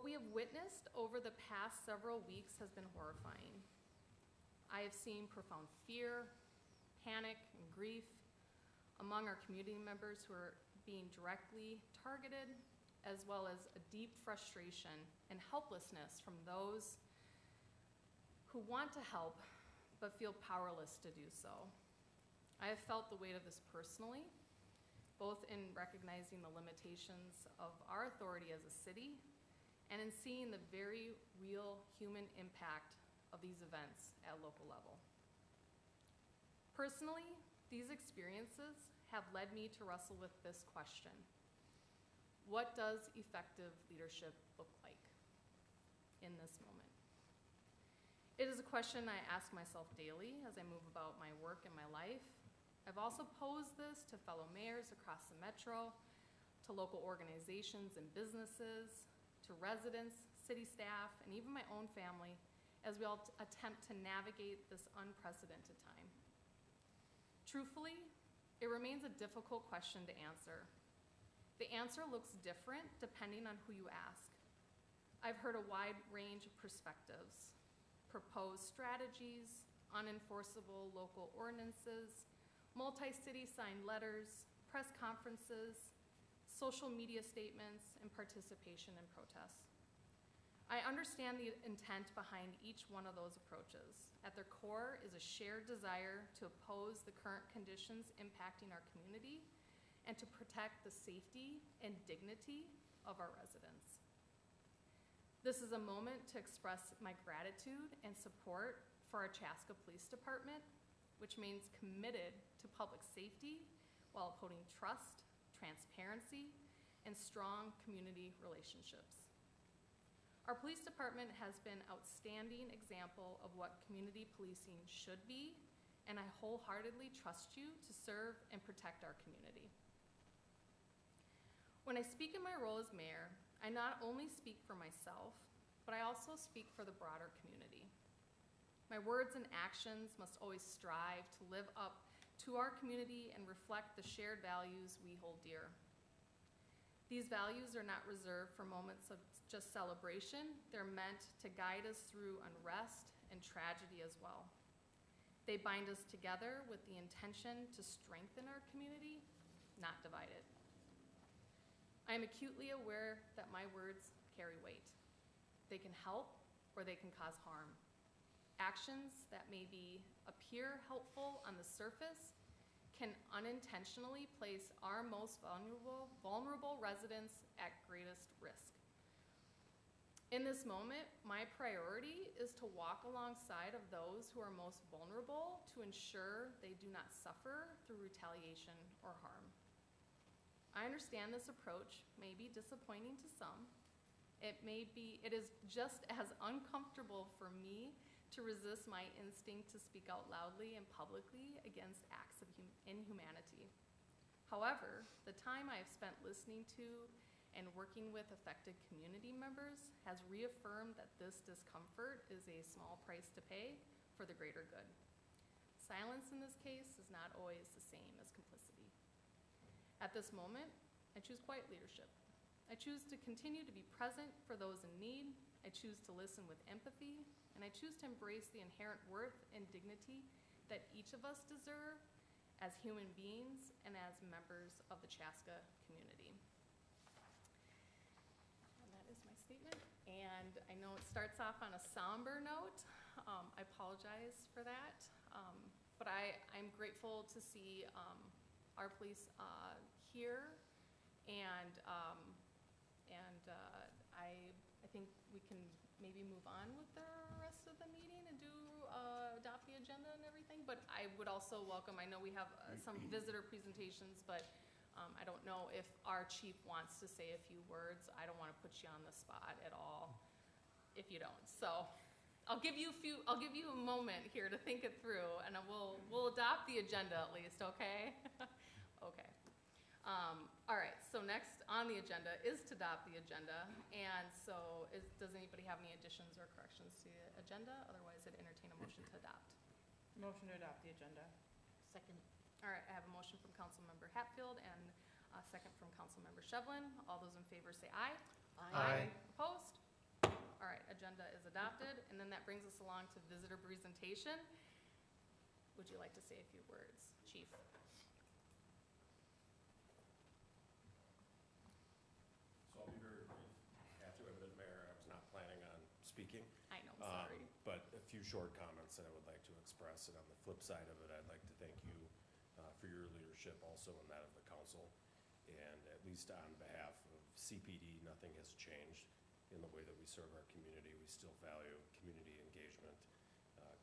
What we have witnessed over the past several weeks has been horrifying. I have seen profound fear, panic, and grief among our community members who are being directly targeted, as well as a deep frustration and helplessness from those who want to help but feel powerless to do so. I have felt the weight of this personally, both in recognizing the limitations of our authority as a city and in seeing the very real human impact of these events at a local level. Personally, these experiences have led me to wrestle with this question: what does effective leadership look like in this moment? It is a question I ask myself daily as I move about my work and my life. I've also posed this to fellow mayors across the metro, to local organizations and businesses, to residents, city staff, and even my own family as we all attempt to navigate this unprecedented time. Truthfully, it remains a difficult question to answer. The answer looks different depending on who you ask. I've heard a wide range of perspectives, proposed strategies, unenforceable local ordinances, multi-city signed letters, press conferences, social media statements, and participation in protests. I understand the intent behind each one of those approaches. At their core is a shared desire to oppose the current conditions impacting our community and to protect the safety and dignity of our residents. This is a moment to express my gratitude and support for our Chaska Police Department, which means committed to public safety while upholding trust, transparency, and strong community relationships. Our police department has been an outstanding example of what community policing should be, and I wholeheartedly trust you to serve and protect our community. When I speak in my role as mayor, I not only speak for myself, but I also speak for the broader community. My words and actions must always strive to live up to our community and reflect the shared values we hold dear. These values are not reserved for moments of just celebration. They're meant to guide us through unrest and tragedy as well. They bind us together with the intention to strengthen our community, not divide it. I am acutely aware that my words carry weight. They can help or they can cause harm. Actions that maybe appear helpful on the surface can unintentionally place our most vulnerable residents at greatest risk. In this moment, my priority is to walk alongside of those who are most vulnerable to ensure they do not suffer through retaliation or harm. I understand this approach may be disappointing to some. It is just as uncomfortable for me to resist my instinct to speak out loudly and publicly against acts of inhumanity. However, the time I have spent listening to and working with affected community members has reaffirmed that this discomfort is a small price to pay for the greater good. Silence in this case is not always the same as complicity. At this moment, I choose quiet leadership. I choose to continue to be present for those in need. I choose to listen with empathy, and I choose to embrace the inherent worth and dignity that each of us deserve as human beings and as members of the Chaska community. And that is my statement. And I know it starts off on a somber note. I apologize for that. But I'm grateful to see our police here, and I think we can maybe move on with the rest of the meeting and adopt the agenda and everything. But I would also welcome, I know we have some visitor presentations, but I don't know if our chief wants to say a few words. I don't want to put you on the spot at all if you don't. So I'll give you a moment here to think it through, and we'll adopt the agenda at least, okay? Okay. All right, so next on the agenda is to adopt the agenda. And so does anybody have any additions or corrections to the agenda? Otherwise, I'd entertain a motion to adopt. Motion to adopt the agenda. Second. All right, I have a motion from Councilmember Hatfield and a second from Councilmember Shevlin. All those in favor say aye. Aye. Opposed? agenda is adopted, and then that brings us along to visitor presentation. Would you like to say a few words, Chief? So I'll be very brief. Have to admit, Mayor, I was not planning on speaking. I know, sorry. But a few short comments that I would like to express. And on the flip side of it, I'd like to thank you for your leadership also and that of the council. And at least on behalf of CPD, nothing has changed in the way that we serve our community. We still value community engagement,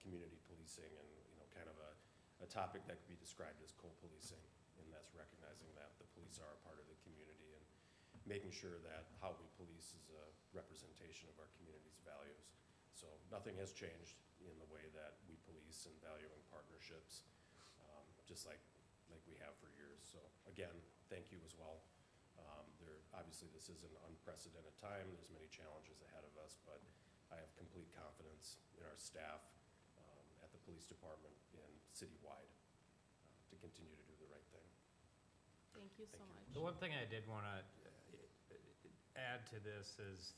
community policing, and kind of a topic that could be described as co-policing. And that's recognizing that the police are a part of the community and making sure that how we police is a representation of our community's values. So nothing has changed in the way that we police and valuing partnerships, just like we have for years. So again, thank you as well. Obviously, this is an unprecedented time. There's many challenges ahead of us, but I have complete confidence in our staff at the police department and citywide to continue to do the right thing. Thank you so much. The one thing I did want to add to this is,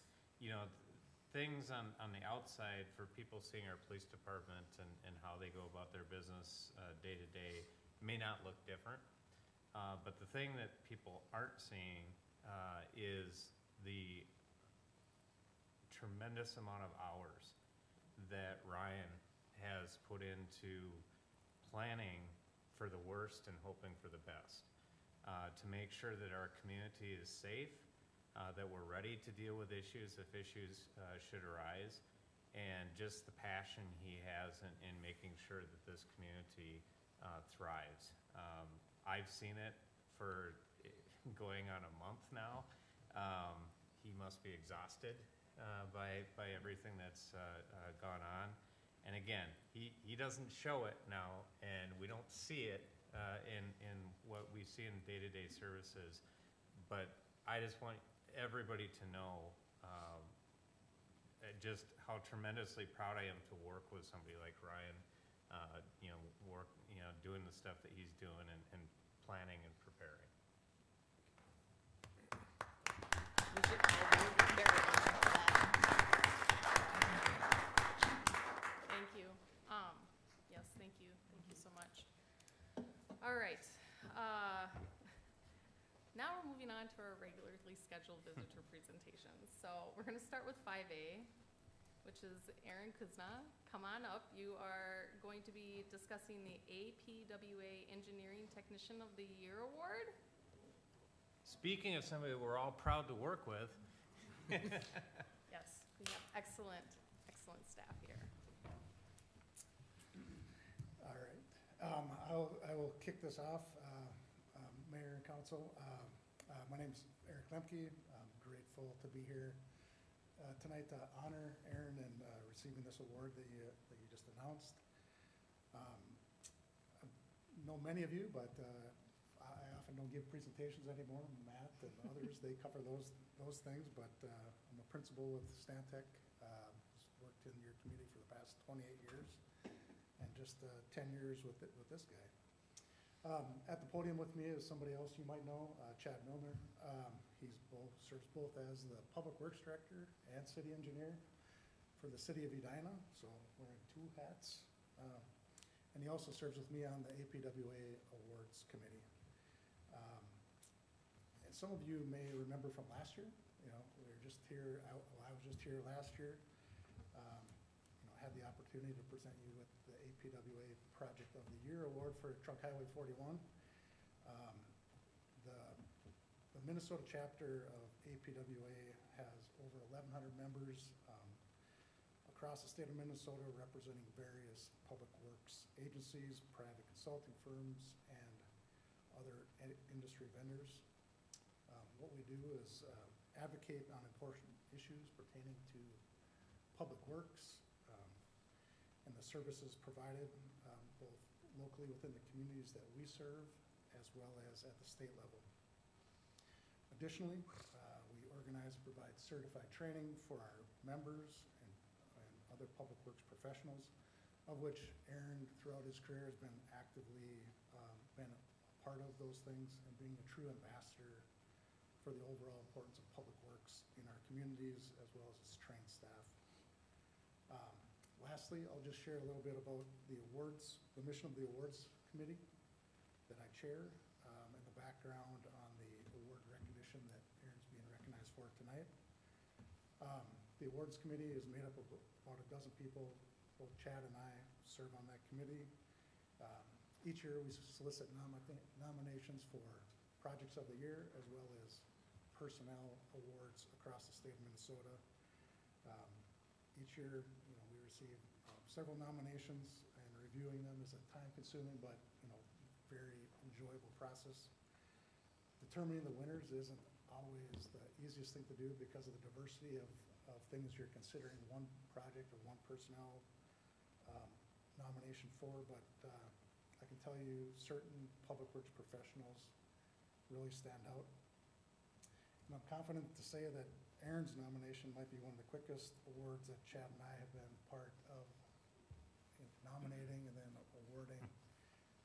things on the outside for people seeing our police department and how they go about their business day to day may not look different. But the thing that people aren't seeing is the tremendous amount of hours that Ryan has put into planning for the worst and hoping for the best, to make sure that our community is safe, that we're ready to deal with issues if issues should arise, and just the passion he has in making sure that this community thrives. I've seen it for going on a month now. He must be exhausted by everything that's gone on. And again, he doesn't show it now, and we don't see it in what we see in day-to-day services. But I just want everybody to know just how tremendously proud I am to work with somebody like Ryan, doing the stuff that he's doing and planning and preparing. We should all be very honored for that. Thank you. Yes, thank you. Thank you so much. All right. Now we're moving on to our regularly scheduled visitor presentations. So we're going to start with 5A, which is Kuznia. Come on up. You are going to be discussing the APWA Engineering Technician of the Year Award. Speaking of somebody we're all proud to work with. Yes, we have excellent staff here. All right. I will kick this off, Mayor and Council. My name's Erik Lemke. I'm grateful to be here tonight to honor Aaron and receiving this award that you just announced. I know many of you, but I often don't give presentations anymore. Matt and others, they cover those things, but I'm a principal with Stantec. Worked in your community for the past 28 years and just 10 years with this guy. At the podium with me is somebody else you might know, Chad Milner. He serves both as the Public Works Director and City Engineer for the City of Edina, so wearing two hats. And he also serves with me on the APWA Awards Committee. And some of you may remember from last year, we were just here, I was just here last year. Had the opportunity to present you with the APWA Project of the Year Award for Trunk Highway 41. The Minnesota chapter of APWA has over 1,100 members across the state of Minnesota, representing various public works agencies, private consulting firms, and other industry vendors. What we do is advocate on important issues pertaining to public works, and the services provided both locally within the communities that we serve as well as at the state level. Additionally, we organize and provide certified training for our members and other public works professionals, of which Aaron throughout his career has been actively been a part of those things and being a true ambassador for the overall importance of public works in our communities as well as its trained staff. Lastly, I'll just share a little bit about the awards, the mission of the awards committee that I chair, and the background on the award recognition that Aaron's being recognized for tonight. The awards committee is made up of about a dozen people. Both Chad and I serve on that committee. Each year we solicit nominations for projects of the year as well as personnel awards across the state of Minnesota. Each year, we receive several nominations, and reviewing them is a time-consuming but very enjoyable process. Determining the winners isn't always the easiest thing to do because of the diversity of things you're considering one project or one personnel nomination for, but I can tell you certain public works professionals really stand out. And I'm confident to say that Aaron's nomination might be one of the quickest awards that Chad and I have been part of in nominating and then awarding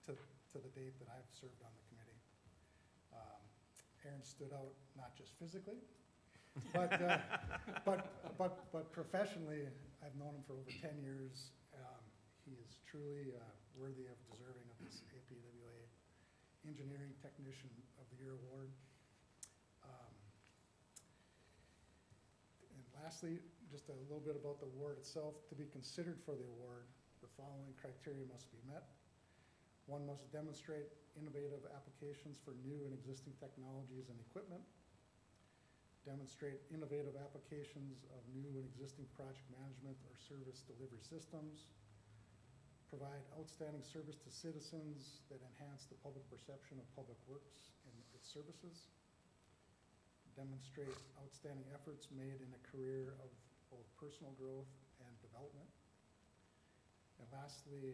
to the date that I've served on the committee. Aaron stood out not just physically, but professionally. I've known him for over 10 years. He is truly worthy of deserving of this APWA Engineering Technician of the Year award. And lastly, just a little bit about the award itself. To be considered for the award, the following criteria must be met. One must demonstrate innovative applications for new and existing technologies and equipment. Demonstrate innovative applications of new and existing project management or service delivery systems. Provide outstanding service to citizens that enhance the public perception of public works and its services. Demonstrate outstanding efforts made in a career of both personal growth and development. And lastly,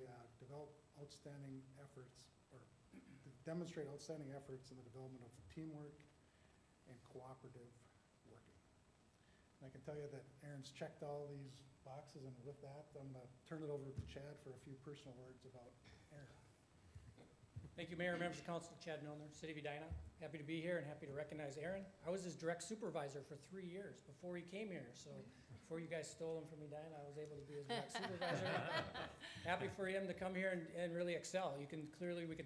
demonstrate outstanding efforts in the development of teamwork and cooperative working. And I can tell you that Aaron's checked all these boxes, and with that, I'm going to turn it over to Chad for a few personal words about Aaron. Thank you, Mayor, members of council. Chad Milner, City of Edina. Happy to be here and happy to recognize Aaron. I was his direct supervisor for 3 years before he came here. So before you guys stole him from Edina, I was able to be his direct supervisor. Happy for him to come here and really excel. We can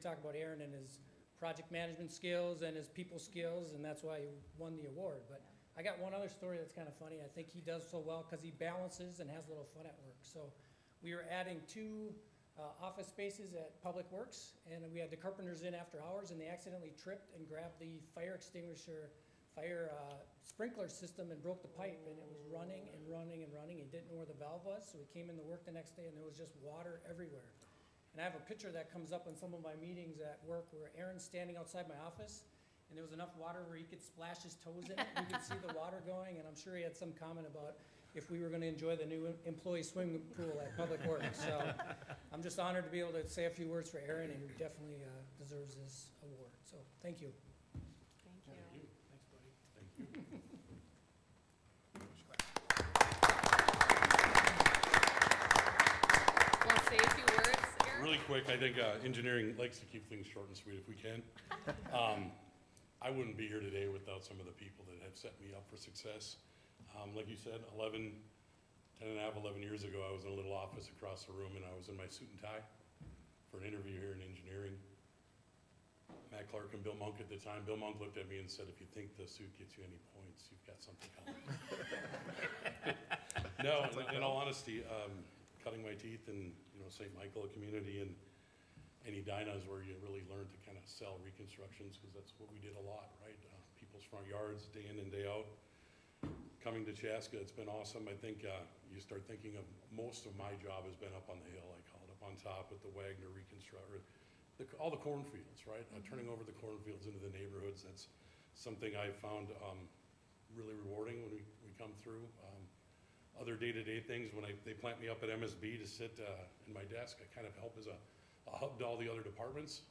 talk about Aaron and his project management skills and his people skills, and that's why he won the award. But I got one other story that's kind of funny. I think he does so well because he balances and has a little fun at work. So we were adding 2 office spaces at Public Works, and we had the carpenters in after hours, and they accidentally tripped and grabbed the fire sprinkler system and broke the pipe, and it was running and running and running. He didn't know where the valve was, so we came into work the next day, and there was just water everywhere. And I have a picture that comes up in some of my meetings at work where Aaron's standing outside my office, and there was enough water where he could splash his toes in it. You could see the water going, and I'm sure he had some comment about if we were going to enjoy the new employee swimming pool at Public Works. So I'm just honored to be able to say a few words for Aaron, and he definitely deserves this award. So thank you. Thank you. Thanks, buddy. Thank you. Want to say a few words, Erik? Really quick, I think engineering likes to keep things short and sweet if we can. I wouldn't be here today without some of the people that have set me up for success. Like you said, 11 years ago, I was in a little office across the room, and I was in my suit and tie for an interview here in engineering. Matt Clark and Bill Monk at the time. Bill Monk looked at me and said, "If you think the suit gets you any points, you've got something coming." No, in all honesty, cutting my teeth in St. Michael community and Edina is where you really learn to kind of sell reconstructions, because that's what we did a lot, right? People's front yards, day in and day out. Coming to Chaska, it's been awesome. I think you start thinking of most of my job has been up on the hill. I call it up on top with the Wagner reconstruction, all the cornfields, right? Turning over the cornfields into the neighborhoods. That's something I found really rewarding when we come through. Other day-to-day things, when they plant me up at MSB to sit in my desk, I kind of help as a hub to all the other departments.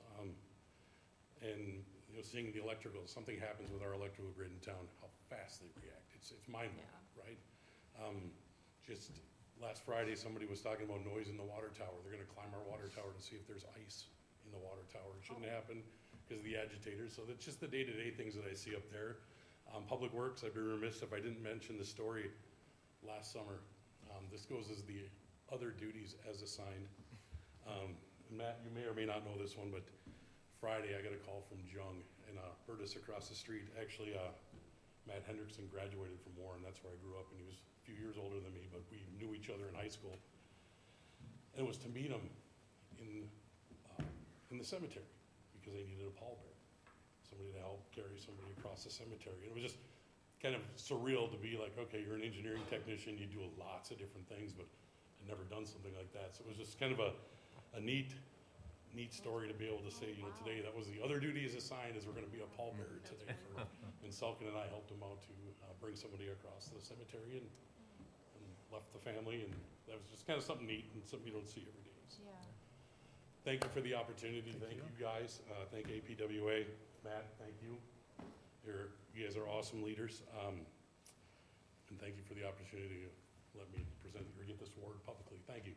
And seeing the electrical, something happens with our electrical grid in town, how fast they react. It's mind-blowing, right? Just last Friday, somebody was talking about noise in the water tower. They're gonna climb our water tower to see if there's ice in the water tower. It shouldn't happen because of the agitators. So that's just the day-to-day things that I see up there. Public Works, I'd be remiss if I didn't mention the story last summer. This goes as the other duties as assigned. Matt, you may or may not know this one, but Friday I got a call from Jung and Burtis across the street. Actually, Matt Hendrickson graduated from Warren. That's where I grew up, and he was a few years older than me, but we knew each other in high school. And it was to meet him in the cemetery because they needed a pallbearer, somebody to help carry somebody across the cemetery. And it was just kind of surreal to be like, okay, you're an engineering technician, you do lots of different things, but I'd never done something like that. So it was just kind of a neat story to be able to say, you know, today that was the other duty is assigned is we're going to be a pallbearer today. And Selkin and I helped him out to bring somebody across the cemetery and left the family, and that was just kind of something neat and something you don't see every day. So. Yeah. Thank you for the opportunity. Thank you guys. Thank APWA. Matt, thank you. You guys are awesome leaders. And thank you for the opportunity to let me present or get this award publicly. Thank you.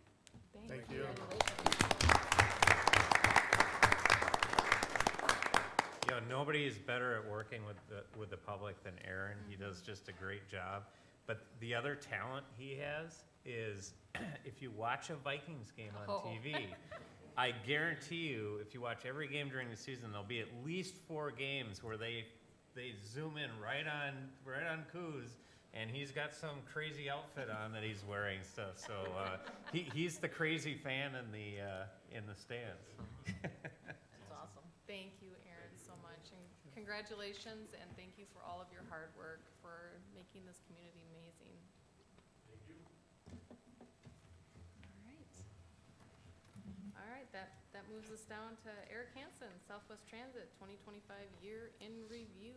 Thank you. You know, nobody is better at working with the public than Aaron. He does just a great job. But the other talent he has is if you watch a Vikings game on TV, I guarantee you, if you watch every game during the season, there'll be at least 4 games where they zoom in right on Kuz, and he's got some crazy outfit on that he's wearing stuff. So he's the crazy fan in the stands. That's awesome. Thank you, Aaron, so much. And congratulations, and thank you for all of your hard work for making this community amazing. Thank you. All right, that moves us down to Erik Hansen, Southwest Transit 2025 Year in Review.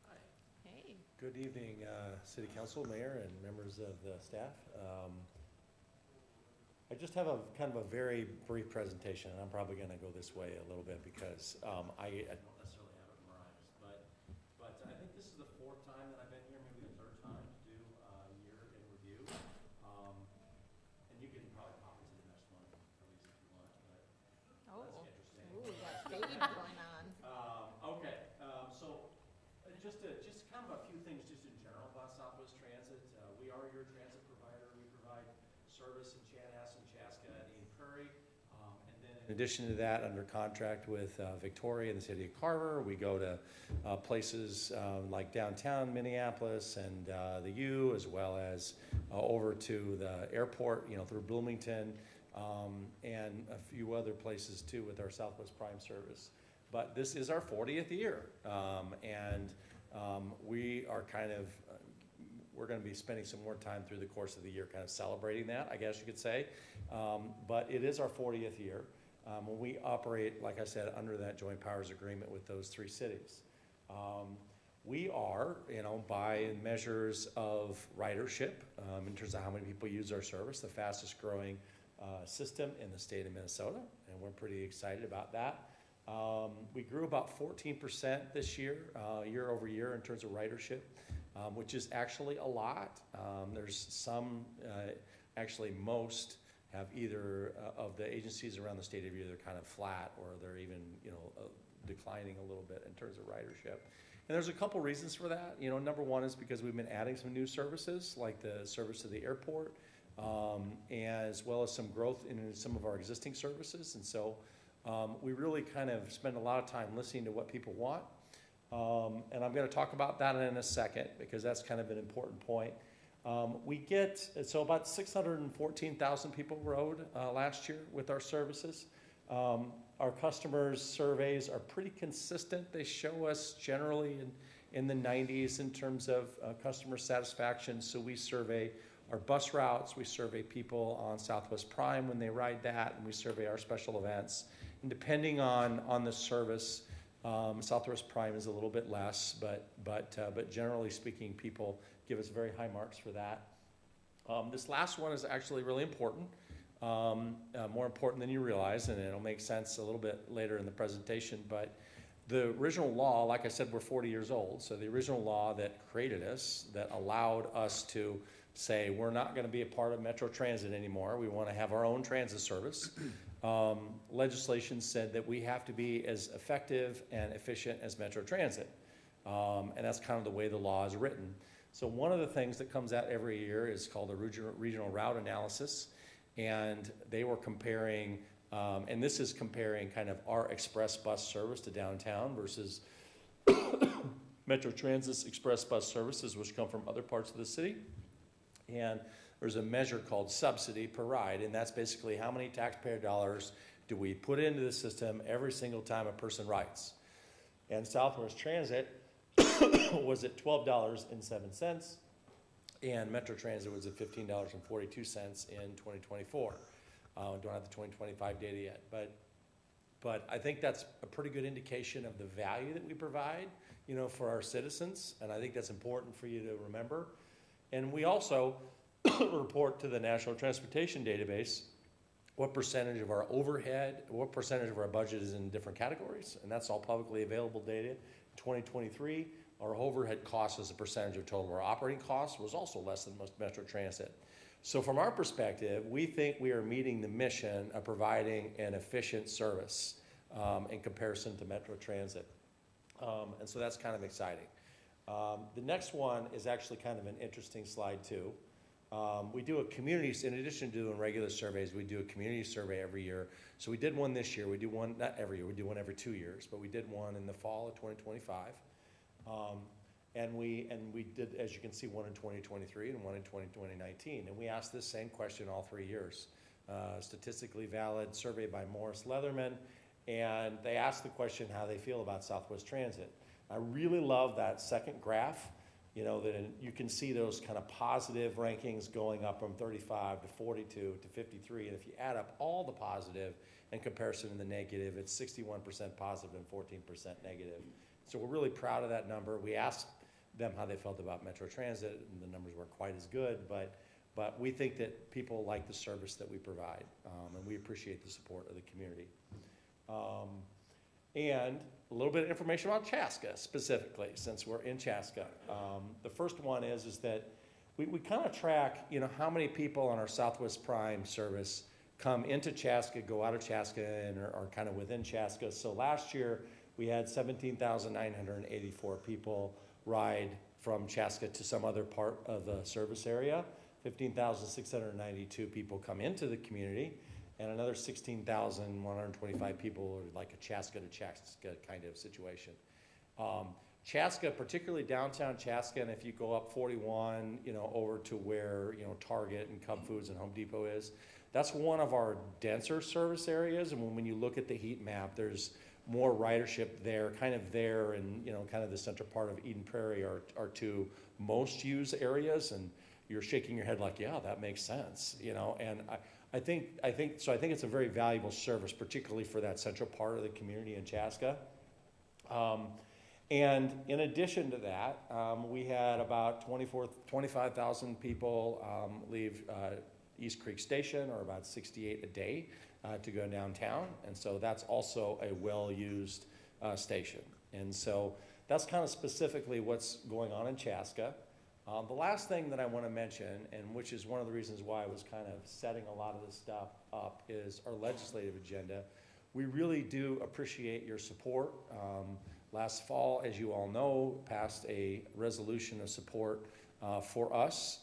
Hi. Hey. Good evening, City Council, Mayor, and members of the staff. I just have a kind of a very brief presentation, and I'm probably going to go this way a little bit because I don't necessarily have it memorized, but I think this is the 4th time that I've been here, maybe the 3rd time to do a year in review. And you can probably pop into the next one, at least if you want, but that's interesting. Ooh, we got fade going on. Okay, so just kind of a few things just in general about Southwest Transit. We are your transit provider. We provide service in Chanhassen, Chaska, and Eden Prairie. And then in addition to that, under contract with Victoria and the city of Carver, we go to places like downtown Minneapolis and the U, as well as over to the airport, you know, through Bloomington, and a few other places too with our Southwest Prime service. But this is our 40th year, and we are kind of we're going to be spending some more time through the course of the year kind of celebrating that, I guess you could say. But it is our 40th year. When we operate, like I said, under that joint powers agreement with those 3 cities. We are, you know, by measures of ridership, in terms of how many people use our service, the fastest growing system in the state of Minnesota, and we're pretty excited about that. We grew about 14% this year, year over year in terms of ridership. Which is actually a lot. There's some, actually most have either of the agencies around the state of either kind of flat or they're even, you know, declining a little bit in terms of ridership. And there's a couple reasons for that. You know, number one is because we've been adding some new services like the service to the airport, as well as some growth in some of our existing services. And so we really kind of spend a lot of time listening to what people want. And I'm going to talk about that in a second because that's kind of an important point. We get, so about 614,000 people rode last year with our services. Our customers' surveys are pretty consistent. They show us generally in the 90s in terms of customer satisfaction. So we survey our bus routes, we survey people on Southwest Prime when they ride that, and we survey our special events. And depending on the service, Southwest Prime is a little bit less, but generally speaking, people give us very high marks for that. This last one is actually really important, more important than you realize, and it'll make sense a little bit later in the presentation. But the original law, like I said, we're 40 years old, so the original law that created us, that allowed us to say we're not going to be a part of Metro Transit anymore, we want to have our own transit service. Legislation said that we have to be as effective and efficient as Metro Transit. And that's kind of the way the law is written. So one of the things that comes out every year is called a regional route analysis. And they were comparing, and this is comparing kind of our express bus service to downtown versus Metro Transit's express bus services, which come from other parts of the city. And there's a measure called subsidy per ride, and that's basically how many taxpayer dollars do we put into the system every single time a person rides. And Southwest Transit was at $12.07, and Metro Transit was at $15.42 in 2024. Don't have the 2025 data yet, but I think that's a pretty good indication of the value that we provide, you know, for our citizens, and I think that's important for you to remember. And we also report to the National Transportation Database what percentage of our overhead, what percentage of our budget is in different categories, and that's all publicly available data. In 2023, our overhead cost as a percentage of total our operating costs was also less than most Metro Transit. So from our perspective, we think we are meeting the mission of providing an efficient service in comparison to Metro Transit. And so that's kind of exciting. The next one is actually kind of an interesting slide too. We do a community, in addition to doing regular surveys, we do a community survey every year. So we did one this year. We do one, not every year, we do one every 2 years, but we did one in the fall of 2025. And we did, as you can see, one in 2023 and one in 2019. And we asked this same question all 3 years. Statistically valid survey by Morris Leatherman. And they asked the question how they feel about Southwest Transit. I really love that second graph. You know, that you can see those kind of positive rankings going up from 35 to 42 to 53. And if you add up all the positive in comparison to the negative, it's 61% positive and 14% negative. So we're really proud of that number. We asked them how they felt about Metro Transit, and the numbers weren't quite as good, but we think that people like the service that we provide, and we appreciate the support of the community. And a little bit of information about Chaska specifically, since we're in Chaska. The first one is that we kind of track, you know, how many people on our Southwest Prime service come into Chaska, go out of Chaska, and are kind of within Chaska. So last year, we had 17,984 people ride from Chaska to some other part of the service area. 15,692 people come into the community, and another 16,125 people are like a Chaska to Chaska kind of situation. Chaska, particularly downtown Chaska, and if you go up 41, you know, over to where, you know, Target and Cub Foods and Home Depot is, that's one of our denser service areas. And when you look at the heat map, there's more ridership there, and, you know, kind of the center part of Eden Prairie are two most used areas. And you're shaking your head like, yeah, that makes sense, you know. And I think it's a very valuable service, particularly for that central part of the community in Chaska. And in addition to that, we had about 25,000 people leave East Creek Station, or about 68 a day, to go downtown. And so that's also a well-used station. And so that's kind of specifically what's going on in Chaska. The last thing that I want to mention, and which is one of the reasons why I was kind of setting a lot of this stuff up, is our legislative agenda. We really do appreciate your support. Last fall, as you all know, passed a resolution of support for us.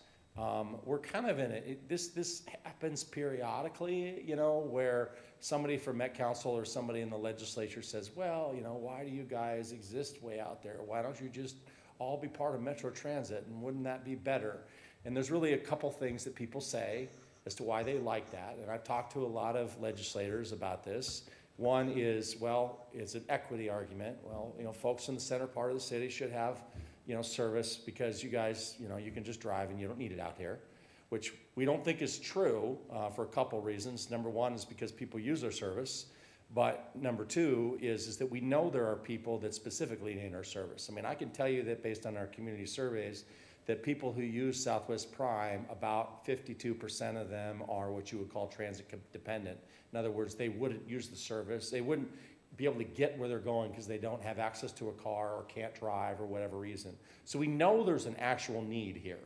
We're kind of in it. This happens periodically, you know, where somebody from Met Council or somebody in the legislature says, well, you know, why do you guys exist way out there? Why don't you just all be part of Metro Transit, and wouldn't that be better? And there's really a couple things that people say as to why they like that. And I've talked to a lot of legislators about this. One is, well, it's an equity argument. Well, you know, folks in the center part of the city should have, you know, service because you guys, you know, you can just drive and you don't need it out here, which we don't think is true for a couple reasons. Number one is because people use our service. But number two is that we know there are people that specifically need our service. I mean, I can tell you that based on our community surveys, that people who use Southwest Prime, about 52% of them are what you would call transit dependent. In other words, they wouldn't use the service. They wouldn't be able to get where they're going because they don't have access to a car or can't drive or whatever reason. So we know there's an actual need here.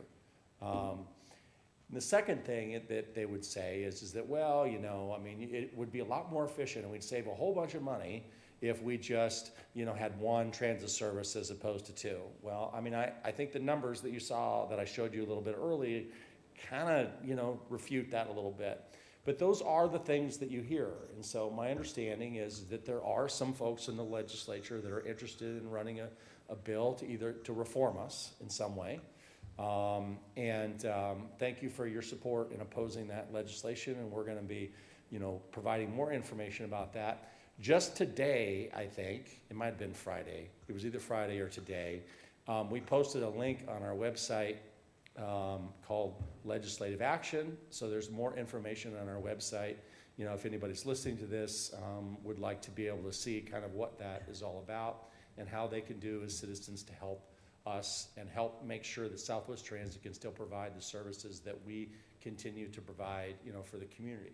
The second thing that they would say is that, well, you know, I mean, it would be a lot more efficient and we'd save a whole bunch of money if we just, had one transit service as opposed to two. Well, I mean, I think the numbers that you saw that I showed you a little bit early kind of, refute that a little bit. But those are the things that you hear. And so my understanding is that there are some folks in the legislature that are interested in running a bill to reform us in some way. Thank you for your support in opposing that legislation, and we're going to be, providing more information about that. Just today, I think, it might have been Friday, it was either Friday or today, we posted a link on our website called Legislative Action, so there's more information on our website. If anybody's listening to this, would like to be able to see kind of what that is all about and how they can do as citizens to help us and help make sure that Southwest Transit can still provide the services that we continue to provide, for the community.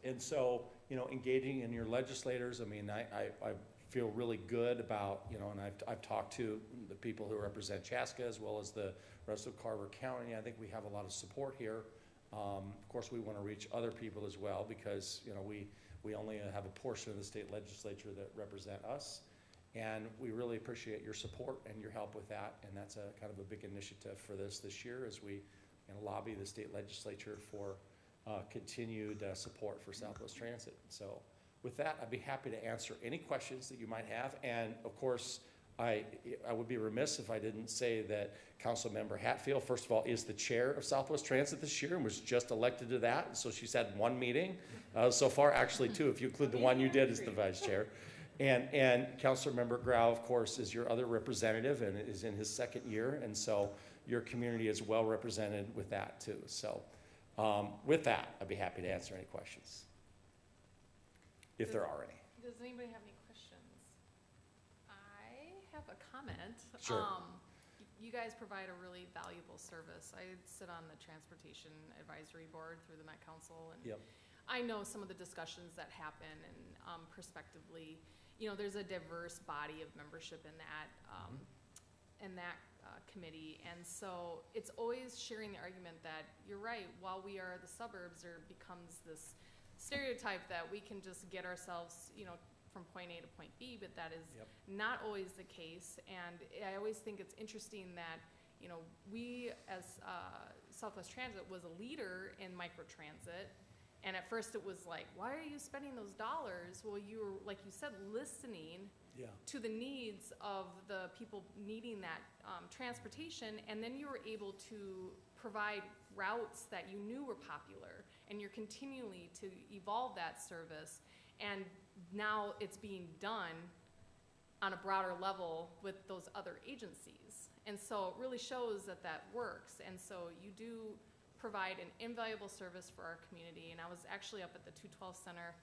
And so, engaging in your legislators, I mean, I feel really good about, and I've talked to the people who represent Chaska as well as the rest of Carver County. I think we have a lot of support here. Of course, we want to reach other people as well because, we only have a portion of the state legislature that represent us. And we really appreciate your support and your help with that. And that's a kind of a big initiative for this year as we lobby the state legislature for continued support for Southwest Transit. So with that, I'd be happy to answer any questions that you might have. And of course, I would be remiss if I didn't say that Councilmember Hatfield, first of all, is the chair of Southwest Transit this year and was just elected to that. So she's had one meeting so far, actually two, if you include the one you did as the vice chair. And Councilmember Grau, of course, is your other representative and is in his second year. And so your community is well represented with that too. So with that, I'd be happy to answer any questions, if there are any. Does anybody have any questions? I have a comment. Sure. You guys provide a really valuable service. I sit on the Transportation Advisory Board through the Met Council, and Yep. I know some of the discussions that happen, and prospectively, there's a diverse body of membership in that committee, and so it's always sharing the argument that you're right. While we are the suburbs, there becomes this stereotype that we can just get ourselves, from point A to point B, but that is Yep. not always the case. And I always think it's interesting that, we as Southwest Transit was a leader in microtransit. And at first it was like, why are you spending those dollars? Well, you were, like you said, listening Yeah. to the needs of the people needing that transportation, and then you were able to provide routes that you knew were popular, and you're continually to evolve that service, and now it's being done on a broader level with those other agencies. And so it really shows that that works, and so you do provide an invaluable service for our community. And I was actually up at the 212 Center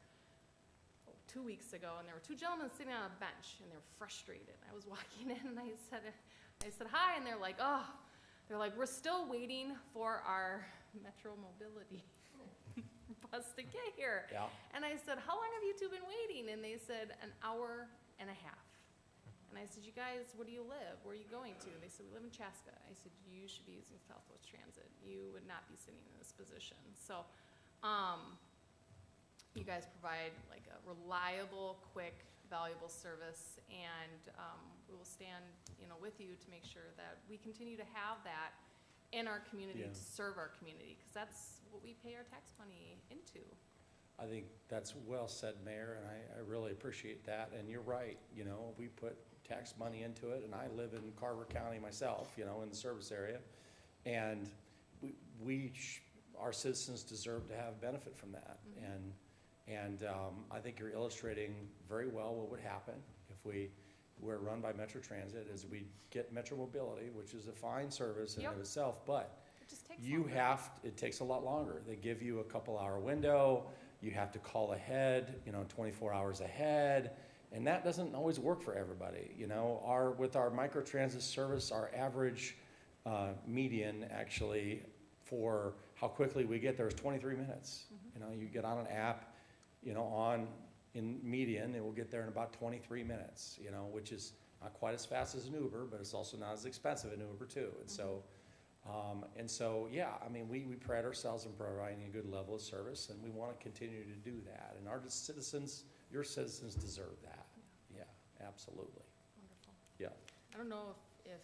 2 weeks ago, and there were two gentlemen sitting on a bench, and they were frustrated. I was walking in, and I said hi, and they're like, we're still waiting for our Metro Mobility bus to get here. Yeah. And I said, how long have you two been waiting? And they said, an hour and a half. And I said, you guys, where do you live? Where are you going to? They said, we live in Chaska. I said, you should be using Southwest Transit. You would not be sitting in this position. So you guys provide like a reliable, quick, valuable service, and we will stand, with you to make sure that we continue to have that in our community, Yeah. to serve our community, because that's what we pay our tax money into. I think that's well said, Mayor, and I really appreciate that. And you're right, we put tax money into it, and I live in Carver County myself, in the service area. And our citizens deserve to have benefit from that. Mm-hmm. And I think you're illustrating very well what would happen if we're run by Metro Transit, as we get Metro Mobility, which is a fine service in and of Yep. itself, but It just takes longer. it takes a lot longer. They give you a couple-hour window. You have to call ahead, 24 hours ahead, and that doesn't always work for everybody. With our microtransit service, our average median actually for how quickly we get there is 23 minutes. You get on an app, in median, it will get there in about 23 minutes, which is not quite as fast as an Uber, but it's also not as expensive as an Uber too. And so, yeah, I mean, we pride ourselves in providing a good level of service, and we want to continue to do that. And our citizens your citizens deserve that. Yeah, absolutely. Wonderful. Yeah. I don't know if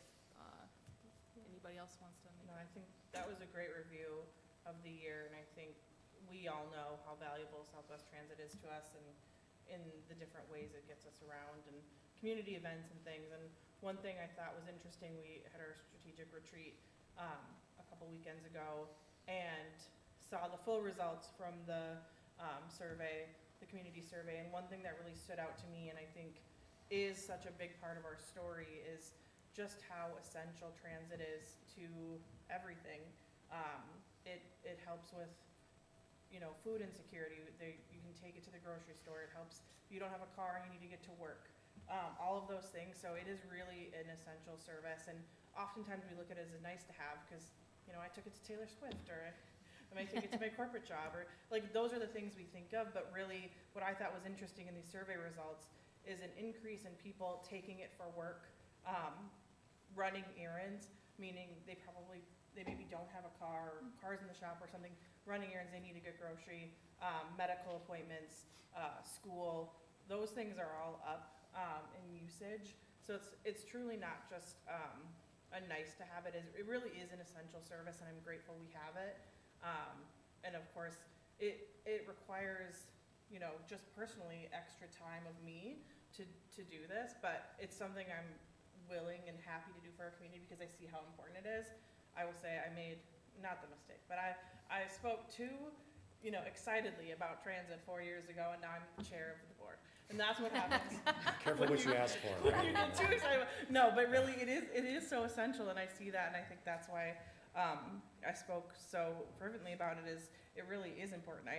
anybody else wants to make. No, I think that was a great review of the year, and I think we all know how valuable Southwest Transit is to us and in the different ways it gets us around and community events and things. And one thing I thought was interesting, we had our strategic retreat a couple weekends ago and saw the full results from the survey, the community survey. And one thing that really stood out to me, and I think is such a big part of our story, is just how essential transit is to everything. It helps with, you know, food insecurity. You can take it to the grocery store. It helps if you don't have a car and you need to get to work. All of those things. So it is really an essential service. And oftentimes we look at it as a nice to have because, you know, I took it to Taylor Swift, or I might take it to my corporate job, or like those are the things we think of. But really what I thought was interesting in these survey results is an increase in people taking it for work, running errands, meaning they maybe don't have a car, or cars in the shop or something, running errands, they need to get grocery, medical appointments, school. Those things are all up in usage. So it's truly not just a nice to have. It really is an essential service, and I'm grateful we have it. And of course, it requires, you know, just personally extra time of me to do this, but it's something I'm willing and happy to do for our community because I see how important it is. I will say I made, not the mistake, but I spoke too, you know, excitedly about transit 4 years ago, and now I'm the chair of the board. And that's what happens. Careful what you ask for. When you get too excited. No, but really it is so essential, and I see that, and I think that's why I spoke so fervently about it. Is it really is important.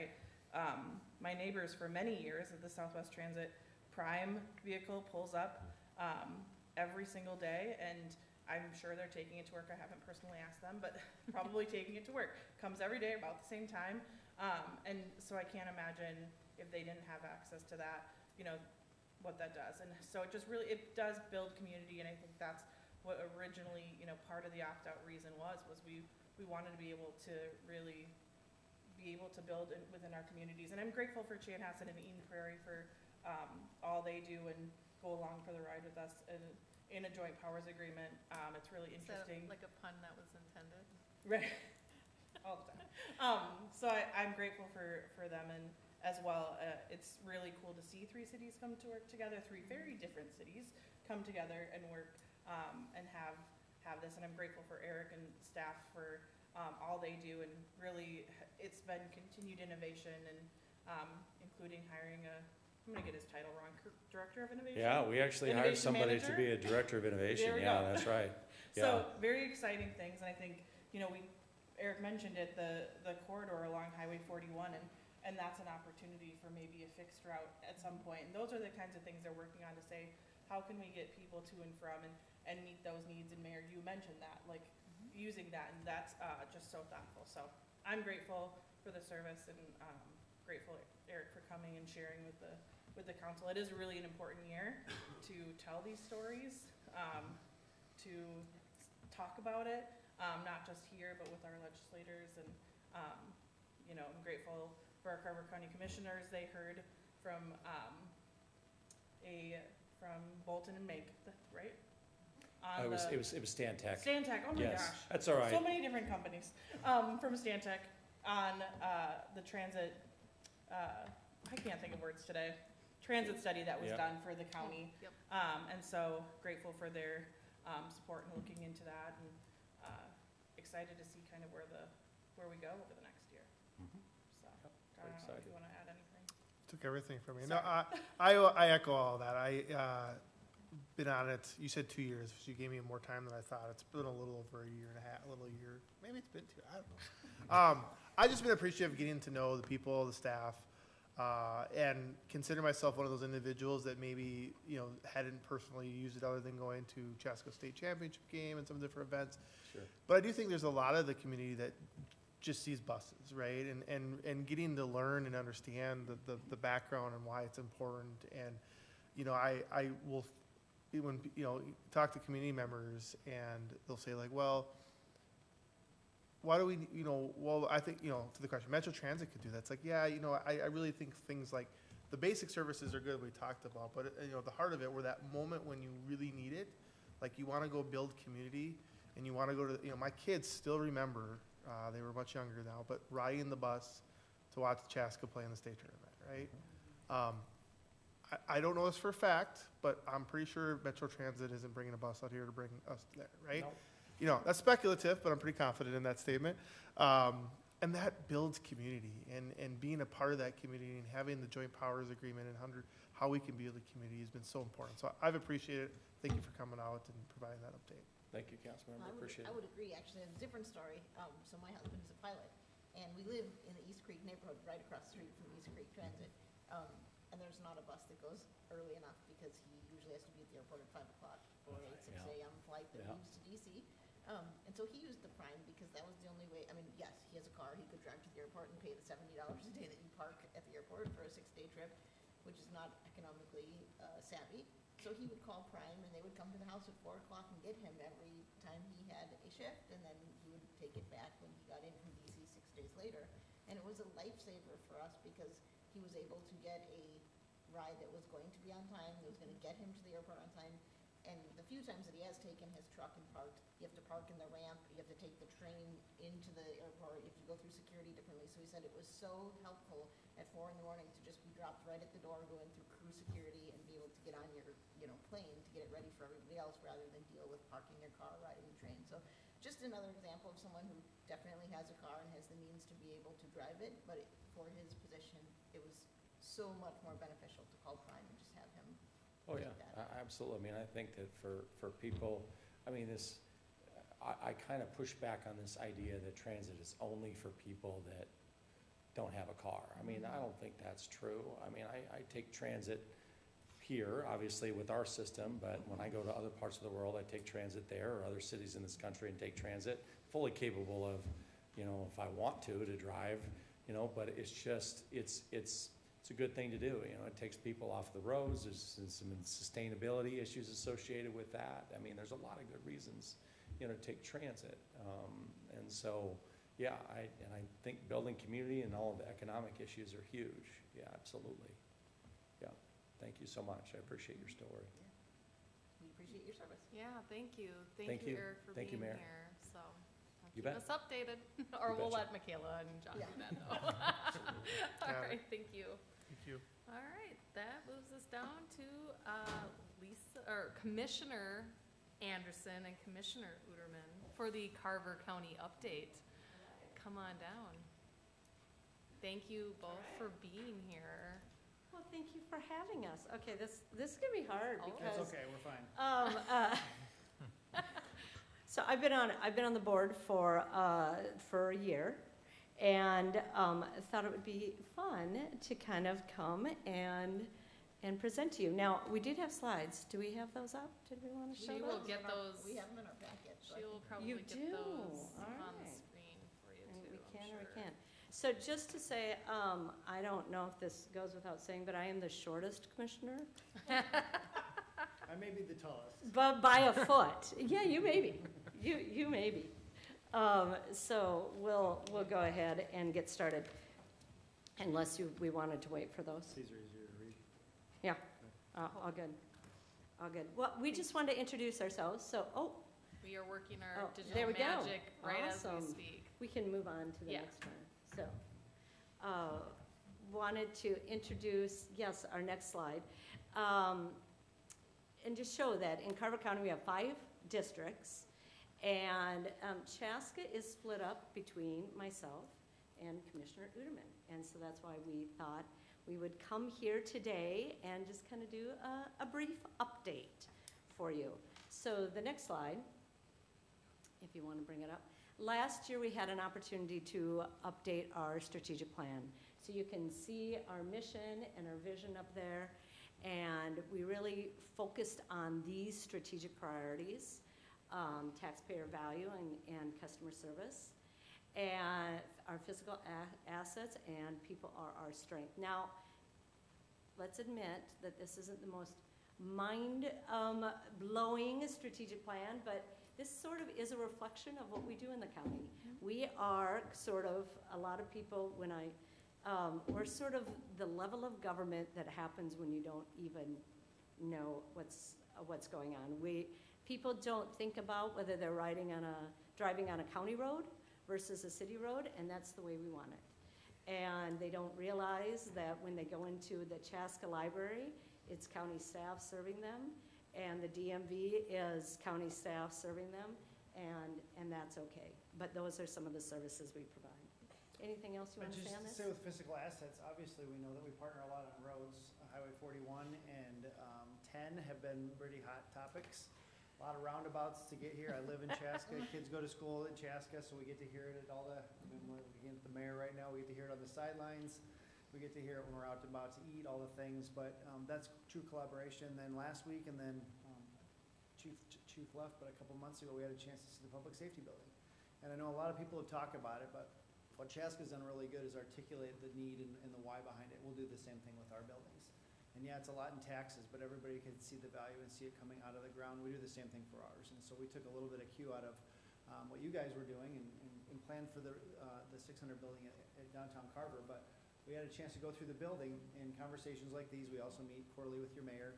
My neighbors for many years at the Southwest Transit Prime vehicle pulls up every single day, and I'm sure they're taking it to work. I haven't personally asked them, but probably taking it to work. Comes every day about the same time. And so I can't imagine if they didn't have access to that, you know, what that does. And so it just really, it does build community, and I think that's what originally, you know, part of the opt-out reason was we wanted to be able to really be able to build within our communities. And I'm grateful for Chanhassen and Eden Prairie for all they do and go along for the ride with us in a joint powers agreement. It's really interesting. Is that like a pun that was intended? Right. All the time. So I'm grateful for them, and as well, it's really cool to see 3 cities come to work together, 3 very different cities come together and work and have this. And I'm grateful for Erik and staff for all they do, and really it's been continued innovation and including hiring I'm gonna get his title wrong, Director of Innovation? Yeah, we actually hired Innovation somebody to Manager? be a director of innovation. There we Yeah, go. that's right. So very exciting things, and I think, you know, Erik mentioned it, the corridor along Highway 41, and that's an opportunity for maybe a fixed route at some point. And those are the kinds of things they're working on to say, how can we get people to and from and meet those needs? And Mayor, you mentioned that, like using that, and that's just so thoughtful. So I'm grateful for the service, and grateful, Erik, for coming and sharing with the council. It is really an important year to tell these stories, to talk about it, not just here, but with our legislators. And, you know, I'm grateful for our Carver County Commissioners. They heard from Bolton and Make, right? It was Stantec. Stantec, oh my Yes, gosh. that's all right. So many different companies from Stantec on the transit, I can't think of words today, transit study that was Yep. done for the county. Yep. And so grateful for their support and looking into that, and excited to see kind of where we go over the next year. Mhm. So, Yep, I don't know if excited. you want to add anything. Took everything from me. Sorry. No, I echo all that. Been on it, you said 2 years, so you gave me more time than I thought. It's been a little over a year and a half, maybe it's been 2, I don't know. I just been appreciative of getting to know the people, the staff, and consider myself one of those individuals that maybe, you know, hadn't personally used it other than going to Chaska State Championship game and some different events. Sure. But I do think there's a lot of the community that just sees buses, right? And getting to learn and understand the background and why it's important. And, you know, I will, when, you know, talk to community members and they'll say like, well, why do we, you know, well, I think, you know, to the question, Metro Transit could do that. It's like, yeah, you know, I really think things like the basic services are good, we talked about, but, you know, the heart of it, where that moment when you really need it, like you wanna go build community, and you wanna go to, you know, my kids still remember, they were much younger now, but riding the bus to watch Chaska play in the state tournament, right? I don't know this for a fact, but I'm pretty sure Metro Transit isn't bringing a bus out here to bring us there, right? Nope. You know, that's speculative, but I'm pretty confident in that statement. And that builds community, and being a part of that community and having the joint powers agreement and how we can build a community has been so important. So I've appreciated it. Thank you for coming out and providing that update. Thank you, Councilmember, I appreciate would it. agree, actually, it's a different story. So my husband is a pilot, and we live in the East Creek neighborhood, right across the street from East Creek Transit. And there's not a bus that goes early enough because he usually has to be at the airport at 5 o'clock for a 6 a.m. flight that Yeah. leaves to DC. And so he used the Prime because that was the only way, I mean, yes, he has a car, he could drive to the airport and pay the $70 a day that you park at the airport for a 6-day trip, which is not economically savvy. So he would call Prime and they would come to the house at 4 o'clock and get him every time he had a shift, and then he would take it back when he got in from DC 6 days later. And it was a lifesaver for us because he was able to get a ride that was going to be on time, that was gonna get him to the airport on time. And the few times that he has taken his truck and parked, you have to park in the ramp, you have to take the train into the airport, you have to go through security differently. So he said it was so helpful at 4 in the morning to just be dropped right at the door, go in through crew security and be able to get on your, you know, plane to get it ready for everybody else rather than deal with parking your car, riding the train. So just another example of someone who definitely has a car and has the means to be able to drive it, but for his position, it was so much more beneficial to call Prime and just have him. Oh, yeah, take that. absolutely. I mean, I think that for people, I mean, I kind of push back on this idea that transit is only for people that don't have a car. I mean, I don't think that's true. I mean, I take transit here, obviously with our system, but when I go to other parts of the world, I take transit there, or other cities in this country and take transit, fully capable of, you know, if I want to drive, you know, but it's just, it's a good thing to do. You know, it takes people off the roads. There's some sustainability issues associated with that. I mean, there's a lot of good reasons, you know, to take transit. And so, yeah, I think building community and all of the economic issues are huge. Yeah, absolutely. Yeah, thank you so much. I appreciate your story. We appreciate your service. Yeah, thank you. Thank Thank you, you. Eric, for Thank you, being Mayor. here. So You keep bet. us updated, or You we'll betcha. let Michaela and John Yeah. do that though. All Got it. right, thank you. Thank you. All right, that moves us down to Commissioner Anderson and Commissioner Udermann for the Carver County update. Come on down. Thank you both for being here. Well, thank you for having us. Okay, this is gonna be hard Oh. because. That's okay, we're fine. So I've been on the board for a year, and thought it would be fun to kind of come and present to you. Now, we did have slides. Do we have those up? Did we want to show She those? will get those, We have them in our packet. so I she will think- probably You get do? those All on the right. screen for you And too, we I'm can or we sure. can't. So just to say, I don't know if this goes without saying, but I am the shortest commissioner, I may be the tallest. but by a foot. Yeah, you may be. You may be. So we'll go ahead and get started, unless we wanted to wait for those. These are easier to read. Yeah, all good. All good. Well, we just wanted to introduce ourselves, so, We are working our Oh, there digital we go. magic right as we Awesome. speak. we can move on to the Yeah. next one. So, wanted to introduce, yes, our next slide. And just show that in Carver County, we have 5 districts. And Chaska is split up between myself and Commissioner Udermann. And so that's why we thought we would come here today and just kind of do a brief update for you. So the next slide, if you want to bring it up. Last year, we had an opportunity to update our strategic plan. So you can see our mission and our vision up there. And we really focused on these strategic priorities, taxpayer value and customer service, and our physical assets, and people are our strength. Now, let's admit that this isn't the most mind-blowing strategic plan, but this sort of is a reflection of what we do in the county. We are sort of, a lot of people, when I We're sort of the level of government that happens when you don't even know what's going on. People don't think about whether they're driving on a county road versus a city road, and that's the way we want it. And they don't realize that when they go into the Chaska Library, it's county staff serving them, and the DMV is county staff serving them, and that's okay. But those are some of the services we provide. Anything else you want to say on this? Just to say with physical assets, obviously, we know that we partner a lot on roads. Highway 41 and 10 have been pretty hot topics. A lot of roundabouts to get here. I live in Chaska. Kids go to school in Chaska, so we get to hear it at all the, I mean, we're looking at the mayor right now, we get to hear it on the sidelines. We get to hear it when we're out and about to eat, all the things, but that's true collaboration. Then last week, and then Chief left, but a couple months ago, we had a chance to see the public safety building. And I know a lot of people have talked about it, but what Chaska's done really good is articulate the need and the why behind it. We'll do the same thing with our buildings. And yeah, it's a lot in taxes, but everybody can see the value and see it coming out of the ground. We do the same thing for ours. And so we took a little bit of cue out of what you guys were doing and planned for the 600 building at downtown Carver. But we had a chance to go through the building in conversations like these. We also meet quarterly with your mayor.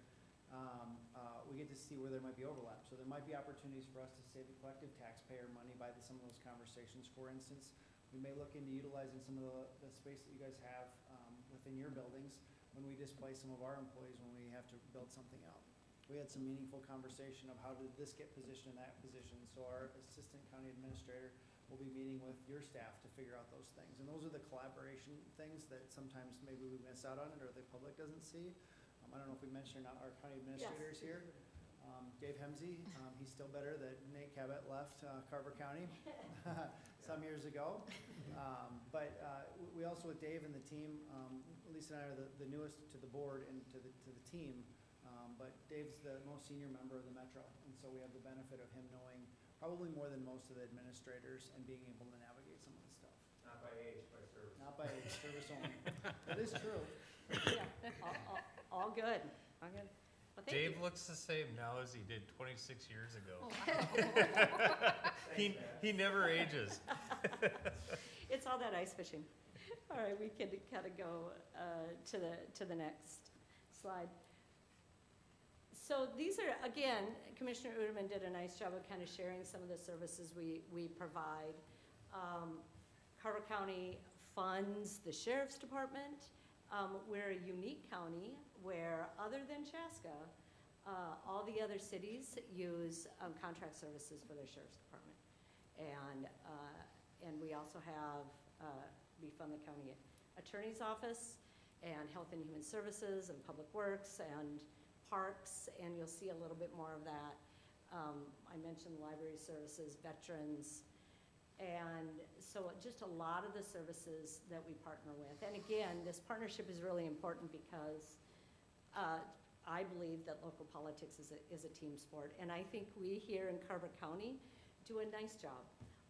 We get to see where there might be overlap. So there might be opportunities for us to save the collective taxpayer money by some of those conversations. For instance, we may look into utilizing some of the space that you guys have within your buildings when we displace some of our employees when we have to build something out. We had some meaningful conversation of how did this get positioned in that position. So our assistant county administrator will be meeting with your staff to figure out those things. And those are the collaboration things that sometimes maybe we miss out on it or the public doesn't see. I don't know if we mentioned or not, our county administrator is here. Dave Hemsey, he's still better that Nate Cabot left Carver County some years ago. But we also, with Dave and the team, Lisa and I are the newest to the board and to the team. But Dave's the most senior member of the Metro. And so we have the benefit of him knowing probably more than most of the administrators and being able to navigate some of the stuff. Not by age, by service. Not by age, service only. That is true. Yeah, all good, all good. Well, thank Dave you. looks the same now as he did 26 years ago. Oh, wow. He never ages. It's all that ice fishing. All right, we can kind of go to the next slide. So these are, again, Commissioner Udermann did a nice job of kind of sharing some of the services we provide. Carver County funds the Sheriff's Department. We're a unique county where, other than Chaska, all the other cities use contract services for their Sheriff's Department. And we also have, we fund the county attorney's office and Health and Human Services and Public Works and Parks, and you'll see a little bit more of that. I mentioned library services, veterans, and so just a lot of the services that we partner with. And again, this partnership is really important because I believe that local politics is a team sport. And I think we here in Carver County do a nice job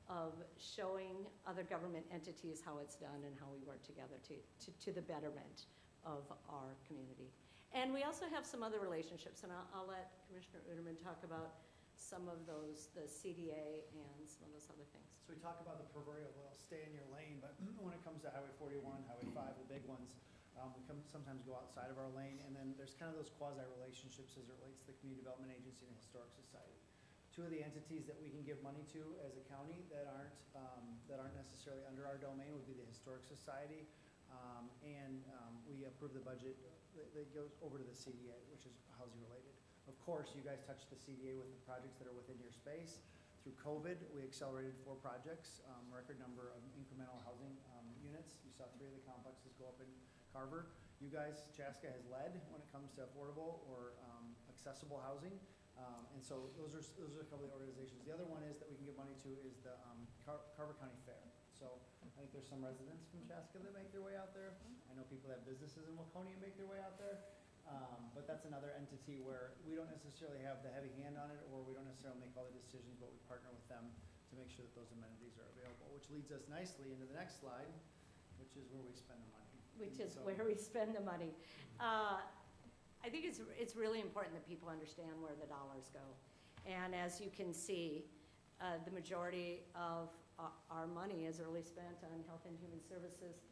of showing other government entities how it's done and how we work together to the betterment of our community. And we also have some other relationships, and I'll let Commissioner Udermann talk about some of those, the CDA and some of those other things. So we talk about the proverbial, well, stay in your lane, but when it comes to Highway 41, Highway 5, the big ones, we sometimes go outside of our lane, and then there's kind of those quasi-relationships as it relates to the Community Development Agency and the Historic Society. Two of the entities that we can give money to as a county that aren't necessarily under our domain would be the Historic Society, and we approve the budget that goes over to the CDA, which is housing related. Of course, you guys touch the CDA with the projects that are within your space. Through COVID, we accelerated 4 projects, record number of incremental housing units. You saw 3 of the complexes go up in Carver. You guys, Chaska has led when it comes to affordable or accessible housing. And so those are a couple of the organizations. The other one is that we can give money to is the Carver County Fair. So I think there's some residents from Chaska that make their way out there. I know people that have businesses in Waconia make their way out there. But that's another entity where we don't necessarily have the heavy hand on it, or we don't necessarily make all the decisions, but we partner with them to make sure that those amenities are available, which leads us nicely into the next slide, which is where we spend the money. Which is where we spend the money. I think it's really important that people understand where the dollars go. And as you can see, the majority of our money is really spent on Health and Human Services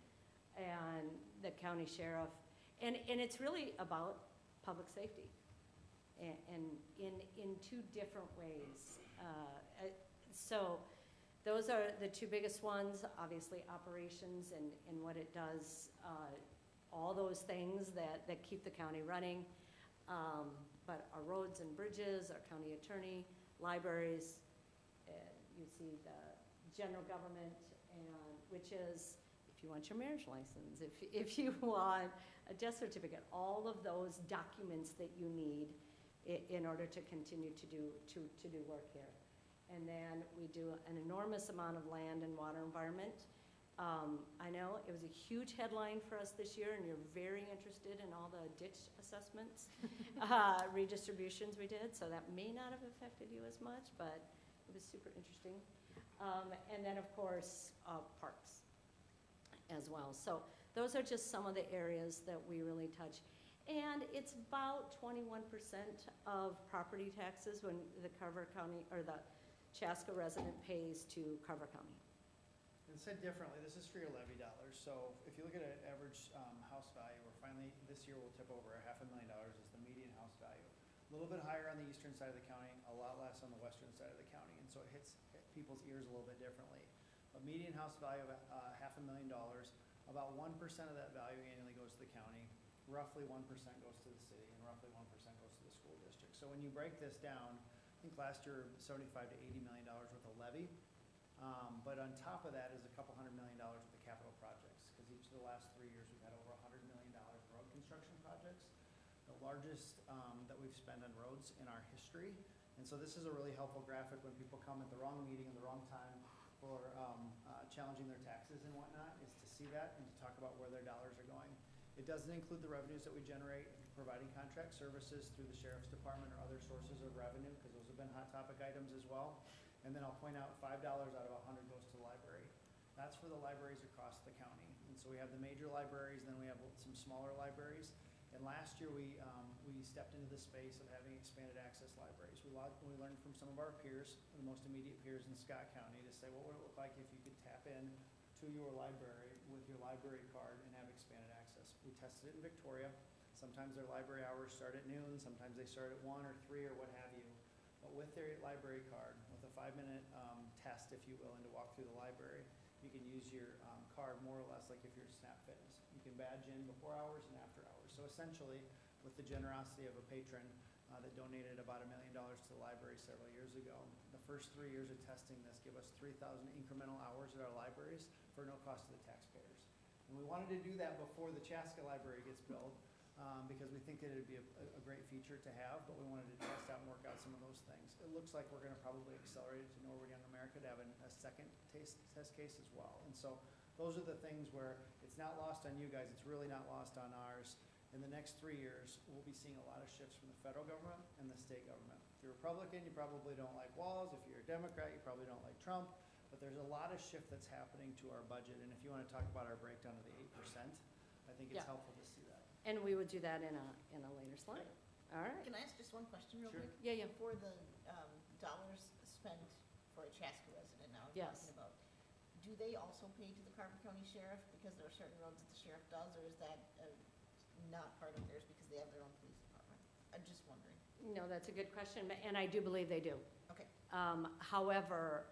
and the county sheriff. And it's really about public safety, and in two different ways. So those are the two biggest ones, obviously operations and what it does, all those things that keep the county running. But our roads and bridges, our county attorney, libraries, you see the general government, and which is, if you want your marriage license, if you want a death certificate, all of those documents that you need in order to continue to do work here. And then we do an enormous amount of land and water environment. I know it was a huge headline for us this year, and you're very interested in all the ditch assessments, redistributions we did, so that may not have affected you as much, but it was super interesting. And then, of course, parks as well. So those are just some of the areas that we really touch. And it's about 21% of property taxes when the Carver County, or the Chaska resident pays to Carver County. And said differently, this is for your levy dollars. So if you look at an average house value, we're finally, this year we'll tip over $500,000 is the median house value. A little bit higher on the eastern side of the county, a lot less on the western side of the county. And so it hits people's ears a little bit differently. A median house value of $500,000, about 1% of that value annually goes to the county, roughly 1% goes to the city, and roughly 1% goes to the school district. So when you break this down, I think last year $75 to $80 million worth of levy. But on top of that is a couple $100 million worth of capital projects, because each of the last 3 years we've had over $100 million of road construction projects, the largest that we've spent on roads in our history. And so this is a really helpful graphic when people come at the wrong meeting at the wrong time for challenging their taxes and whatnot, is to see that and to talk about where their dollars are going. It doesn't include the revenues that we generate providing contract services through the sheriff's department or other sources of revenue, because those have been hot topic items as well. And then I'll point out $5 out of 100 goes to the library. That's for the libraries across the county. And so we have the major libraries, then we have some smaller libraries. And last year we stepped into the space of having expanded access libraries. We learned from some of our peers, the most immediate peers in Scott County, to say what would it look like if you could tap in to your library with your library card and have expanded access. We tested it in Victoria. Sometimes their library hours start at noon, sometimes they start at 1 or 3 or what have you. But with their library card, with a 5-minute test, if you will, and to walk through the library, you can use your card more or less like if you're Snap Fitness. You can badge in before hours and after hours. So essentially, with the generosity of a patron that donated about $1 million to the library several years ago, the first 3 years of testing this give us 3,000 incremental hours at our libraries for no cost to the taxpayers. And we wanted to do that before the Chaska library gets built, because we think that it'd be a great feature to have, but we wanted to test out and work out some of those things. It looks like we're gonna probably accelerate it to Norwood Young America to have a second test case as well. And so those are the things where it's not lost on you guys, it's really not lost on ours. In the next 3 years, we'll be seeing a lot of shifts from the federal government and the state government. If you're a Republican, you probably don't like walls. If you're a Democrat, you probably don't like Trump. But there's a lot of shift that's happening to our budget. And if you wanna talk about our breakdown of the 8%, I think it's Yeah. helpful to see that. And we would do that in a later slide. All right. Can I ask just one question real Sure. quick? Yeah. For the dollars spent for a Chaska resident now, I'm Yes. talking about, do they also pay to the Carver County Sheriff because there are certain roads that the sheriff does, or is that not part of theirs because they have their own police department? I'm just wondering. No, that's a good question, and I do believe they do. Okay. However,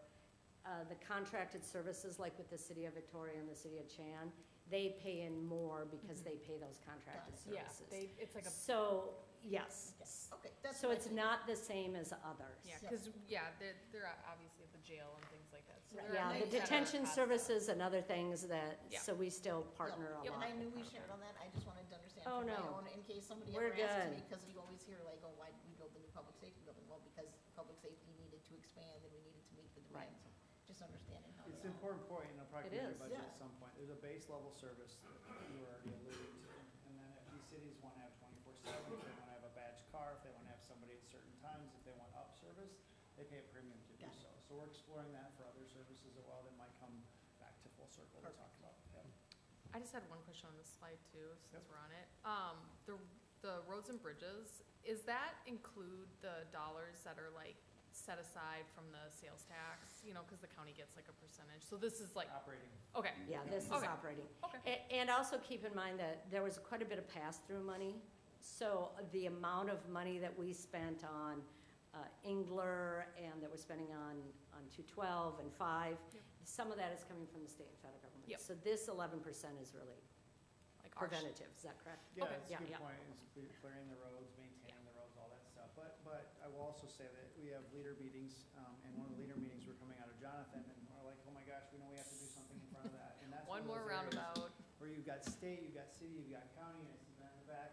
the contracted services, like with the city of Victoria and the city of Chan, they pay in more because they pay those contracted Got it. Yeah, services. it's like a, So, yes. Okay, that's So what I it's think. not the same as others. yeah, because, they're obviously at the jail and things like that. So Right. there are Yeah, the things that are detention cost- services and other things that, Yeah. so we still partner a Yep, lot. and I knew with we Carver. shared on that, I just wanted to understand Oh, for my no. own, in case somebody We're ever asks me, good. because you always hear like, oh, why did we build the new public safety building? Well, because public safety needed to expand and we needed to meet the Right. demands. Just understanding how It's they an all. important point, and I'll probably It come to your is. budget Yeah. at some point. There's a base level service that you were already alluding to. And then if these cities wanna have 24/7, if they wanna have a badge car, if they wanna have somebody at certain times, if they want up service, they pay a premium to do Got it. so. So we're exploring that for other services as well that might come back to full circle to talk about. Yep. I just had one question on this slide too, since Yep. we're on it. The roads and bridges, is that include the dollars that are like set aside from the sales tax, you know, because the county gets like a percentage. So this is like, Operating. okay, Yeah, this is Okay. operating. okay, And also keep in mind that there was quite a bit of pass-through money. So the amount of money that we spent on Engler and that we're spending on 212 and 5, Yep. some of that is coming from the state and federal government. Yep. So this 11% is really like our, preventative, is that correct? Yeah, Okay. that's Yeah, a good yeah. point, is clearing the roads, maintaining the roads, all that stuff. But I will also say that we have leader meetings, and one of the leader meetings, we're coming out of Jonathan, and we're like, oh my gosh, we know we have to do something in front of that. And that's one of more those areas roundabout. where you've got state, you've got city, you've got county, and I see that in the back.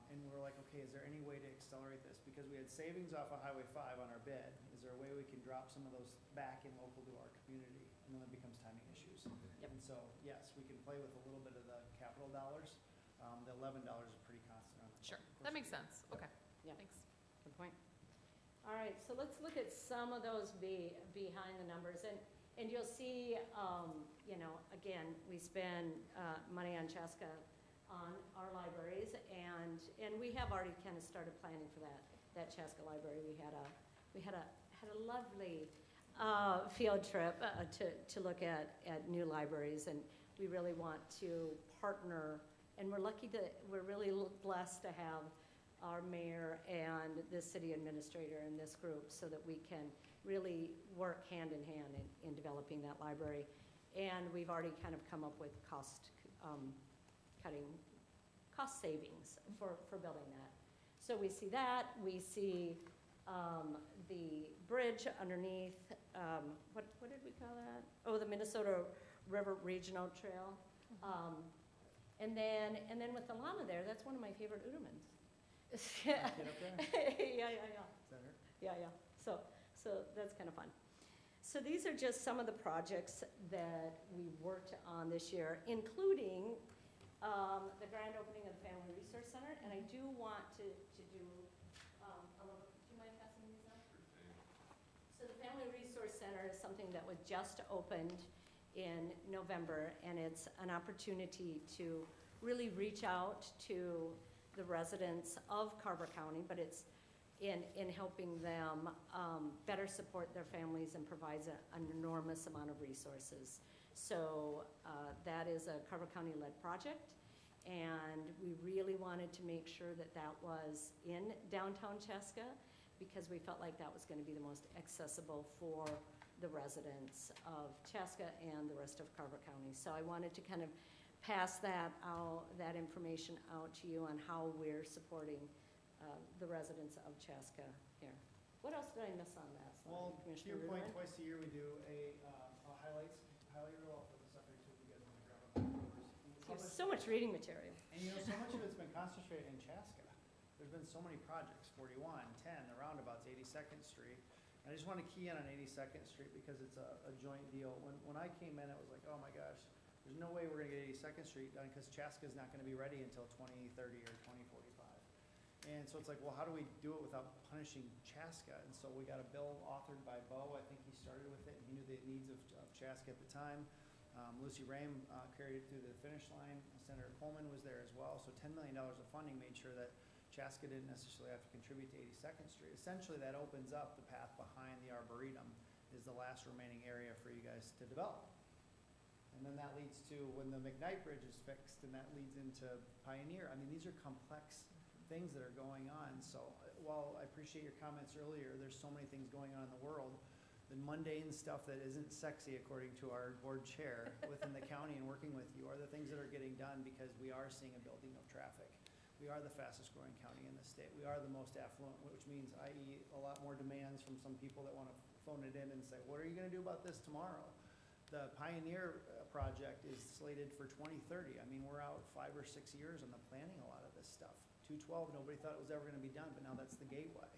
And we're like, okay, is there any way to accelerate this? Because we had savings off of Highway 5 on our bid. Is there a way we can drop some of those back in local to our community? And then it becomes timing issues. Yep. And so, yes, we can play with a little bit of the capital dollars. The $11 is pretty constant on that. Sure, Of course that we makes do. sense. Okay, Yeah. thanks. Good point. All right, so let's look at some of those behind the numbers. And you'll see, you know, again, we spend money on Chaska on our libraries, and we have already kind of started planning for that Chaska library. We had a lovely field trip to look at new libraries, and we really want to partner, and we're really blessed to have our mayor and the city administrator in this group so that we can really work hand in hand in developing that library. And we've already kind of come up with cost savings for building that. So we see that, we see the bridge underneath, what did we call that? Oh, the Minnesota River Regional Trail. And then with the llama there, that's one of my favorite Udermanns. Get up there? Yeah. Is that her? Yeah. So that's kind of fun. So these are just some of the projects that we worked on this year, including the grand opening of the Family Resource Center. And I do want to do a little, do you mind passing these out? So the Family Resource Center is something that was just opened in November, and it's an opportunity to really reach out to the residents of Carver County, but it's in helping them better support their families and provides an enormous amount of resources. So that is a Carver County-led project, and we really wanted to make sure that that was in downtown Chaska because we felt like that was going to be the most accessible for the residents of Chaska and the rest of Carver County. So I wanted to kind of pass that information out to you on how we're supporting the residents of Chaska here. What else did I miss on that slide, Well, to Commissioner your point, Udermann? twice a year we do a highlight reel. I'll put this up here too if you guys want to grab up the numbers. So much reading material. And you know, so much of it's been concentrated in Chaska. There's been so many projects, 41, 10, the roundabouts, 82nd Street. And I just want to key in on 82nd Street because it's a joint deal. When I came in, it was like, oh my gosh, there's no way we're going to get 82nd Street done because Chaska's not going to be ready until 2030 or 2045. And so it's like, well, how do we do it without punishing Chaska? And so we got a bill authored by Bo. I think he started with it, and he knew the needs of Chaska at the time. Lucy Rame carried it through the finish line. Senator Coleman was there as well. So $10 million of funding made sure that Chaska didn't necessarily have to contribute to 82nd Street. Essentially, that opens up the path behind the Arboretum is the last remaining area for you guys to develop. And then that leads to when the McKnight Bridge is fixed, and that leads into Pioneer. I mean, these are complex things that are going on. So while I appreciate your comments earlier, there's so many things going on in the world. The mundane stuff that isn't sexy, according to our board chair within the county and working with you, are the things that are getting done because we are seeing a building of traffic. We are the fastest growing county in the state. We are the most affluent, which means, i.e., a lot more demands from some people that want to phone it in and say, what are you going to do about this tomorrow? The Pioneer project is slated for 2030. I mean, we're out 5 or 6 years on the planning a lot of this stuff. 212, nobody thought it was ever going to be done, but now that's the gateway.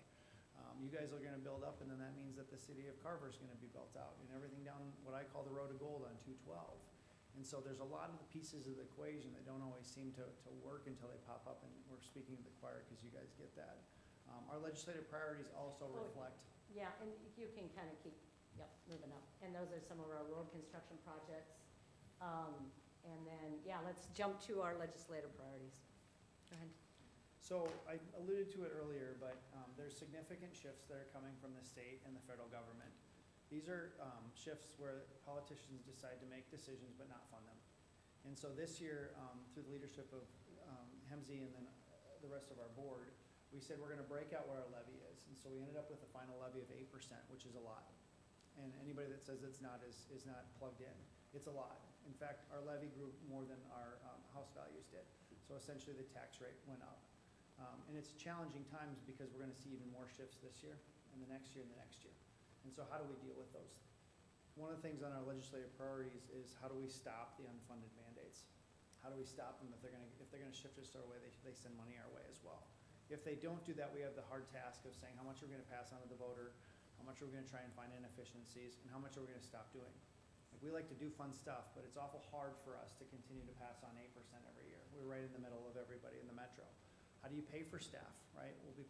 You guys are going to build up, and then that means that the city of Carver is going to be built out, and everything down what I call the road to gold on 212. And so there's a lot of the pieces of the equation that don't always seem to work until they pop up, and we're speaking to the choir because you guys get that. Our legislative priorities also reflect. Yeah, and you can kind of keep, moving up. And those are some of our road construction projects. And then, let's jump to our legislative priorities. Go ahead. So I alluded to it earlier, but there's significant shifts that are coming from the state and the federal government. These are shifts where politicians decide to make decisions but not fund them. And so this year, through the leadership of Hemsey and then the rest of our board, we said we're gonna break out what our levy is. And so we ended up with a final levy of 8%, which is a lot. And anybody that says it's not is not plugged in. It's a lot. In fact, our levy grew more than our house values did. So essentially the tax rate went up. And it's challenging times because we're gonna see even more shifts this year and the next year and the next year. And so how do we deal with those? One of the things on our legislative priorities is how do we stop the unfunded mandates? How do we stop them if they're gonna shift us our way, they send money our way as well. If they don't do that, we have the hard task of saying how much are we gonna pass on to the voter, how much are we gonna try and find inefficiencies, and how much are we gonna stop doing? Like, we like to do fun stuff, but it's awful hard for us to continue to pass on 8% every year. We're right in the middle of everybody in the metro. How do you pay for staff, right? We'll be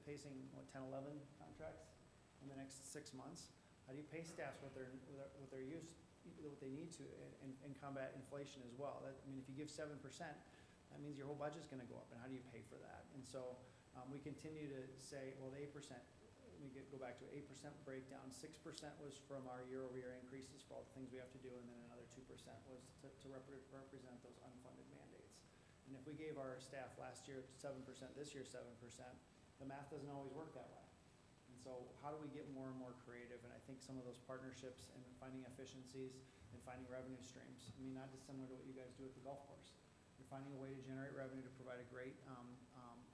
facing, what, 10, 11 contracts in the next 6 months. How do you pay staff what they need to and combat inflation as well? I mean, if you give 7%, that means your whole budget's gonna go up, and how do you pay for that? And so we continue to say, well, the 8%, go back to 8% breakdown. 6% was from our year-over-year increases for all the things we have to do, and then another 2% was to represent those unfunded mandates. And if we gave our staff last year 7%, this year 7%, the math doesn't always work that way. And so how do we get more and more creative? And I think some of those partnerships and finding efficiencies and finding revenue streams, I mean, not dissimilar to what you guys do at the golf course. You're finding a way to generate revenue to provide a great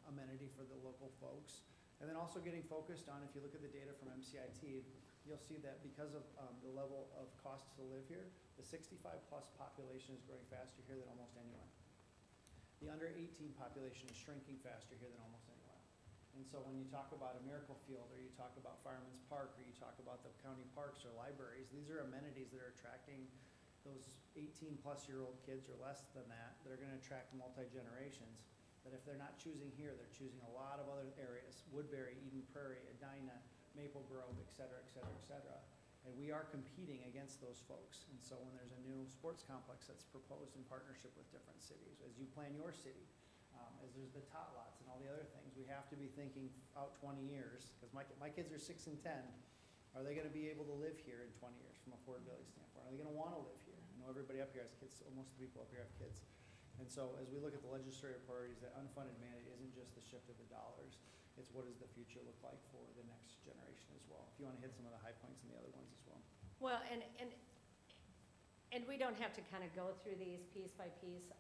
amenity for the local folks. And then also getting focused on, if you look at the data from MCIT, you'll see that because of the level of cost to live here, the 65-plus population is growing faster here than almost anywhere. The under 18 population is shrinking faster here than almost anywhere. And so when you talk about a Miracle Field, or you talk about Fireman's Park, or you talk about the county parks or libraries, these are amenities that are attracting those 18-plus-year-old kids or less than that are gonna attract multi-generations. That if they're not choosing here, they're choosing a lot of other areas, Woodbury, Eden Prairie, Edina, Maple Grove, et cetera, et cetera, et cetera. And we are competing against those folks. And so when there's a new sports complex that's proposed in partnership with different cities, as you plan your city, as there's the tot lots and all the other things, we have to be thinking out 20 years, because my kids are 6 and 10. Are they gonna be able to live here in 20 years from a affordability standpoint? Are they gonna wanna live here? I know everybody up here has kids, so most of the people up here have kids. And so as we look at the legislative priorities, that unfunded mandate isn't just the shift of the dollars, it's what does the future look like for the next generation as well. If you wanna hit some of the high points and the other ones as well. Well, and we don't have to kind of go through these piece by piece,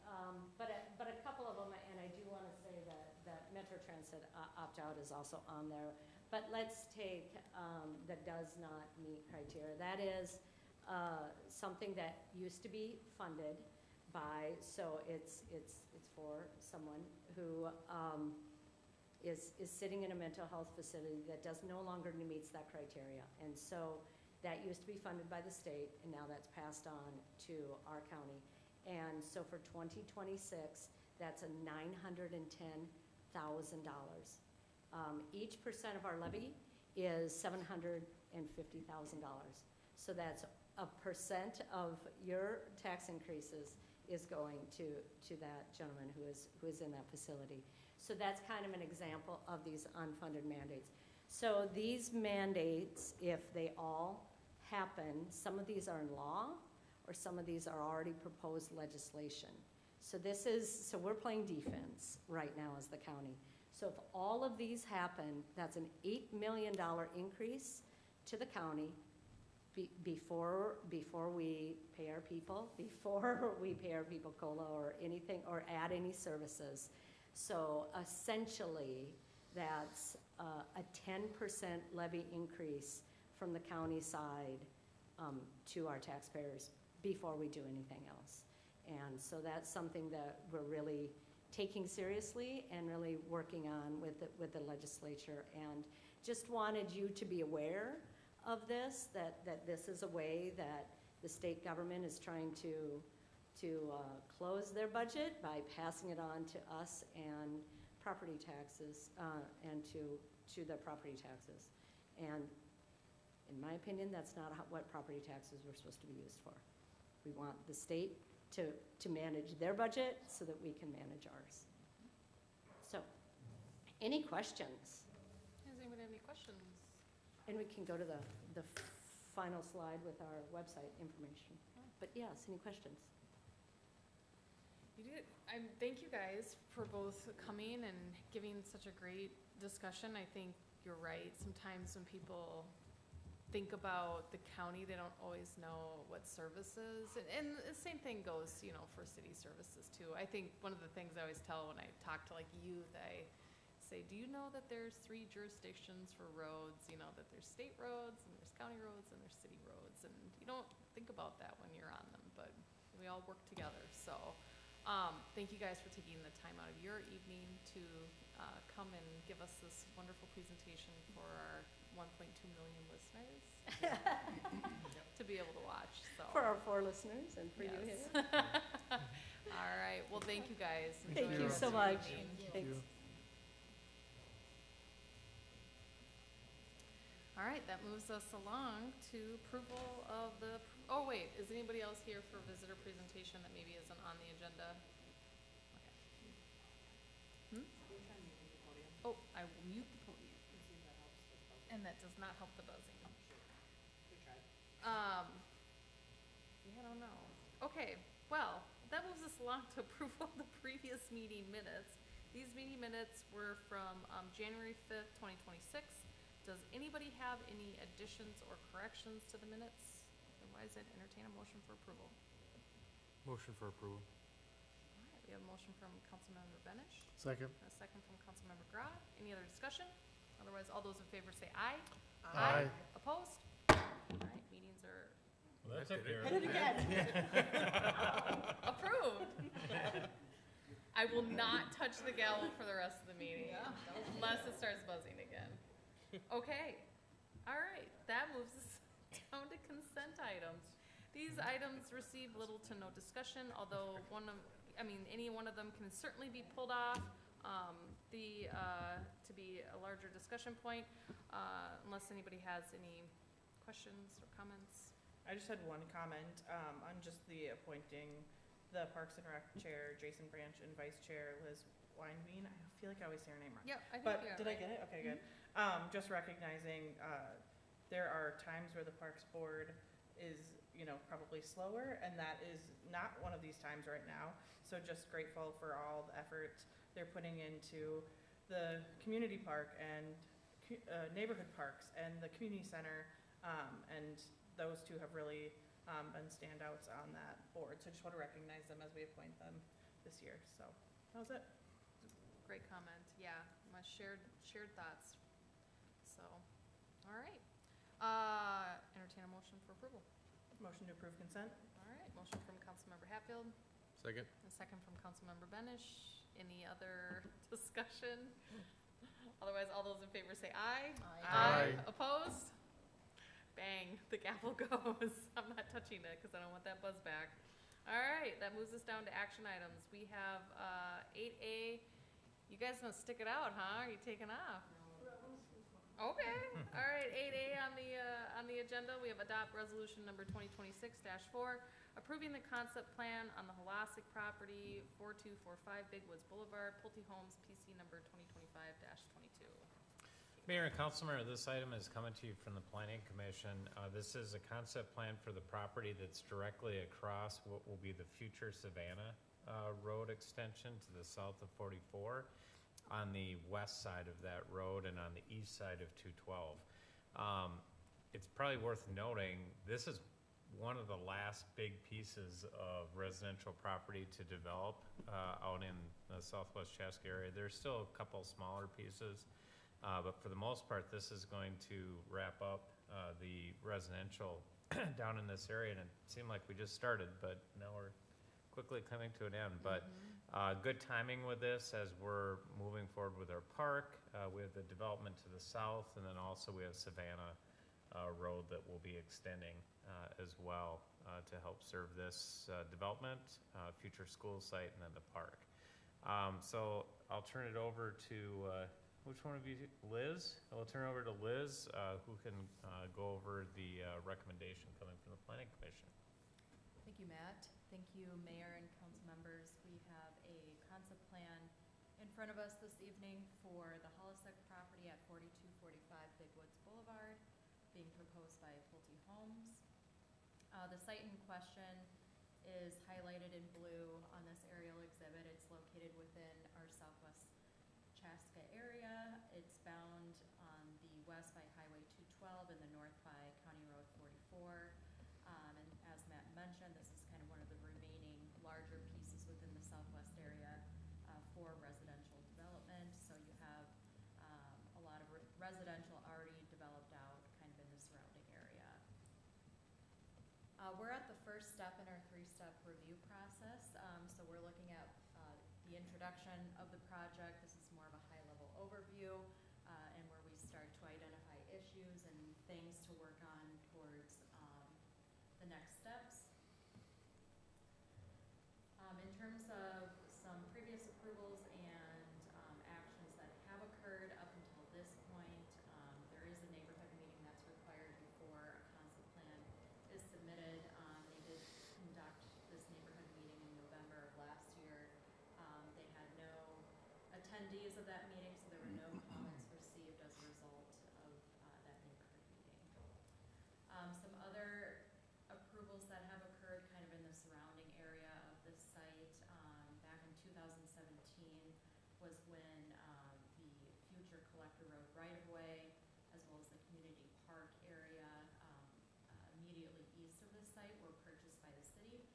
but a couple of them, and I do want to say that Metro Transit opt-out is also on there. But let's take that does not meet criteria. That is something that used to be funded by, so it's for someone who is sitting in a mental health facility that no longer meets that criteria. And so that used to be funded by the state, and now that's passed on to our county. And so for 2026, that's a $910,000. Each percent of our levy is $750,000. So that's a percent of your tax increases is going to that gentleman who is in that facility. So that's kind of an example of these unfunded mandates. So these mandates, if they all happen, some of these are in law, or some of these are already proposed legislation. So so we're playing defense right now as the county. So if all of these happen, that's an $8 million increase to the county before we pay our people, COLA or anything, or add any services. So essentially, that's a 10% levy increase from the county side to our taxpayers before we do anything else. And so that's something that we're really taking seriously and really working on with the legislature, and just wanted you to be aware of this, that this is a way that the state government is trying to close their budget by passing it on to us and property taxes, and to their property taxes. And in my opinion, that's not what property taxes were supposed to be used for. We want the state to manage their budget so that we can manage ours. So Any questions? Does anybody have any questions? And we can go to the final slide with our website information. But yes, any questions? You did. Thank you guys for both coming and giving such a great discussion. I think you're right. Sometimes when people think about the county, they don't always know what services, and the same thing goes, you know, for city services too. I think one of the things I always tell when I talk to like youth, I say, do you know that there's 3 jurisdictions for roads? You know, that there's state roads and there's county roads and there's city roads, and you don't think about that when you're on them, but we all work together. So thank you guys for taking the time out of your evening to come and give us this wonderful presentation for our 1.2 million listeners to be able to watch. So For our 4 listeners and for you Yes. here. All right. Well, thank you guys. Thank Enjoy you the rest so of your much. evening. Thanks. All right, that moves us along to approval of the, oh wait, is anybody else here for visitor presentation that maybe isn't on the agenda? Okay. Oh, I will mute the podium. And that does not help the buzzing. Yeah, I don't know. Okay, well, that moves us along to approval of the previous meeting minutes. These meeting minutes were from January 5th, 2026. Does anybody have any additions or corrections to the minutes? Otherwise, I'd entertain a motion for approval. Motion for approval. All right, we have a motion from Councilmember Benish, Second. and a second from Councilmember Grah. Any other discussion? Otherwise, all those in favor say aye. Aye. Opposed? All right, meetings are Well, that's a Hit it again. approved. I will not touch the gavel for the rest of the meeting, unless it starts buzzing again. Okay, all right, that moves us down to consent items. These items receive little to no discussion, although any one of them can certainly be pulled off, to be a larger discussion point, unless anybody has any questions or comments. I just had one comment on just the appointing the Parks and Rec Chair, Jason Branch, and Vice Chair Liz Wynveen. I feel like I always say her name wrong. Yep, I think But you are did I right. get it? Okay, good. Just recognizing there are times where the Parks Board is, you know, probably slower, and that is not one of these times right now. So just grateful for all the effort they're putting into the community park and neighborhood parks and the community center, and those two have really been standouts on that board. So I just want to recognize them as we appoint them this year. So that was it. Great comment, yeah, my shared thoughts. So, all right. Entertain a motion for approval. Motion to approve consent. All right, motion from Councilmember Hatfield, Second. a second from Councilmember Benish. Any other discussion? Otherwise, all those in favor say aye. Aye. Opposed? Bang, the gavel goes. I'm not touching it because I don't want that buzz back. All right, that moves us down to action items. We have 8A. You guys gonna stick it out, huh? Are you taking off? Okay, all right, 8A on the agenda, we have adopt resolution number 2026-4, approving the concept plan on the Holasek property, 4245 Big Woods Boulevard, Pulte Homes, PC number 2025-22. Mayor and Councilmember, this item is coming to you from the Planning Commission. This is a concept plan for the property that's directly across what will be the future Savannah Road extension to the south of 44, on the west side of that road and on the east side of 212. It's probably worth noting, this is one of the last big pieces of residential property to develop out in the southwest Chaska area. There's still a couple smaller pieces. But for the most part, this is going to wrap up the residential down in this area, and it seemed like we just started, but now we're quickly coming to an end. But good timing with this as we're moving forward with our park. We have the development to the south, and then also we have Savannah Road that will be extending as well to help serve this development, future school site, and then the park. So I'll turn it over to which one of you? Liz? I'll turn it over to Liz, who can go over the recommendation coming from the Planning Commission. Thank you, Matt. Thank you, Mayor and council members. We have a concept plan in front of us this evening for the Holasek property at 4245 Big Woods Boulevard, being proposed by Pulte Homes. The site in question is highlighted in blue on this aerial exhibit. It's located within our southwest Chaska area. It's bound on the west by Highway 212 and the north by County Road 44. And as Matt mentioned, this is kind of one of the remaining larger pieces within the southwest area for residential development. So you have a lot of residential already developed out kind of in the surrounding area. We're at the first step in our 3-step review process. So we're looking at the introduction of the project. This is more of a high-level overview and where we start to identify issues and things to work on towards the next steps. In terms of some previous approvals and actions that have occurred up until this point, there is a neighborhood meeting that's required before a concept plan is submitted. They did conduct this neighborhood meeting in November of last year. They had no attendees of that meeting, so there were no comments received as a result of that neighborhood meeting. Some other approvals that have occurred kind of in the surrounding area of this site, back in 2017 was when the future Collector Road right-of-way, as well as the community park area immediately east of this site were purchased by the city.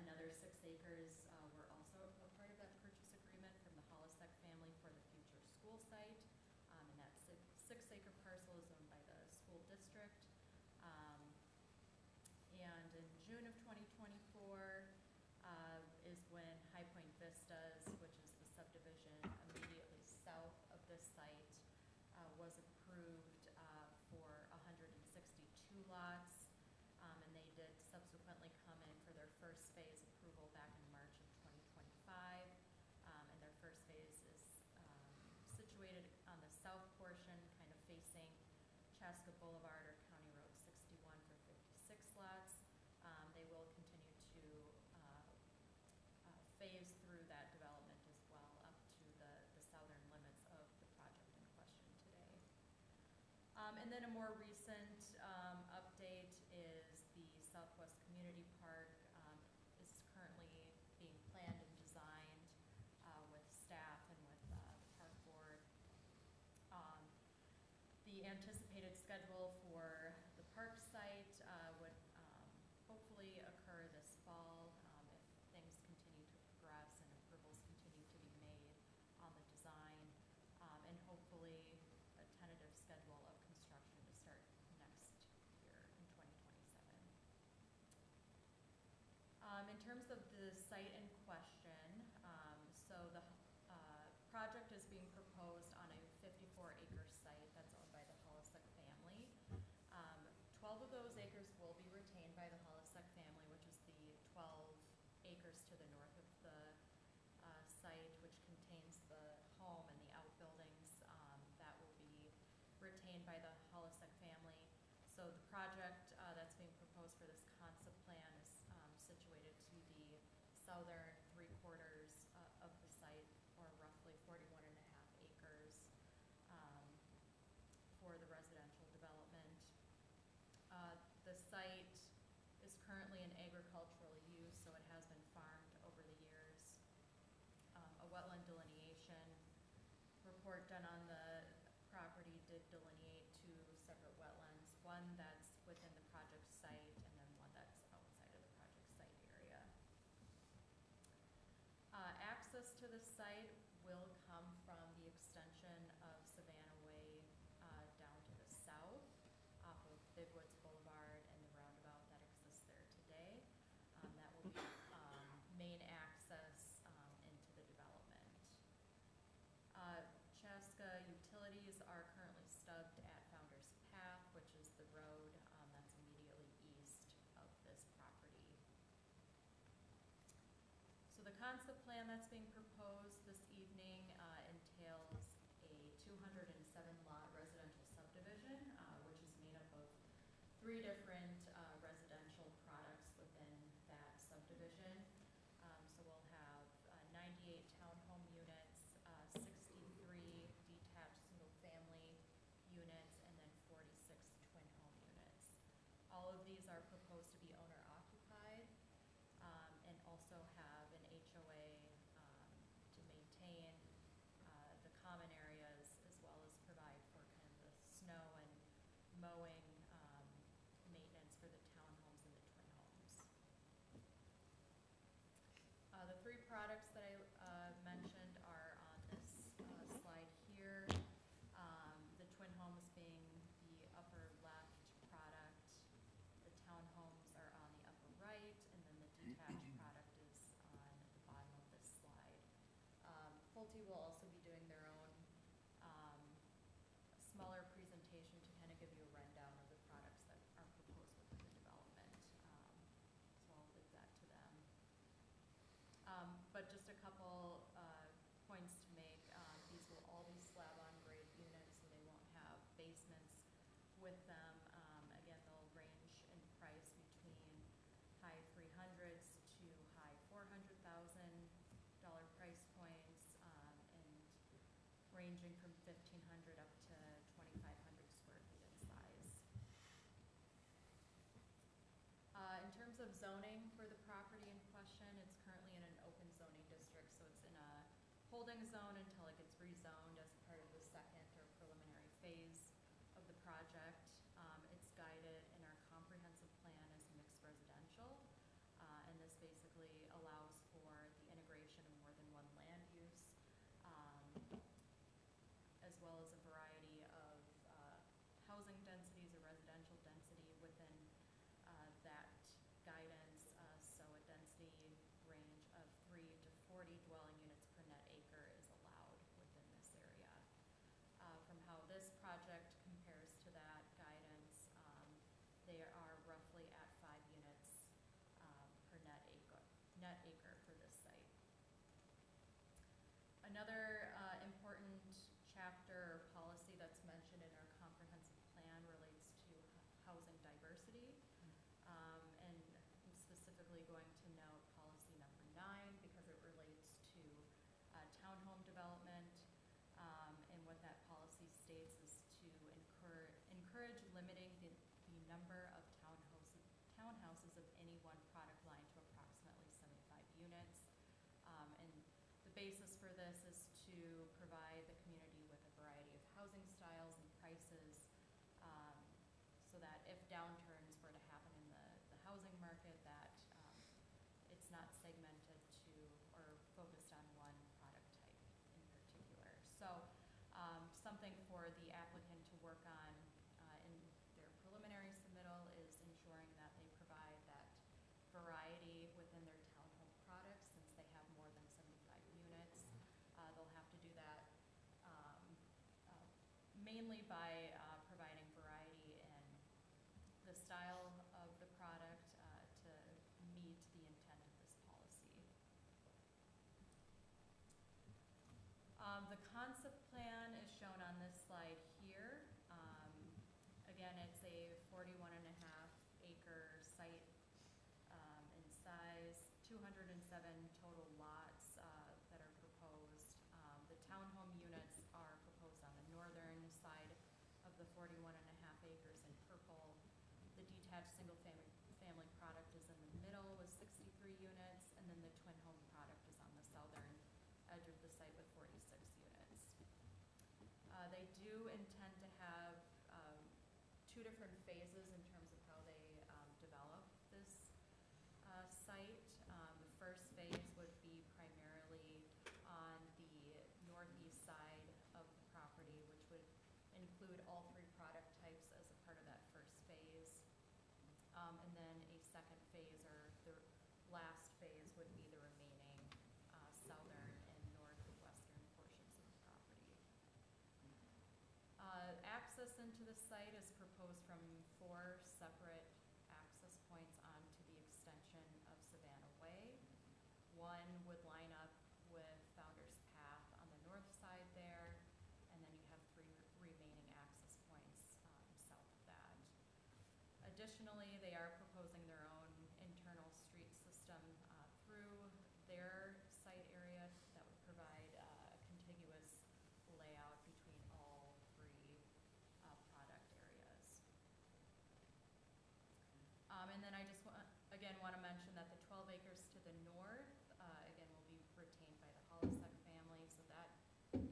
Another 6 acres were also a part of that purchase agreement from the Holasek family for the future school site. And that 6-acre parcel is owned by the school district. And in June of 2024 is when High Point Vistas, which is the subdivision immediately south of this site, was approved for 162 lots. And they did subsequently come in for their first phase approval back in March of 2025. And their first phase is situated on the south portion, kind of facing Chaska Boulevard or County Road 61 for 56 lots. They will continue to phase through that development as well up to the southern limits of the project in question today. And then a more recent update is the Southwest Community Park is currently being planned and designed with staff and with the park board. The anticipated schedule for the park site would hopefully occur this fall if things continue to progress and approvals continue to be made on the design, and hopefully a tentative schedule of construction to start next year in 2027. In terms of the site in question, so the project is being proposed on a 54-acre site that's owned by the Holasek family. 12 of those acres will be retained by the Holasek family, which is the 12 acres to the north of the site, which contains the home and the outbuildings that will be retained by the Holasek family. So the project that's being proposed for this concept plan is situated to the southern 3/4 of the site, or roughly 41.5 acres for the residential development. The site is currently in agricultural use, so it has been farmed over the years. A wetland delineation report done on the property did delineate 2 separate wetlands, one that's within the project site and then one that's outside of the project site area. Access to the site will come from the extension of Savannah Way down to the south off of Big Woods Boulevard and the roundabout that exists there today. That will be main access into the development. Chaska utilities are currently stubbed at Founder's Path, which is the road that's immediately east of this property. So the concept plan that's being proposed this evening entails a 207-lot residential subdivision, which is made up of 3 different residential products within that subdivision. So we'll have 98 townhome units, ranging from 1,500 up to 2,500 square feet in size. In terms of zoning for the property in question, it's currently in an open zoning district, so it's in a holding zone until it gets rezoned as part of the second or preliminary phase of the project. It's guided in our comprehensive plan as mixed residential, and this basically allows for the integration of more than one land use, as well as a variety of housing densities or residential density within that guidance. So a density range of 3 to 40 dwelling units per net acre is allowed within this area. From how this project compares to that guidance, they are roughly at 5 units per net acre for this site. Another important chapter or policy that's mentioned in our comprehensive plan relates to housing diversity. And I'm specifically going to note policy number 9 because it relates to townhome development. And what that policy states is to encourage limiting the number of townhouses of any one product line to approximately 75 units. And the basis for this is to provide the community with a variety of housing styles and prices, so that if downturns were to happen in the housing market, that it's not segmented to or focused on one product type in particular. So something for the applicant to work on in their preliminary submittal is ensuring that they provide that variety within their townhome products. Since they have more than 75 units, they'll have to do that mainly by providing variety in the style of the product to meet the intent of this policy. The concept plan is shown on this slide here. Again, it's a 41.5 acre site in size, 207 total lots that are proposed. The townhome units are proposed on the northern side of the 41.5 acres in purple. The detached single-family product is in the middle with 63 units, and then the twin home product is on the southern edge of the site with 46 units. They do intend to have 2 different phases in terms of how they develop this site. The first phase would be primarily on the northeast side of the property, which would include all 3 product types as a part of that first phase. And then a second phase, or the last phase, would be the remaining southern and northwestern portions of the property. Access into the site is proposed from 4 separate access points onto the extension of Savannah Way. One would line up with Founder's Path on the north side there, and then you have 3 remaining access points south of that. Additionally, they are proposing their own internal street system through their site area that would provide a contiguous layout between all 3 product areas. And then I just again want to mention that the 12 acres to the north, again, will be retained by the Holasek family, so that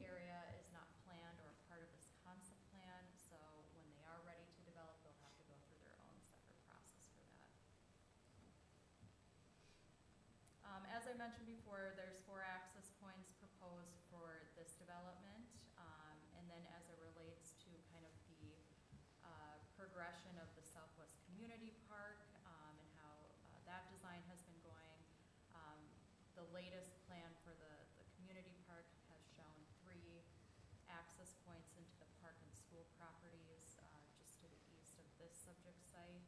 area is not planned or a part of this concept plan. So when they are ready to develop, they'll have to go through their own separate process for that. As I mentioned before, there's 4 access points proposed for this development. And then as it relates to kind of the progression of the Southwest Community Park and how that design has been going, the latest plan for the community park has shown 3 access points into the park and school properties just to the east of this subject site.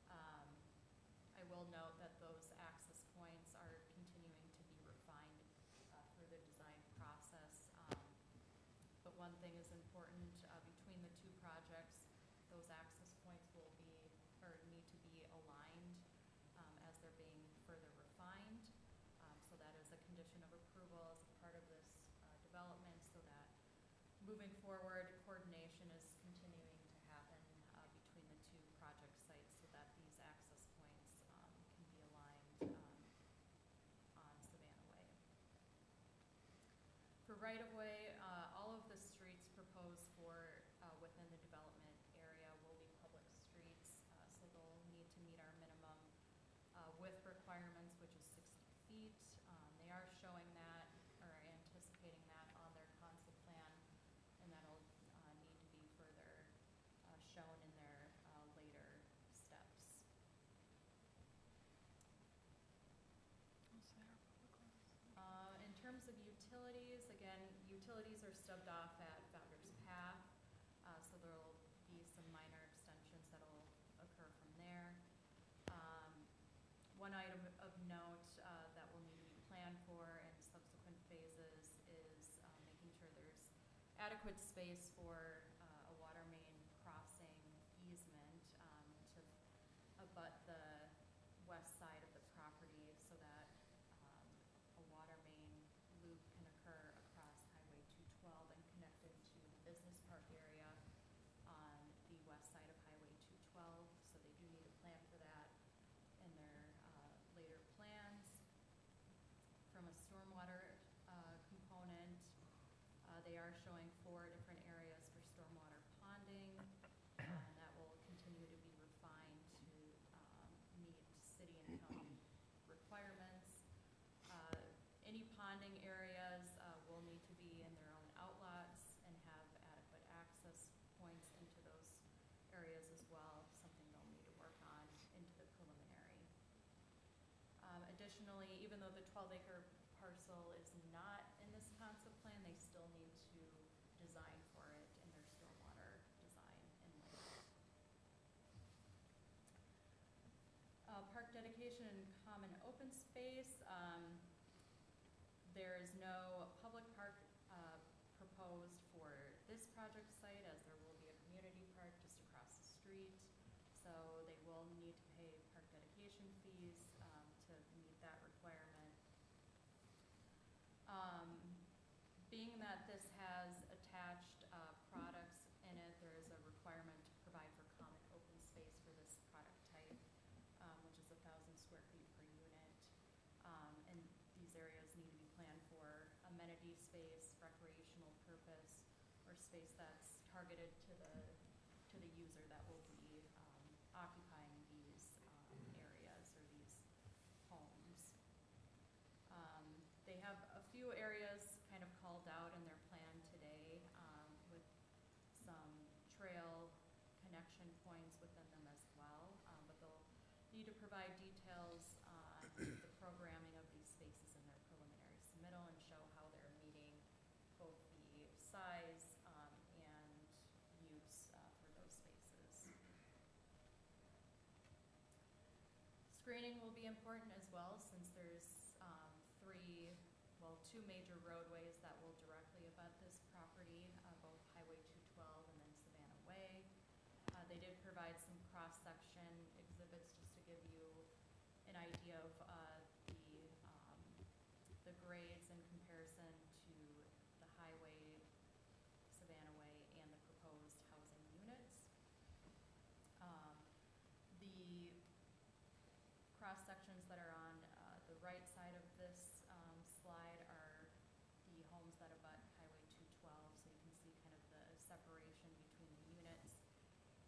I will note that those access points are continuing to be refined through the design process. But one thing is important, between the 2 projects, those access points will be, or need to be aligned as they're being further refined. So that is a condition of approval as a part of this development, so that Moving forward, coordination is continuing to happen between the two project sites so that these access points can be aligned on Savannah Way. For right-of-way, all of the streets proposed for within the development area will be public streets, so they'll need to meet our minimum width requirements, which is 60 feet. They are showing that, or anticipating that on their concept plan, and that'll need to be further shown in their later steps. In terms of utilities, again, utilities are stubbed off at Founder's Path, so there'll be some minor extensions that'll occur from there. One item of note that will need to be planned for in subsequent phases is making sure there's adequate space for a water main crossing easement to abut the west side of the property so that a water main loop can occur across Highway 212 and connect into the business park area on the west side of Highway 212. So they do need a plan for that in their later plans. From a stormwater component, they are showing 4 different areas for stormwater ponding, and that will continue to be refined to meet city and county requirements. Any ponding areas will need to be in their own outlots and have adequate access points into those areas as well, something they'll need to work on into the preliminary. Additionally, even though the 12-acre parcel is not in this concept plan, they still need to design for it in their stormwater design and layout. Park dedication and common open space. There is no public park proposed for this project site, as there will be a community park just across the street. So they will need to pay park dedication fees to meet that requirement. Being that this has attached products in it, there is a requirement to provide for common open space for this product type, which is 1,000 square feet per unit. And these areas need to be planned for amenity space, recreational purpose, or space that's targeted to the user that will be occupying these areas or these homes. They have a few areas kind of called out in their plan today with some trail connection points within them as well, but they'll need to provide details on the programming of these spaces in their preliminary submittal and show how they're meeting both the size and use for those spaces. Screening will be important as well, since there's 2 major roadways that will directly abut this property, both Highway 212 and then Savannah Way. They did provide some cross-section exhibits just to give you an idea of the grades in comparison to the highway, Savannah Way, and the proposed housing units. The cross-sections that are on the right side of this slide are the homes that abut Highway 212, so you can see kind of the separation between the units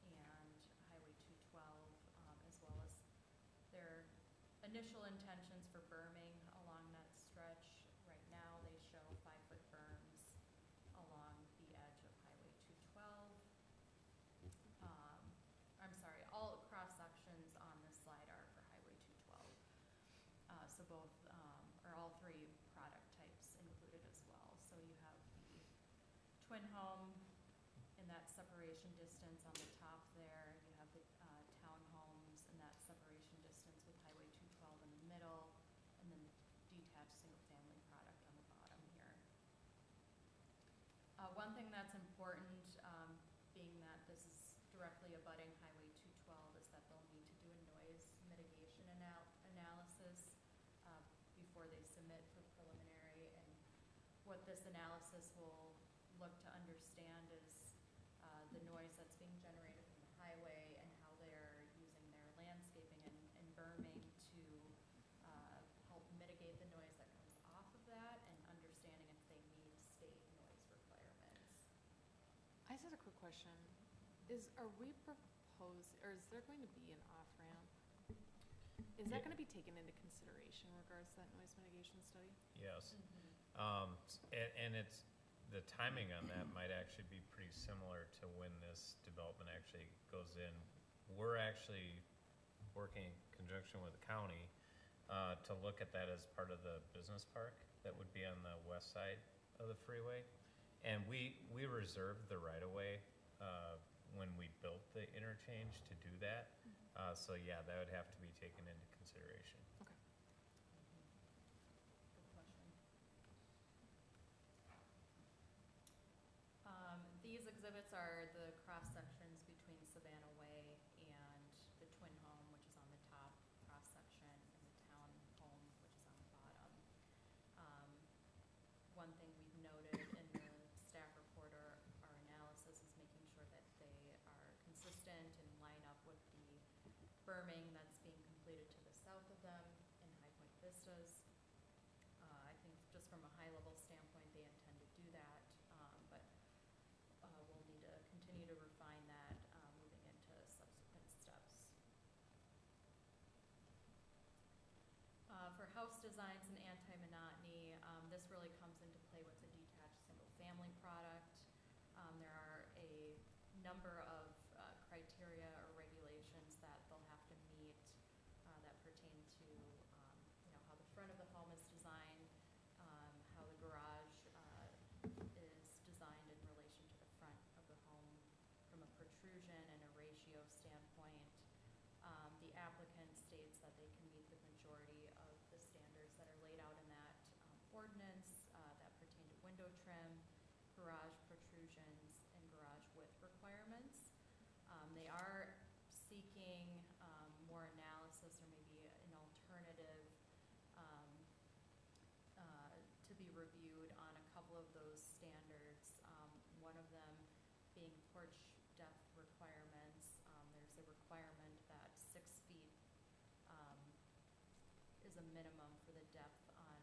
and Highway 212, as well as their initial intentions for berming along that stretch. Right now, they show 5-foot berms along the edge of Highway 212. I'm sorry, all cross-sections on this slide are for Highway 212. So both, or all 3 product types included as well. So you have the twin home in that separation distance on the top there. You have the townhomes in that separation distance with Highway 212 in the middle, and then detached single-family product on the bottom here. One thing that's important, being that this is directly abutting Highway 212, is that they'll need to do a noise mitigation analysis before they submit for preliminary. And what this analysis will look to understand noise that's being generated from the highway and how they're using their landscaping and berming to help mitigate the noise that comes off of that and understanding if they meet state noise requirements. I just had a quick question. Are we or is there going to be an off-ramp? Is that Yeah. gonna be taken into consideration in regards to that noise mitigation study? Yes. And it's, the timing on that might actually be pretty similar to when this development actually goes in. We're actually working in conjunction with the county to look at that as part of the business park that would be on the west side of the freeway. And we reserved the right-of-way when we built the interchange to do that. So yeah, that would have to be taken into consideration. Okay. Good question. These exhibits are the cross-sections between Savannah Way and the Twin Home, which is on the top cross-section, and the Town Home, which is on the bottom. One thing we've noted in the staff report or our analysis is making sure that they are consistent and line up with the berming that's being completed to the south of them in High Point Vistas. I think just from a high-level standpoint, they intend to do that, but we'll need to continue to refine that moving into subsequent steps. For house designs and anti-monotony, this really comes into play with the detached single-family product. There are a number of criteria or regulations that they'll have to meet that pertain to, how the front of the home is designed, how the garage is designed in relation to the front of the home from a protrusion and a ratio standpoint. The applicant states that they can meet the majority of the standards that are laid out in that ordinance that pertain to window trim, garage protrusions, and garage width requirements. They are seeking more analysis or maybe an alternative to be reviewed on a couple of those standards. One of them being porch depth requirements. There's a requirement that 6 feet is a minimum for the depth on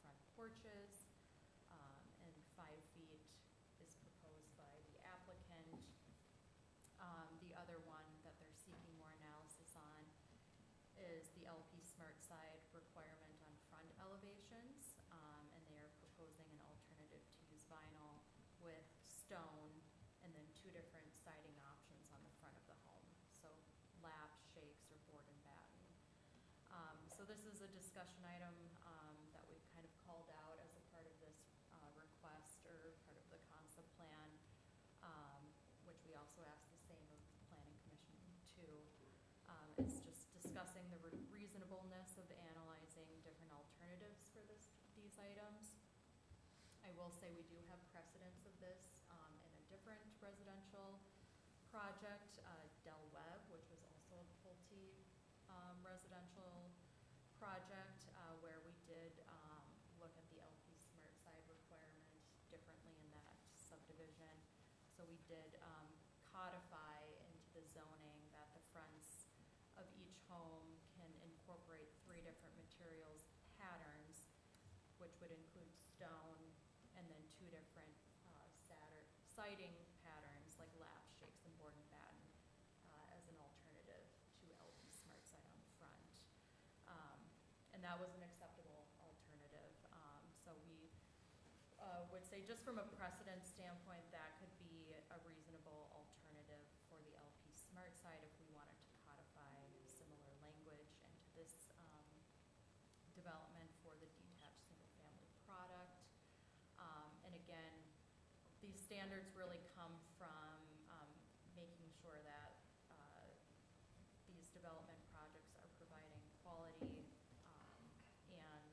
front porches, and 5 feet is proposed by the applicant. The other one that they're seeking more analysis on is the LP Smart Side requirement on front elevations, and they are proposing an alternative to use vinyl with stone, and then 2 different siding options on the front of the home, so lap, shakes, or board and batten. So this is a discussion item that we've kind of called out as a part of this request or part of the concept plan, which we also asked the same of the Planning Commission too. It's just discussing the reasonableness of analyzing different alternatives for these items. I will say we do have precedence of this in a different residential project, Del Webb, which was also a Pulte residential project, where we did look at the LP Smart Side requirement differently in that subdivision. So we did codify into the zoning that the fronts of each home can incorporate 3 different materials patterns, which would include stone, and then 2 different siding patterns like lap, shakes, and board and batten as an alternative to LP Smart Side on the front. And that was an acceptable alternative. So we would say just from a precedent standpoint, that could be a reasonable alternative for the LP Smart Side if we wanted to codify similar language into this development for the detached single-family product. And again, these standards really come from making sure that these development projects are providing quality and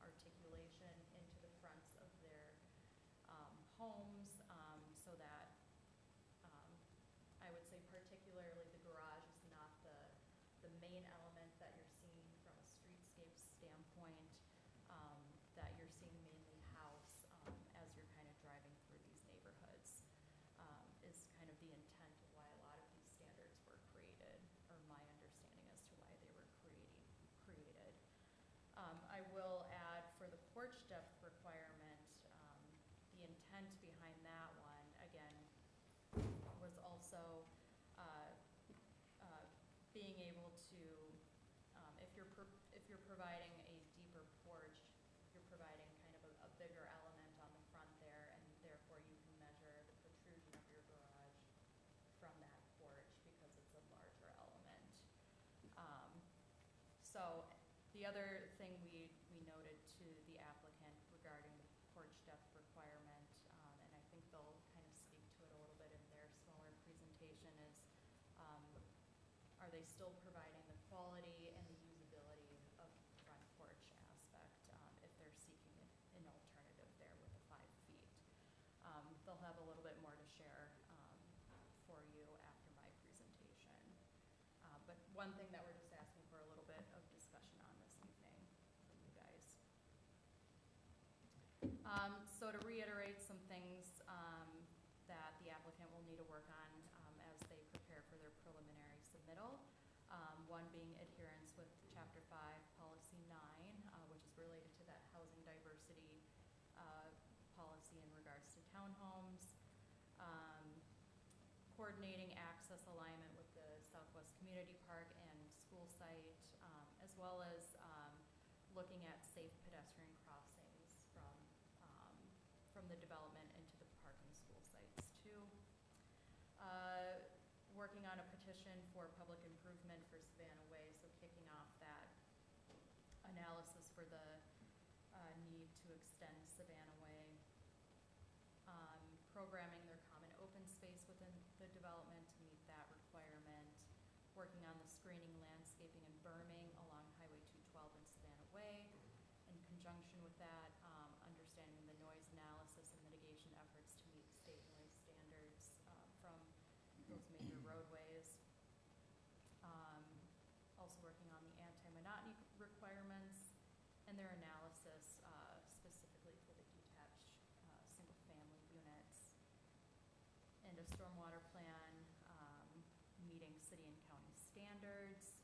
articulation into the fronts of their homes, so that I would say particularly the garage is not the main element that you're seeing from a streetscape standpoint, that you're seeing mainly house as you're kind of driving through these neighborhoods. you're providing a deeper porch, you're providing kind of a bigger element on the front there, and therefore you can measure the protrusion of your garage from that porch because it's a larger element. So the other thing we noted to the applicant regarding the porch depth requirement, and I think they'll kind of speak to it a little bit in their smaller presentation, is are they still providing the quality and the usability of the front porch aspect if they're seeking an alternative there with the 5 feet. They'll have a little bit more to share for you after my presentation. But one thing that we're just asking for a little bit of discussion on this evening from you guys. So to reiterate some things that the applicant will need to work on as they prepare for their preliminary submittal. One being adherence with Chapter 5, Policy 9, which is related to that housing diversity policy in regards to townhomes. Coordinating access alignment with the Southwest Community Park and school site, as well as looking at safe pedestrian crossings from the development into the park and school sites too. Working on a petition for public improvement for Savannah Way, so kicking off that analysis for the need to extend Savannah Way. Programming their common open space within the development to meet that requirement. Working on the screening, landscaping, and berming along Highway 212 and Savannah Way. In conjunction with that, understanding the noise analysis and mitigation efforts to meet state noise standards from those major roadways. Also working on the anti-monotony requirements and their analysis specifically for the detached single-family units. And a stormwater plan meeting city and county standards.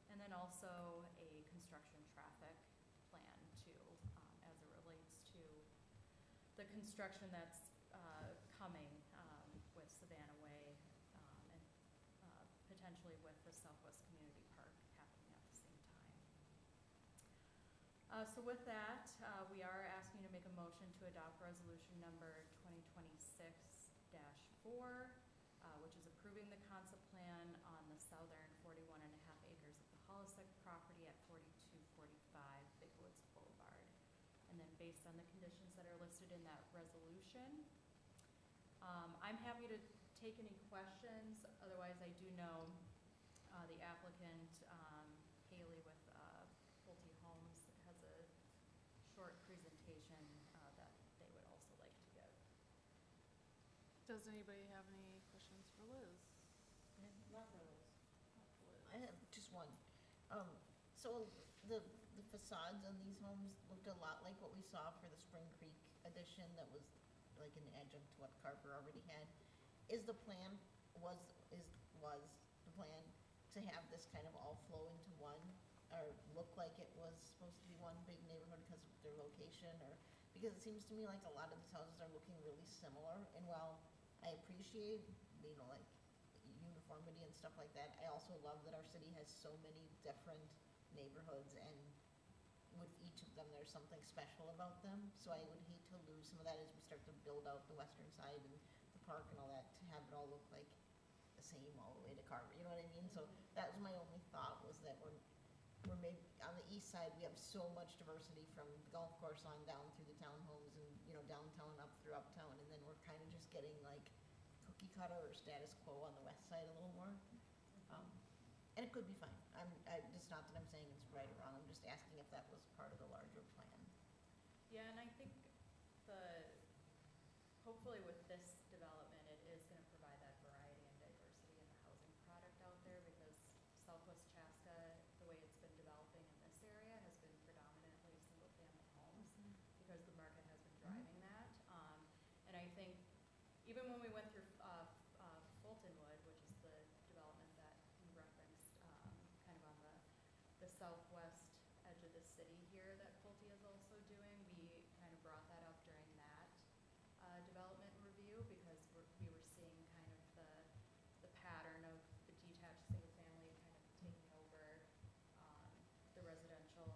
And then also a construction traffic plan too, as it relates to the construction that's coming with Savannah Way and potentially with the Southwest Community Park happening at the same time. So with that, we are asking you to make a motion to adopt resolution number 2026-4, which is approving the concept plan on the southern 41.5 acres of the Holasek property at 4245 Big Woods Boulevard. And then based on the conditions that are listed in that resolution, I'm happy to take any questions. Otherwise, I do know the applicant, Haley with Pulte Homes, has a short presentation that they would also like to give. Does anybody have any questions for Liz? Not really. Not for Liz. I have just one. So the facades on these homes looked a lot like what we saw for the Spring Creek addition that was like an adjunct to what Carver already had. Is the plan, was the plan to have this kind of all flow into one, or look like it was supposed to be one big neighborhood because of their location, or, because it seems to me like a lot of these houses are looking really similar, and while I appreciate, like uniformity and stuff like that, I also love that our city has so many different neighborhoods, and with each of them, there's something special about them, so I would hate to lose some of that as we start to build out the western side and the park and all that, to have it all look like the same all the way to Carver, you know what I mean? So that was my only thought, was that we're maybe, on the east side, we have so much diversity from the golf course on down through the townhomes and, downtown up through uptown, and then we're kind of just getting like cookie cutter or status quo on the west side a little more. And it could be fine. It's not that I'm saying it's right or wrong, I'm just asking if that was part of the larger plan. Yeah, and I think hopefully with this development, it is gonna provide that variety and diversity in the housing product out there, because Southwest Chaska, the way it's been developing in this area, has been predominantly single-family homes, because the market has been driving that. And I think even when we went through Fultonwood, which is the development that you referenced, kind of on the southwest edge of the city here that Pulte is also doing, we kind of brought that up during that development review, because we were seeing kind of the pattern of the detached single family kind of taking over the residential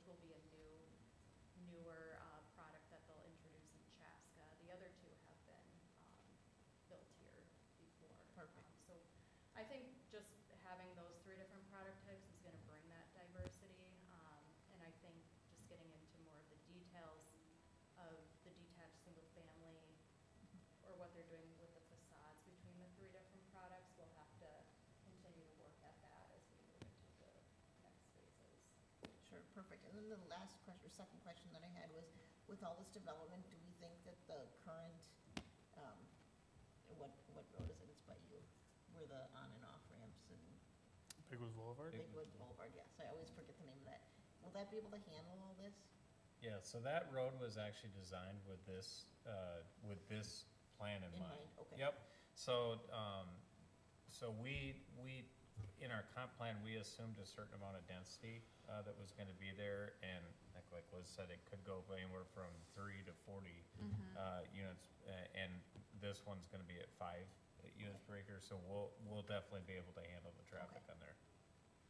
will be a newer product that they'll introduce in Chaska. The other two have been built here before. Perfect. So I think just having those three different product types is gonna bring that diversity. And I think just getting into more of the details of the detached single family or what they're doing with the facades between the three different products, we'll have to continue to work at that as we move into the next phases. Sure, perfect. And then the last question, or second question that I had was, with all this development, do we think that the current, what road is it? It's by you, where the on and off ramps and Bigwoods Boulevard? Bigwood Boulevard, yes, I always forget the name of that. Will that be able to handle all this? Yeah, so that road was actually designed with this plan in mind. Okay. Yep, so, so we, in our comp plan, we assumed a certain amount of density, that was gonna be there, and like Liz said, it could go anywhere from 3 to 40, units, and this one's gonna be at 5 units per acre, so we'll definitely be able to handle the traffic Okay. on there.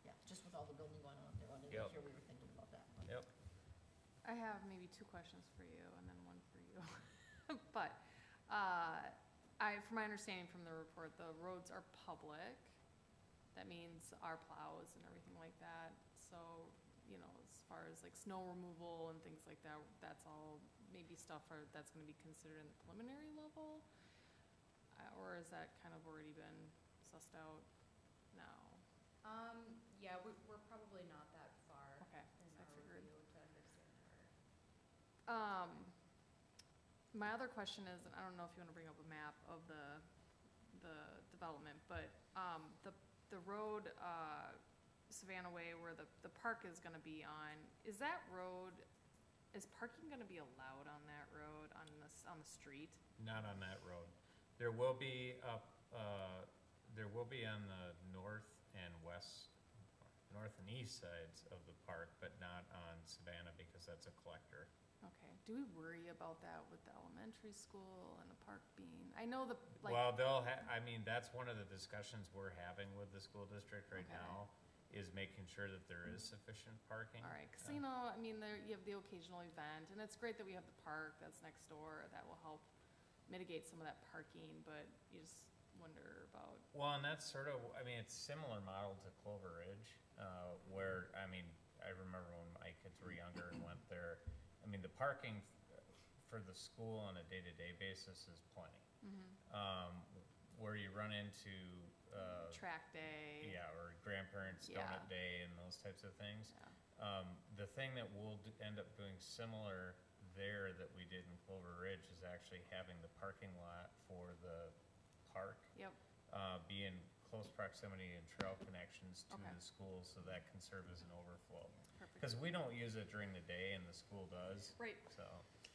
Yeah, just with all the building going on there, I wanted to Yep. make sure we were thinking about that. Yep. I have maybe two questions for you and then one for you. But, from my understanding from the report, the roads are public. That means our plows and everything like that. So, you know, as far as like snow removal and things like that, that's all maybe stuff that's gonna be considered in the preliminary level? Or has that kind of already been sussed out now? Yeah, we're probably not that far. Okay, in I our figured. review to understand our. My other question is, and I don't know if you wanna bring up a map of the development, but, the road, Savannah Way where the park is gonna be on, is parking gonna be allowed on that road, on the street? Not on that road. There will be on the north and east sides of the park, but not on Savannah because that's a collector. Okay, do we worry about that with the elementary school and the park being, I know like. Well, I mean, that's one of the discussions we're having with the school district right Okay. now, is making sure that there is sufficient parking. All right, because you know, I mean, you have the occasional event, and it's great that we have the park that's next door, that will help mitigate some of that parking, but you just wonder about. Well, and that's sort of, I mean, it's similar model to Clover Ridge, where, I mean, I remember when my kids were younger and went there. I mean, the parking for the school on a day-to-day basis is plenty. Where you run into, Track day. yeah, or grandparents' Yeah. donut day and those types of things. Yeah. The thing that we'll end up doing similar there that we did in Clover Ridge is actually having the parking lot for the park. Yep. Be in close proximity and trail connections to Okay. the school, so that can serve as an overflow. Perfect. Because we don't use it during the day and the school does, Right, so.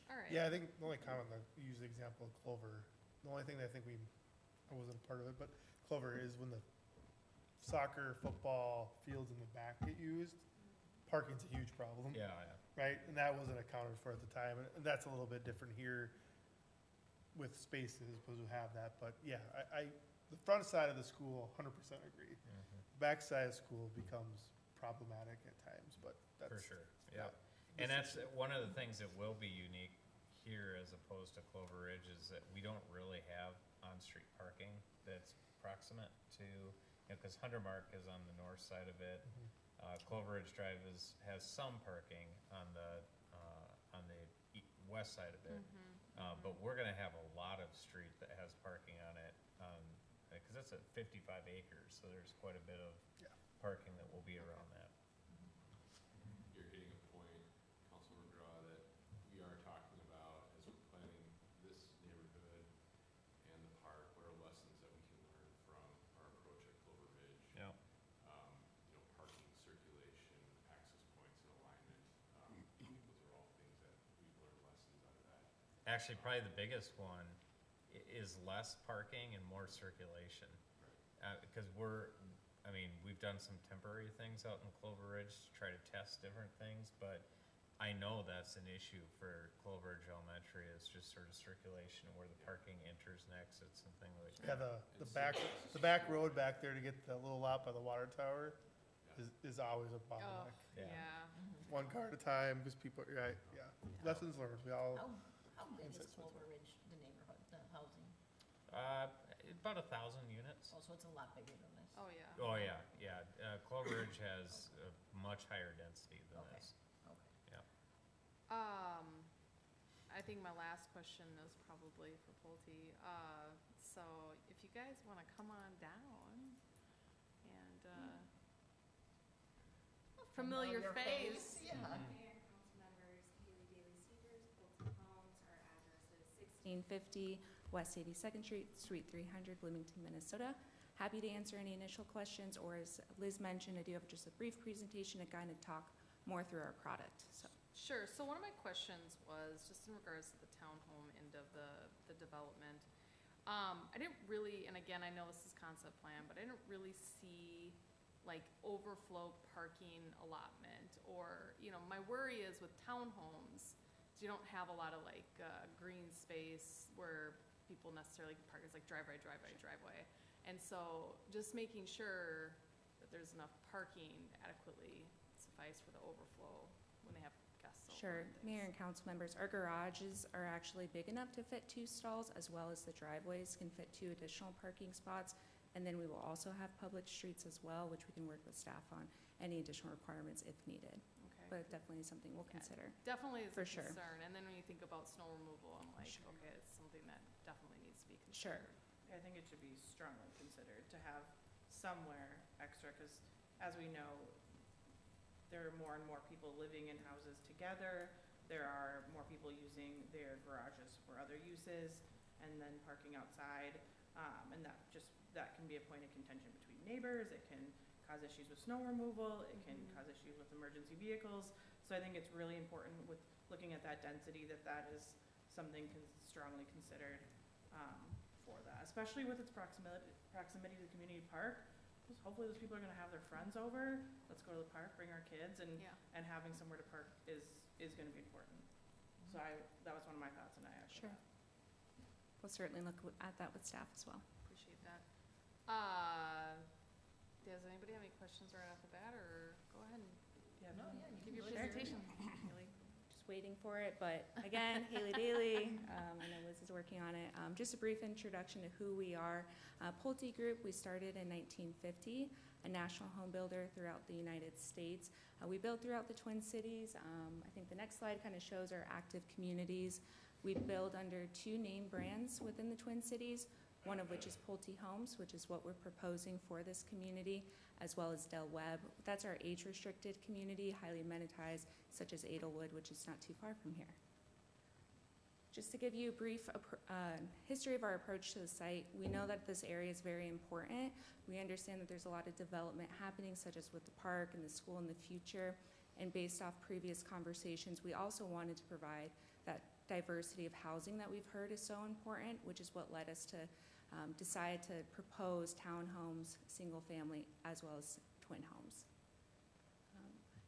all right. Yeah, I think the only comment, that we use the example of Clover, the only thing that I think I wasn't a part of it, but Clover is when the soccer, football fields in the back get used, parking's a huge problem. Yeah, Right, and that wasn't accounted for at the time, and that's a little bit different here with spaces, because we have that, but yeah, the front side of the school, 100% agree. Back side of school becomes problematic at times, but that's. for sure, yeah. And that's one of the things that will be unique here as opposed to Clover Ridge is that we don't really have on-street parking that's proximate to, because Hunter Mark is on the north side of it. Clover Ridge Drive has some parking on the west side of it. But we're gonna have a lot of street that has parking on it, because that's at 55 acres, so there's quite a bit of parking that will be around that. You're hitting a point, Councilmember Draw, that we are talking about as we're planning this neighborhood and the park. What are lessons that we can learn from our approach at Clover Ridge? Yeah. Parking, circulation, access points, and alignment. I think those are all things that we've learned lessons out of that. Actually, probably the biggest one is less parking and more circulation. Because we've done some temporary things out in Clover Ridge to try to test different things, but I know that's an issue for Clover Ridge Elementary, is just sort of circulation, where the parking enters and exits and things like Yeah, that. the back road back there to get the little lot by the water tower is always a bottleneck. Yeah. Yeah. one car at a time, because people, right, yeah. Lessons learned, we all, How big is Insights Clover Ridge, the neighborhood, the housing? About 1,000 units. Oh, so it's a lot bigger than this. Oh, yeah. Oh, yeah, yeah. Clover Ridge has a much higher density than Okay. this. Okay. I think my last question is probably for Pulte. So if you guys want to come on down and, familiar face. Yeah. Mayor, council members, Haley Bailey Stevers, Pulte Homes. Our address is 1650 West 82nd Street, Suite 300, Bloomington, Minnesota. Happy to answer any initial questions, or as Liz mentioned, I do have just a brief presentation to kind of talk more through our product, so. Sure, so one of my questions was just in regards to the townhome end of the development. I didn't really, and again, I know this is concept plan, but I didn't really see like overflow parking allotment, or, you know, my worry is with townhomes, you don't have a lot of like green space where people necessarily can park. It's like driveway. And so just making sure that there's enough parking to adequately suffice for the overflow when they have guests over. Sure, and things. Mayor and council members, our garages are actually big enough to fit 2 stalls, as well as the driveways can fit 2 additional parking spots. And then we will also have public streets as well, which we can work with staff on, any additional requirements if needed. Okay. But definitely something we'll Yeah. consider. Definitely is For a sure. concern, and then when you think about snow removal, I'm like, Sure. okay, it's something that definitely needs to be Sure. considered. I think it should be strongly considered to have somewhere extra, because as we know, there are more and more people living in houses together. There are more people using their garages for other uses and then parking outside. And that can be a point of contention between neighbors. It can cause issues with snow removal. It can cause issues with emergency vehicles. So I think it's really important with looking at that density that is something strongly considered for that, especially with its proximity to the community park. Hopefully those people are gonna have their friends over. Let's go to the park, bring our kids, and Yeah. having somewhere to park is gonna be important. So that was one of my thoughts, and I echo Sure. that. We'll certainly look at that with staff as well. Appreciate that. Does anybody have any questions right off the bat, or go ahead and Yeah, No, yeah, you give can your go ahead. presentation, Haley? Just waiting for it, but again, Haley Bailey, I know Liz is working on it. Just a brief introduction to who we are. Pulte Group, we started in 1950, a national home builder throughout the United States. We build throughout the Twin Cities. I think the next slide kind of shows our active communities. We build under 2 name brands within the Twin Cities, one of which is Pulte Homes, which is what we're proposing for this community, as well as Del Webb. That's our age-restricted community, highly amenitized, such as Edelwood, which is not too far from here. Just to give you a brief history of our approach to the site, we know that this area is very important. We understand that there's a lot of development happening, such as with the park and the school in the future. And based off previous conversations, we also wanted to provide that diversity of housing that we've heard is so important, which is what led us to decide to propose townhomes, single family, as well as twin homes.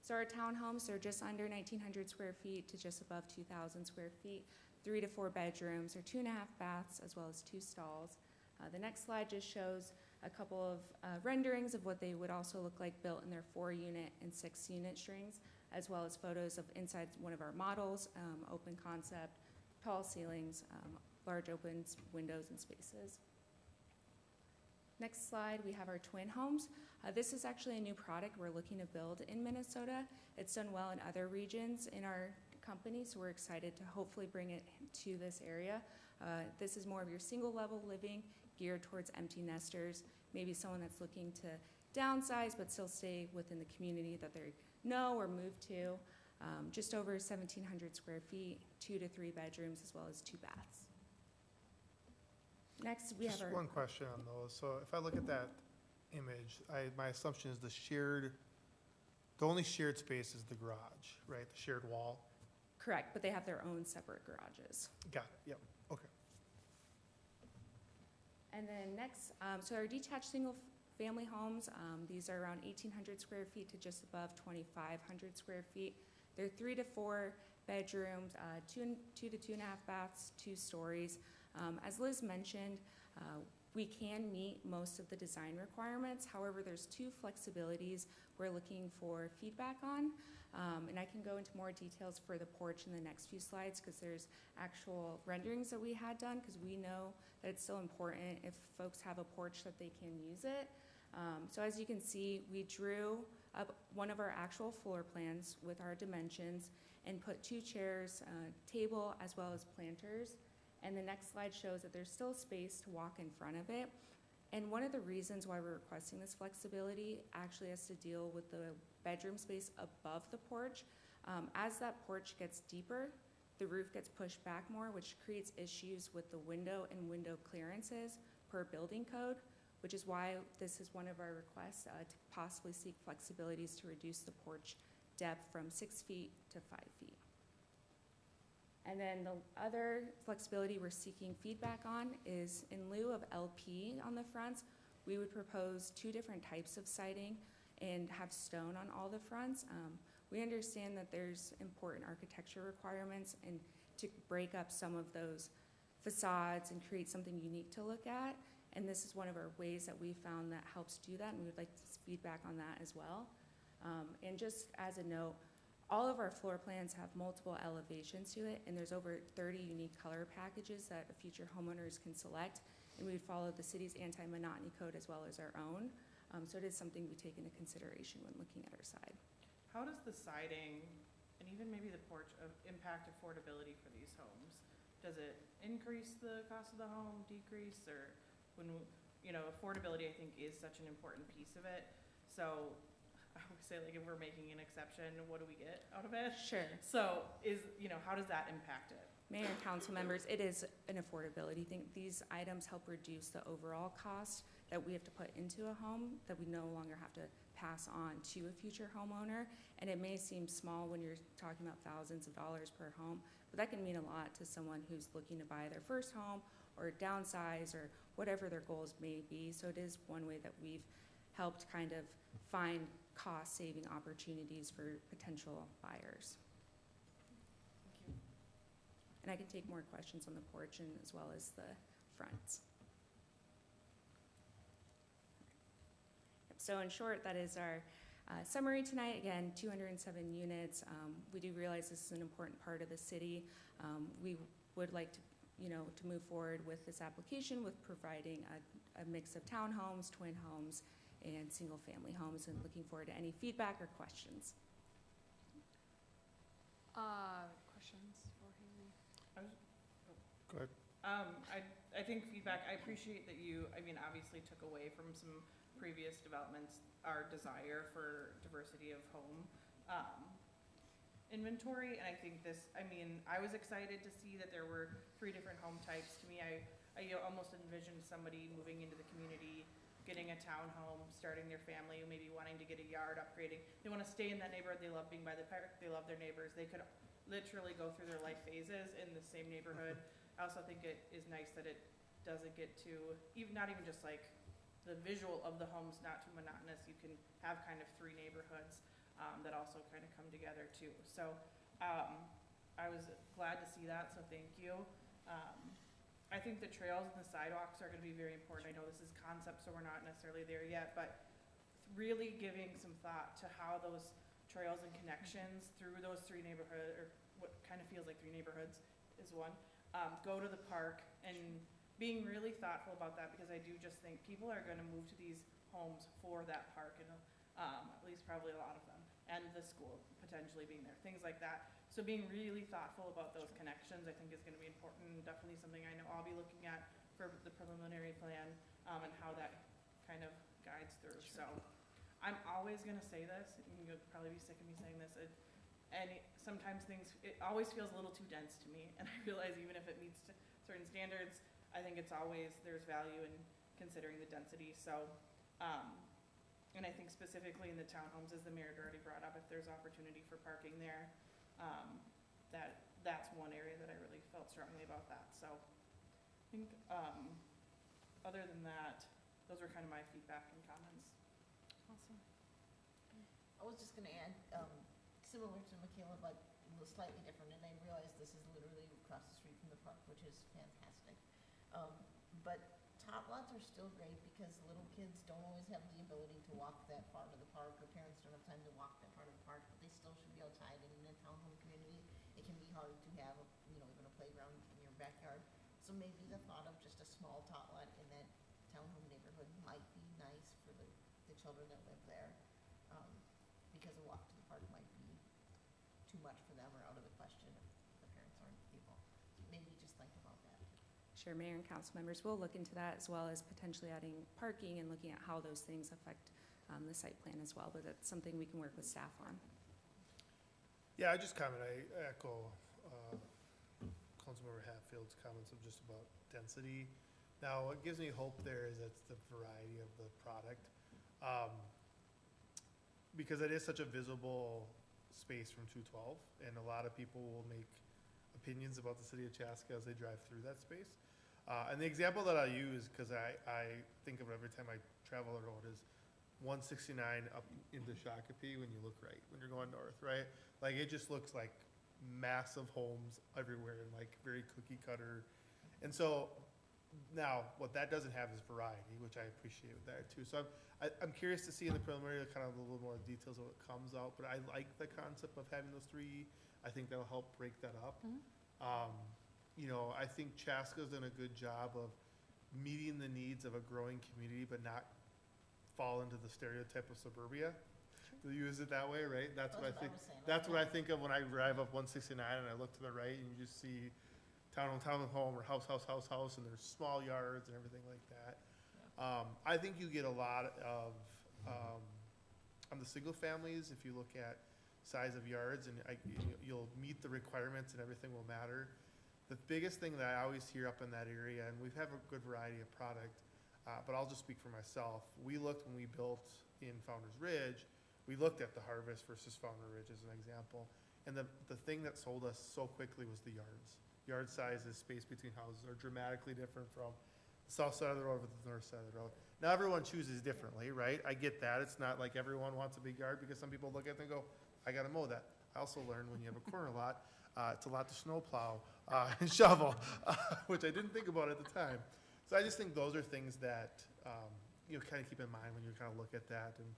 So our townhomes are just under 1,900 square feet to just above 2,000 square feet, 3 to 4 bedrooms, or 2.5 baths, as well as 2 stalls. The next slide just shows a couple of renderings of what they would also look like built in their 4-unit and 6-unit strings, as well as photos of inside one of our models, open concept, tall ceilings, large open windows and spaces. Next slide, we have our twin homes. This is actually a new product we're looking to build in Minnesota. It's done well in other regions in our company, so we're excited to hopefully bring it to this area. This is more of your single level living geared towards empty nesters, maybe someone that's looking to downsize but still stay within the community that they know or move to. Just over 1,700 square feet, 2 to 3 bedrooms, as well as 2 baths. Next, we have Just our. one question on those. So if I look at that image, my assumption is the only shared space is the garage, right? The shared wall? Correct, but they have their own separate garages. Got it, yep, okay. And then next, so our detached single-family homes, these are around 1,800 square feet to just above 2,500 square feet. They're 3 to 4 bedrooms, 2 to 2.5 baths, 2 stories. As Liz mentioned, We can meet most of the design requirements. However, there's 2 flexibilities we're looking for feedback on. And I can go into more details for the porch in the next few slides because there's actual renderings that we had done because we know that it's still important if folks have a porch that they can use it. So as you can see, we drew up one of our actual floor plans with our dimensions and put 2 chairs, table, as well as planters. And the next slide shows that there's still space to walk in front of it. And one of the reasons why we're requesting this flexibility actually has to deal with the bedroom space above the porch. As that porch gets deeper, the roof gets pushed back more, which creates issues with the window and window clearances per building code, which is why this is one of our requests to possibly seek flexibilities to reduce the porch depth from 6 feet to 5 feet. And then the other flexibility we're seeking feedback on is in lieu of LP on the fronts, we would propose 2 different types of siding and have stone on all the fronts. We understand that there's important architecture requirements and to break up some of those facades and create something unique to look at. And this is one of our ways that we found that helps do that, and we would like feedback on that as well. And just as a note, all of our floor plans have multiple elevations to it, and there's over 30 unique color packages that future homeowners can select, and we would follow the city's anti-monotony code as well as our own. So it is something we take into consideration when looking at our side. How does the siding and even maybe the porch impact affordability for these homes? Does it increase the cost of the home, decrease, or when, affordability I think is such an important piece of it. So I would say, like, if we're making an exception, what do we get out of it? Sure. So how does that impact it? Mayor and council members, it is an affordability thing. These items help reduce the overall cost that we have to put into a home that we no longer have to pass on to a future homeowner. And it may seem small when you're talking about thousands of dollars per home, but that can mean a lot to someone who's looking to buy their first home or downsize or whatever their goals may be. So it is one way that we've helped kind of find cost-saving opportunities for potential buyers. Thank you. And I can take more questions on the porch and as well as the fronts. So in short, that is our summary tonight. Again, 207 units. We do realize this is an important part of the city. We would like to, to move forward with this application with providing a mix of townhomes, twin homes, and single-family homes, and looking forward to any feedback or questions. Questions for Haley? Go ahead. I think feedback, I appreciate that you, obviously took away from some previous developments our desire for diversity of home inventory, and I think this, I was excited to see that there were 3 different home types. To me, I almost envisioned somebody moving into the community, getting a townhome, starting their family, maybe wanting to get a yard, upgrading. They want to stay in that neighborhood, they love being by the park, they love their neighbors. They could literally go through their life phases in the same neighborhood. I also think it is nice that it doesn't get to, not even just like the visual of the homes, not too monotonous. You can have kind of 3 neighborhoods that also kind of come together too. So I was glad to see that, so thank you. I think the trails and the sidewalks are going to be very important. I know this is concept, so we're not necessarily there yet, but really giving some thought to how those trails and connections through those 3 neighborhoods, or what kind of feels like 3 neighborhoods is one, go to the park, and being really thoughtful about that, because I do just think people are going to move to these homes for that park, and at least probably a lot of them, and the school potentially being there, things like that. So being really thoughtful about those connections, I think, is going to be important, and definitely something I know I'll be looking at for the preliminary plan, and how that kind of guides through. So I'm always going to say this, and you'll probably be sick of me saying this, and sometimes it always feels a little too dense to me, and I realize even if it meets certain standards, I think it's always, there's value in considering the density. So, and I think specifically in the townhomes, as the mayor already brought up, if there's opportunity for parking there, that's one area that I really felt strongly about that. So I think other than that, those were kind of my feedback and comments. Awesome. I was just gonna add, similar to Michaela, but slightly different, and I realize this is literally across the street from the park, which is fantastic. But top lots are still great because little kids don't always have the ability to walk that far to the park, or parents don't have time to walk that far to the park, but they still should be outside. And in a townhome community, it can be hard to have, even a playground in your backyard. So maybe the thought of just a small tot lot in that townhome neighborhood might be nice for the children that live there. Because a walk to the park might be too much for them or out of the question if the parents aren't able. So maybe just think about that. Sure, Mayor and council members will look into that, as well as potentially adding parking and looking at how those things affect the site plan as well, but that's something we can work with staff on. Yeah, I just comment, I echo Councilmember Hatfield's comments of just about density. Now, what gives me hope there is it's the variety of the product. Because it is such a visible space from 212, and a lot of people will make opinions about the city of Chaska as they drive through that space. And the example that I use, because I think of it every time I travel the road, is 169 up into Shakopee when you look right, when you're going north, right? Like, it just looks like massive homes everywhere and like very cookie cutter. And so now what that doesn't have is variety, which I appreciate with that too. So I'm curious to see in the preliminary kind of a little more details of what comes out, but I like the concept of having those three. I think that'll help break that up. I think Chaska's done a good job of meeting the needs of a growing community, but not fall into the stereotype of suburbia. To use it that way, right? That's what I think. That's what I think of when I drive up 169 and I look to the right and you just see townhome, or house, and there's small yards and everything like that. I think you get a lot of, on the single families, if you look at size of yards, and you'll meet the requirements and everything will matter. The biggest thing that I always hear up in that area, and we have a good variety of product, but I'll just speak for myself. We looked when we built in Founder's Ridge, we looked at the Harvest versus Founder Ridge as an example. And the thing that sold us so quickly was the yards. Yard sizes, space between houses are dramatically different from the south side of the road to the north side of the road. Now, everyone chooses differently, right? I get that. It's not like everyone wants a big yard, because some people look at it and go, I gotta mow that. I also learned when you have a corner lot, it's a lot to snowplow and shovel, which I didn't think about at the time. So I just think those are things that kind of keep in mind when you kind of look at that. And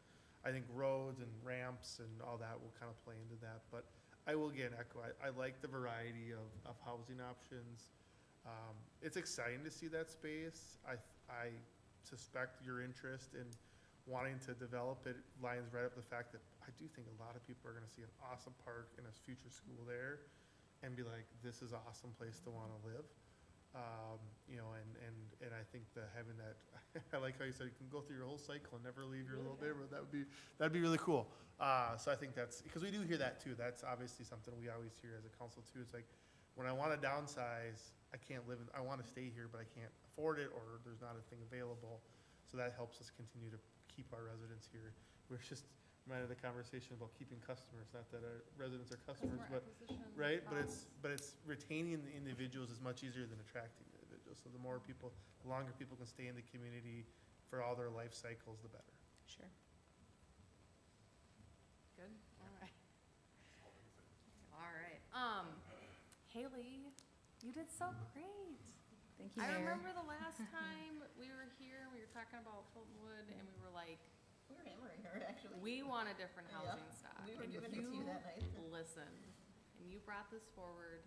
I think roads and ramps and all that will kind of play into that. But I will again echo, I like the variety of housing options. It's exciting to see that space. I suspect your interest in wanting to develop it lines right up the fact that I do think a lot of people are going to see an awesome park and a future school there and be like, this is an awesome place to want to live. And I think that having that, I like how you said you can go through your whole cycle and never leave your little neighborhood. That'd be really cool. So I think that's, because we do hear that too. That's obviously something we always hear as a council too. It's like, when I want to downsize, I want to stay here, but I can't afford it, or there's not a thing available. So that helps us continue to keep our residents here. We're just reminded of the conversation about keeping customers, not that our residents are customers, but right. But it's retaining the individuals is much easier than attracting the individuals. So the more people, the longer people can stay in the community for all their life cycles, the better. Sure. Good, all right. All right, Haley, you did so great. Thank you, I Mayor. remember the last time we were here, we were talking about Fulton Wood, and we were like, We were hammering her, actually. we want a different Yeah, housing stock. we were And giving it to you that night. listened, and you brought this forward,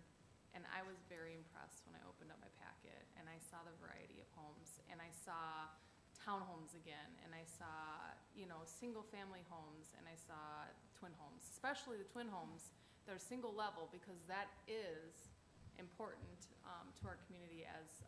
and I was very impressed when I opened up my packet, and I saw the variety of homes, and I saw townhomes again, and I saw, single-family homes, and I saw twin homes, especially the twin homes that are single level, because that is important to our community as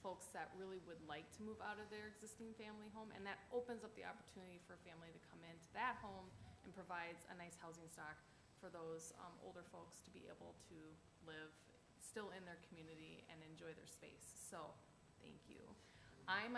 folks that really would like to move out of their existing family home, and that opens up the opportunity for a family to come into that home and provides a nice housing stock for those older folks to be able to live still in their community and enjoy their space. So, thank you. I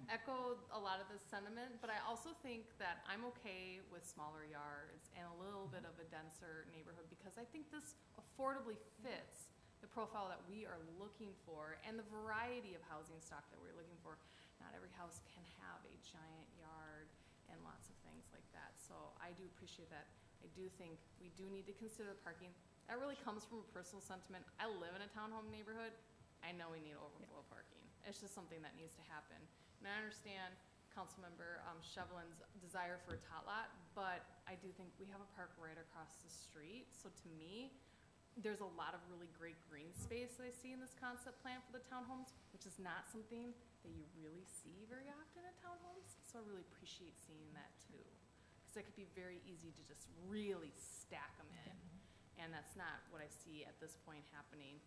echo a lot of this sentiment, but I also think that I'm okay with smaller yards and a little bit of a denser neighborhood, because I think this affordably fits the profile that we are looking for and the variety of housing stock that we're looking for. Not every house can have a giant yard and lots of things like that. So I do appreciate that. I do think we do need to consider parking. That really comes from a personal sentiment. I live in a townhome neighborhood. I know we need overflow parking. It's just something that needs to happen. And I understand Councilmember Shevlin's desire for a tot lot, but I do think we have a park right across the street. So to me, there's a lot of really great green space that I see in this concept plan for the townhomes, which is not something that you really see very often in townhomes. So I really appreciate seeing that too. Because it could be very easy to just really stack them in. And that's not what I see at this point happening.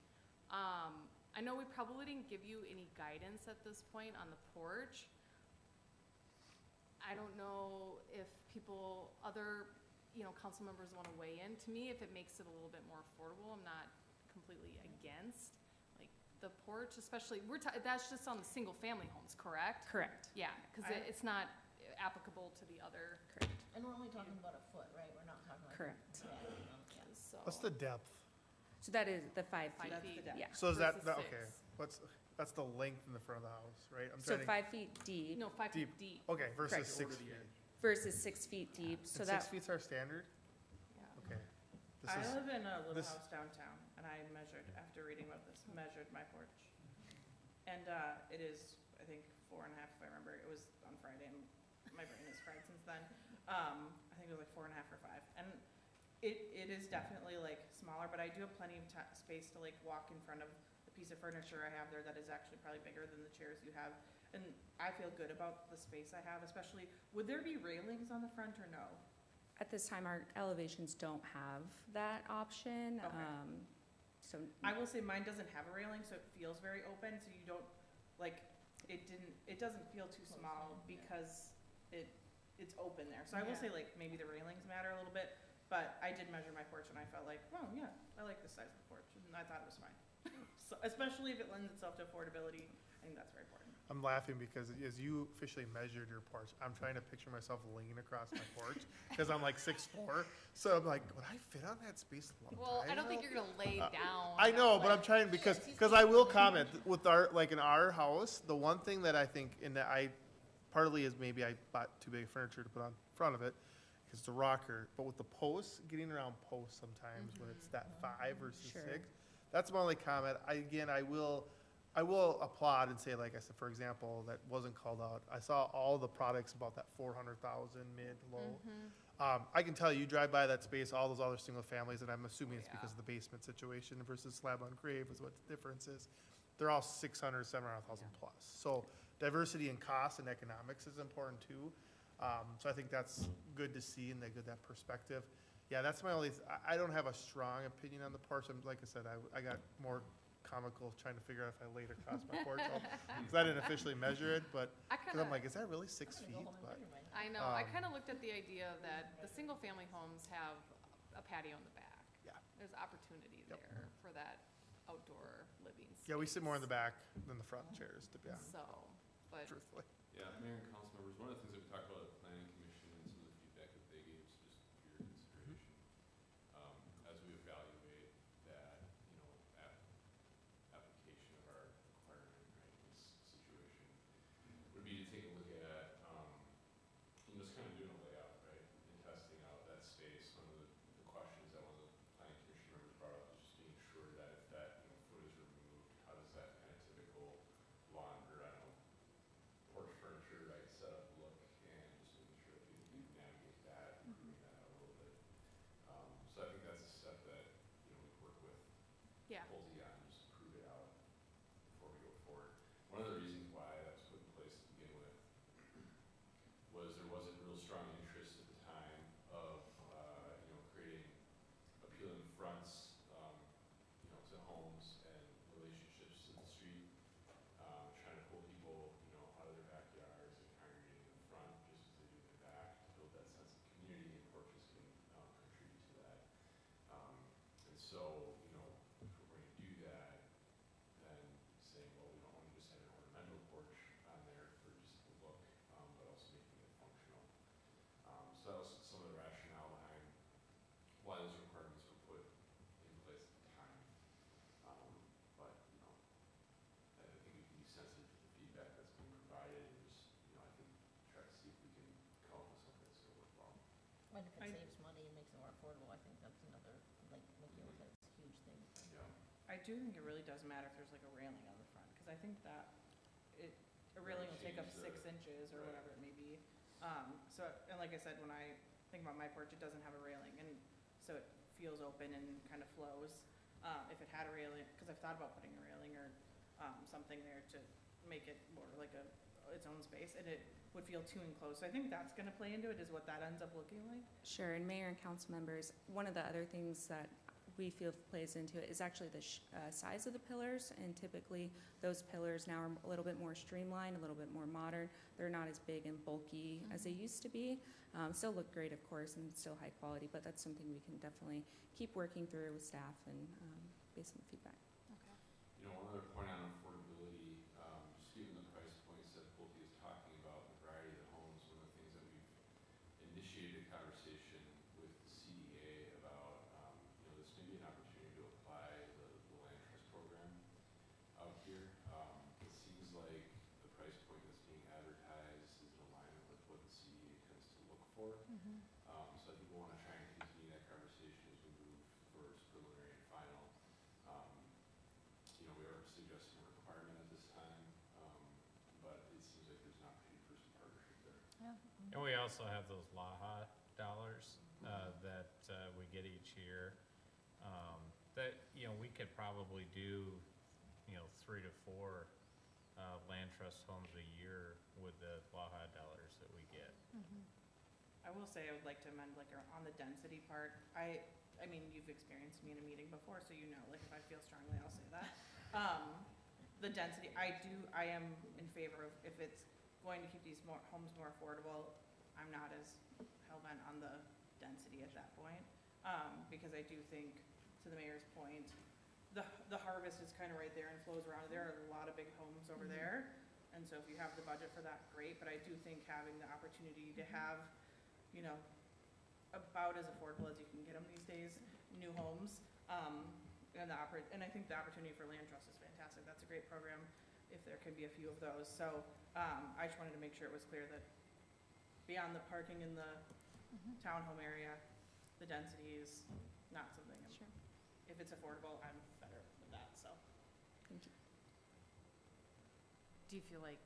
I know we probably didn't give you any guidance at this point on the porch. I don't know if other council members want to weigh in. To me, if it makes it a little bit more affordable, I'm not completely against. Like the porch, especially, that's just on the single family homes, correct? Correct. Yeah, because it's not applicable to the other. Correct. And we're only talking about a foot, right? We're not talking like. Correct. Yeah. So. What's the depth? So that is the 5 feet. 5 feet. Yeah. So is that, Versus okay, that's the length in the front of the house, right? I'm So trying to, 5 feet deep No, 5 feet deep. okay, versus Correct. 6 feet. versus 6 feet deep. So And that 6 feet's our standard? Yeah. Okay. This I is, live in a little this- house downtown, and I measured, after reading about this, measured my porch. And it is, I think, 4.5, if I remember. It was on Friday, and my brain is fried since then. I think it was like 4.5 or 5. And it is definitely like smaller, but I do have plenty of space to like walk in front of the piece of furniture I have there that is actually probably bigger than the chairs you have. And I feel good about the space I have, especially, would there be railings on the front or no? at this time, our elevations don't have that option. Okay. So I will say mine doesn't have a railing, so it feels very open, so you don't, like, it doesn't feel too small because it's open there. So I will say, like, maybe the railings matter a little bit, but I did measure my porch and I felt like, well, yeah, I like this size of the porch, and I thought it was fine. So, especially if it lends itself to affordability, I think that's very important. I'm laughing because as you officially measured your porch, I'm trying to picture myself leaning across my porch because I'm like 6'4". So I'm like, would I fit on that space? Well, I don't think you're gonna lay down. I know, but I'm trying because I will comment with our, like in our house, the one thing that I think, and that I, partly is maybe I bought too big furniture to put on front of it, because it's a rocker, but with the posts, getting around posts sometimes when it's that 5 versus Sure. 6, that's my only comment. I will applaud and say, like I said, for example, that wasn't called out. I saw all the products about that 400,000 mid, low. I can tell you drive by that space, all those other single families, and I'm assuming it's because of the basement situation versus slab on grave is what the difference is. They're all 600, 700,000 plus. So diversity in cost and economics is important too. So I think that's good to see and that perspective. Yeah, that's my only, I don't have a strong opinion on the porch. Like I said, I got more comical trying to figure out if I laid across my porch, because I didn't officially measure it, but, because I'm like, is that really 6 feet? But I know, I kind of looked at the idea that the single-family homes have a patio in the back. Yeah. There's opportunity Yep. there for that outdoor living space. yeah, we sit more in the back than the front chairs, to be honest, So, but, truthfully. Yeah, Mayor and council members, one of the things that we talked about at the planning commission and some of the feedback that they gave, so just for your consideration, as we evaluate that, application of our requirement, right, in this situation, would be to take a look at, just kind of doing a layout, right, and testing out that space. One of the questions that one of the planning commission members brought up is just being sure that if that, foot is removed, how does that kind of typical lawn, or I don't know, porch furniture, right, setup look, and just making sure that we can navigate that and bring that out a little bit. So I think that's a step that, we work with yeah. Pulte on, just prove it out before we go forward. One of the reasons why that was put in place to begin with was there wasn't real strong interest at the time of, creating appealing fronts, to homes and relationships to the street. Trying to pull people, out of their backyards and congregating in the front just as they do in the back to build that sense of community, and porches can contribute to that. And so, if we're going to do that, then saying, well, we don't want to just have an ornamental porch on there for just the look, but also making it functional. So that was some of the rationale behind why those requirements were put in place at the time. But, I think we can be sensitive to the feedback that's being provided and just, I think try to see if we can come up with something that's gonna work well. And if it saves money and makes it more affordable, I think that's another, like, Mickey was, that's a huge thing. Yeah. I do think it really does matter if there's like a railing on the front, because I think that railing will take up change 6 inches or right. whatever it may be. So, and like I said, when I think about my porch, it doesn't have a railing, and so it feels open and kind of flows. If it had a railing, because I've thought about putting a railing or something there to make it more like its own space, and it would feel too enclosed. So I think that's gonna play into it, is what that ends up looking like. Sure, and mayor and council members, one of the other things that we feel plays into it is actually the size of the pillars, and typically those pillars now are a little bit more streamlined, a little bit more modern. They're not as big and bulky as they used to be. Still look great, of course, and still high quality, but that's something we can definitely keep working through with staff and based on the feedback. Okay. You know, one other point on affordability, just given the price points that Pulte is talking about, the variety of the homes, one of the things that we've initiated a conversation with the CDA about, you know, this may be an opportunity to apply the land trust program out here. It seems like the price point that's being advertised is in alignment with what the CDA tends to look for. So I think we want to try and continue that conversation as we move towards preliminary and final. You know, we are suggesting a requirement at this time, but it seems like there's an opportunity for some partnership there. And we also have those LAHA dollars that we get each year. That, you know, we could probably do, you know, 3 to 4 land trust homes a year with the LAHA dollars that we get. I will say I would like to amend, like, on the density part, I mean, you've experienced me in a meeting before, so you know, like, if I feel strongly, I'll say that. The density, I am in favor of, if it's going to keep these homes more affordable, I'm not as hell-bent on the density at that point. Because I do think, to the mayor's point, the harvest is kind of right there and flows around. There are a lot of big homes over there, and so if you have the budget for that, great, but I do think having the opportunity to have, you know, about as affordable as you can get them these days, new homes, and I think the opportunity for land trust is fantastic. That's a great program, if there can be a few of those. So, I just wanted to make sure it was clear that beyond the parking in the townhome area, the density is not something, Sure. if it's affordable, I'm better with that, so. Thank you. Do you feel like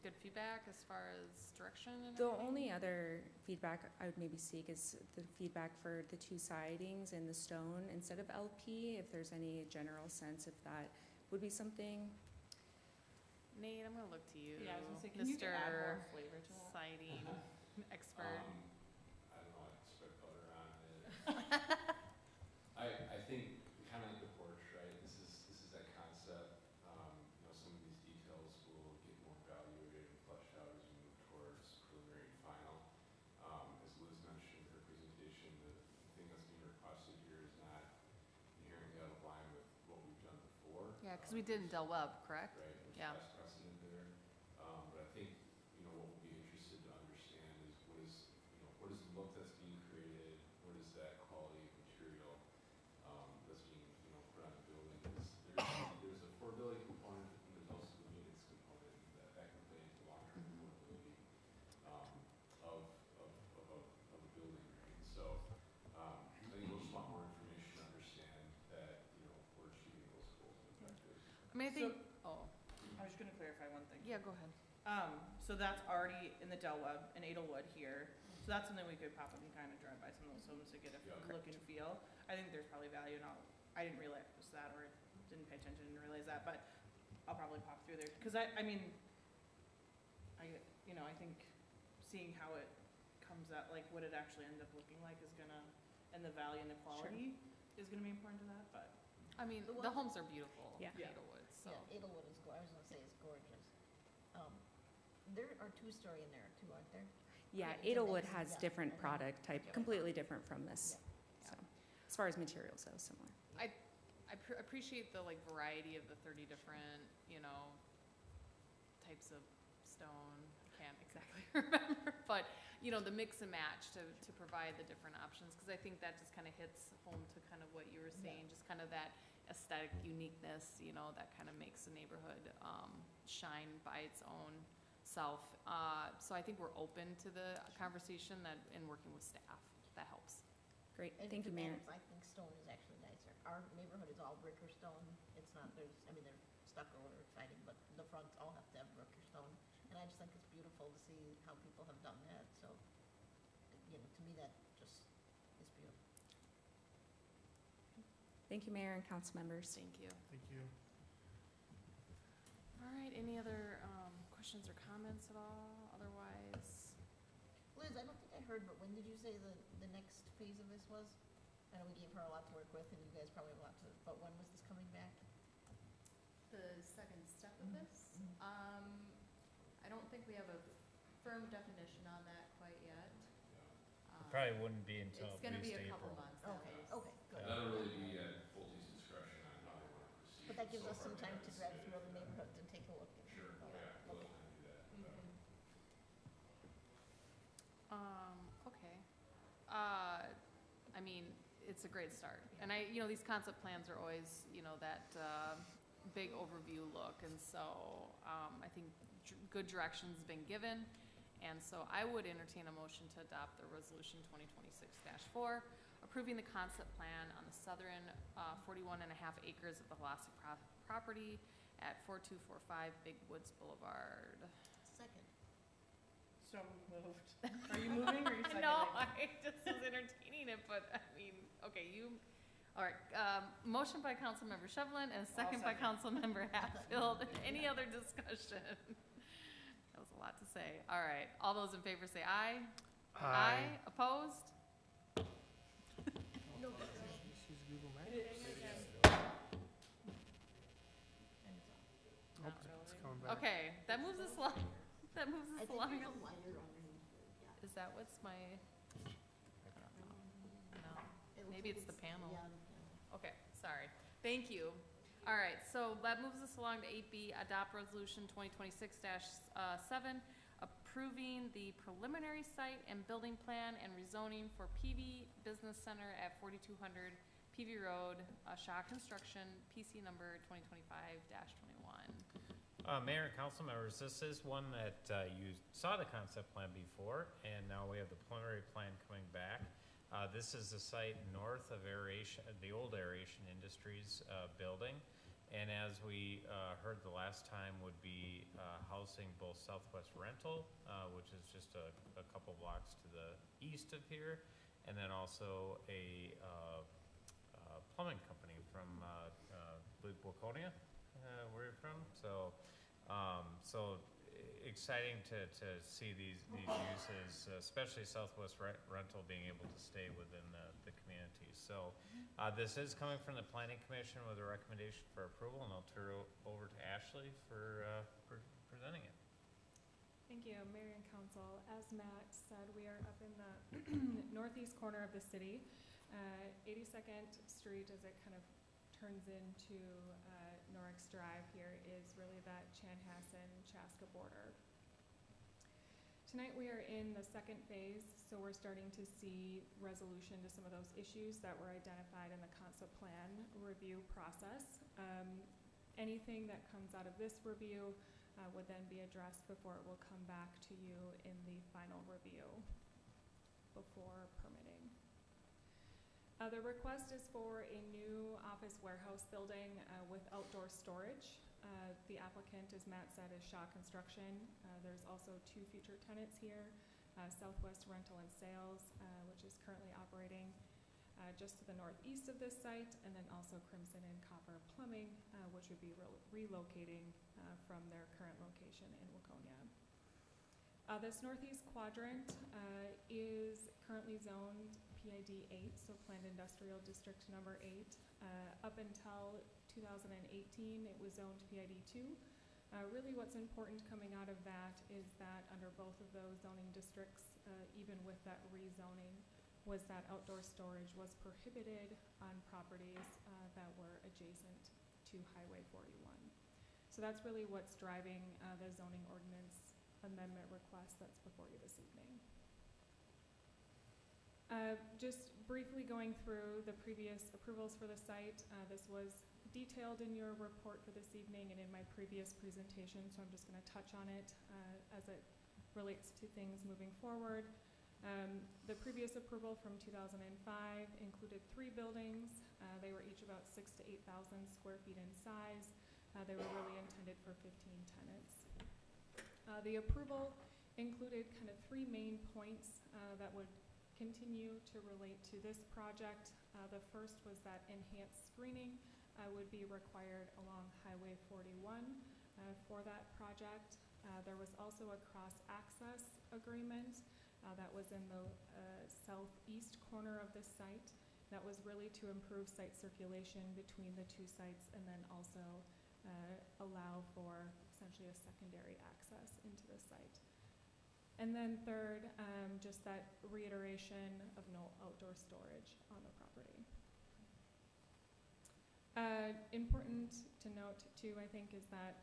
good feedback as far as direction and The everything? only other feedback I would maybe seek is the feedback for the 2 sidings and the stone instead of LP, if there's any general sense if that would be something. Nate, I'm gonna look to you. Yeah, I was gonna say, can you add more flavor to that? Siding expert. I don't know, I can spread butter on it. I think kind of like the porch, right? This is that concept. You know, some of these details will get more evaluated and fleshed out as we move towards preliminary and final. As Liz mentioned in her presentation, the thing that's being requested here is not inherently out of line with what we've done before. Yeah, because we did in Del Webb, correct? Right, there's Yeah. past precedent there. But I think, you know, what we'll be interested to understand is what is the look that's being created? What is that quality of material that's being, you know, put on the building? There's an affordability component, and there's also the maintenance component that can play into long-term affordability of a building, right? So, I think we'll just want more information to understand that, you know, we're achieving those goals and objectives. I mean, I think, I'm just gonna clarify one thing. yeah, go ahead. So that's already in the Del Webb and Edelwood here, so that's something we could pop up and kind of drive by some of those homes to get a Yeah. look and feel. I think there's probably value, and I didn't realize that, or didn't pay attention, didn't realize that, but I'll probably pop through there, because I mean, you know, I think seeing how it comes out, like what it actually ends up looking like is gonna, and the value and the quality is gonna be important to that, but. I mean, The the one- homes are beautiful, Yeah. Yeah. Edelwood, so. Yeah, Edelwood is, I was gonna say it's gorgeous. There are 2-story in there too, aren't there? Yeah, Okay, so Edelwood that's- has yeah, different I know. product type, Yeah. completely different from this. Yeah. So, as far as materials though, similar. I appreciate the, like, variety of the 30 different, you know, types of stone. I can't exactly remember, but, you know, the mix and match to provide the different options, because I think that just kind of hits home to kind of what you were saying, just kind of that aesthetic uniqueness, you know, that kind of makes the neighborhood shine by its own self. So I think we're open to the conversation and working with staff. That helps. Great, And thank you, Mayor. I think stone is actually nicer. Our neighborhood is all brick or stone. It's not, there's stucco or siding, but the fronts all have to have brick or stone. And I just think it's beautiful to see how people have done that, so, you know, to me, that just is beautiful. Thank you, Mayor and council members. Thank you. Thank you. All right, any other questions or comments at all? Otherwise, Liz, I don't think I heard, but when did you say the next phase of this was? I know we gave her a lot to work with, and you guys probably have a lot to, but when was this coming back? the second step of this, I don't think we have a firm definition on that quite yet. Probably wouldn't be until It's at gonna least be a April. couple months. Okay, okay, good. That'll really be at Pulte's discretion on how they want to proceed. But that gives So us some far, time to it's- drive through other neighborhoods and take a look. at Sure, all yeah, that. we'll Okay. do that. Okay. I mean, it's a great start. And these concept plans are always, that big overview look. And so I think good direction's been given. And so I would entertain a motion to adopt the resolution 2026-4, approving the concept plan on the southern 41.5 acres of the Holasek property at 4245 Big Woods Boulevard. Second. So moved. Are you moving or are you seconding? No, I just was entertaining it, but okay, all right, motion by Councilmember Shevlin and a second by Councilmember Hatfield. Any other discussion? That was a lot to say. All right, all those in favor say aye. Aye. Opposed? Just use Google Maps. And it's on. Not It's really. coming back. Okay, that moves us along. That moves I us think along. there's a wire underneath it, yeah. Is that what's my? No. It looks Maybe like it's the panel. Yeah, the panel. Okay, sorry. Thank you. All right, so that moves us along to 8B, adopt resolution 2026-7, approving the preliminary site and building plan and rezoning for Peavey Business Center at 4200 Peavey Road, Shaw Construction, PC number 2025-21. Mayor and council members, this is one that you saw the concept plan before, and now we have the preliminary plan coming back. This is the site north of Aeration, the old Aeration Industries building. And as we heard the last time, would be housing both Southwest Rental, which is just a couple blocks to the east of here, and then also a plumbing company from Waconia, where you're from. So exciting to see these uses, especially Southwest Rental being able to stay within the community. So this is coming from the Planning Commission with a recommendation for approval, and I'll turn it over to Ashley for presenting it. Thank you, Mayor and Council. As Matt said, we are up in the northeast corner of the city. 82nd Street, as it kind of turns into Norix Drive here, is really that Chanhassen-Chaska border. Tonight we are in the second phase, so we're starting to see resolution to some of those issues that were identified in the concept plan review process. Anything that comes out of this review would then be addressed before it will come back to you in the final review before permitting. The request is for a new office warehouse building with outdoor storage. The applicant, as Matt said, is Shaw Construction. There's also two future tenants here, Southwest Rental and Sales, which is currently operating just to the northeast of this site, and then also Crimson and Copper Plumbing, which would be relocating from their current location in Waconia. This northeast quadrant is currently zoned PID 8, so Planned Industrial District number 8. Up until 2018, it was zoned PID 2. Really what's important coming out of that is that under both of those zoning districts, even with that rezoning, was that outdoor storage was prohibited on properties that were adjacent to Highway 41. So that's really what's driving the zoning ordinance amendment request that's before you this evening. Just briefly going through the previous approvals for the site, this was detailed in your report for this evening and in my previous presentation, so I'm just going to touch on it as it relates to things moving forward. The previous approval from 2005 included 3 buildings. They were each about 6,000 to 8,000 square feet in size. They were really intended for 15 tenants. The approval included kind of three main points that would continue to relate to this project. The first was that enhanced screening would be required along Highway 41 for that project. There was also a cross-access agreement that was in the southeast corner of the site. That was really to improve site circulation between the two sites and then also allow for essentially a secondary access into the site. And then third, just that reiteration of no outdoor storage on the property. Important to note too, I think, is that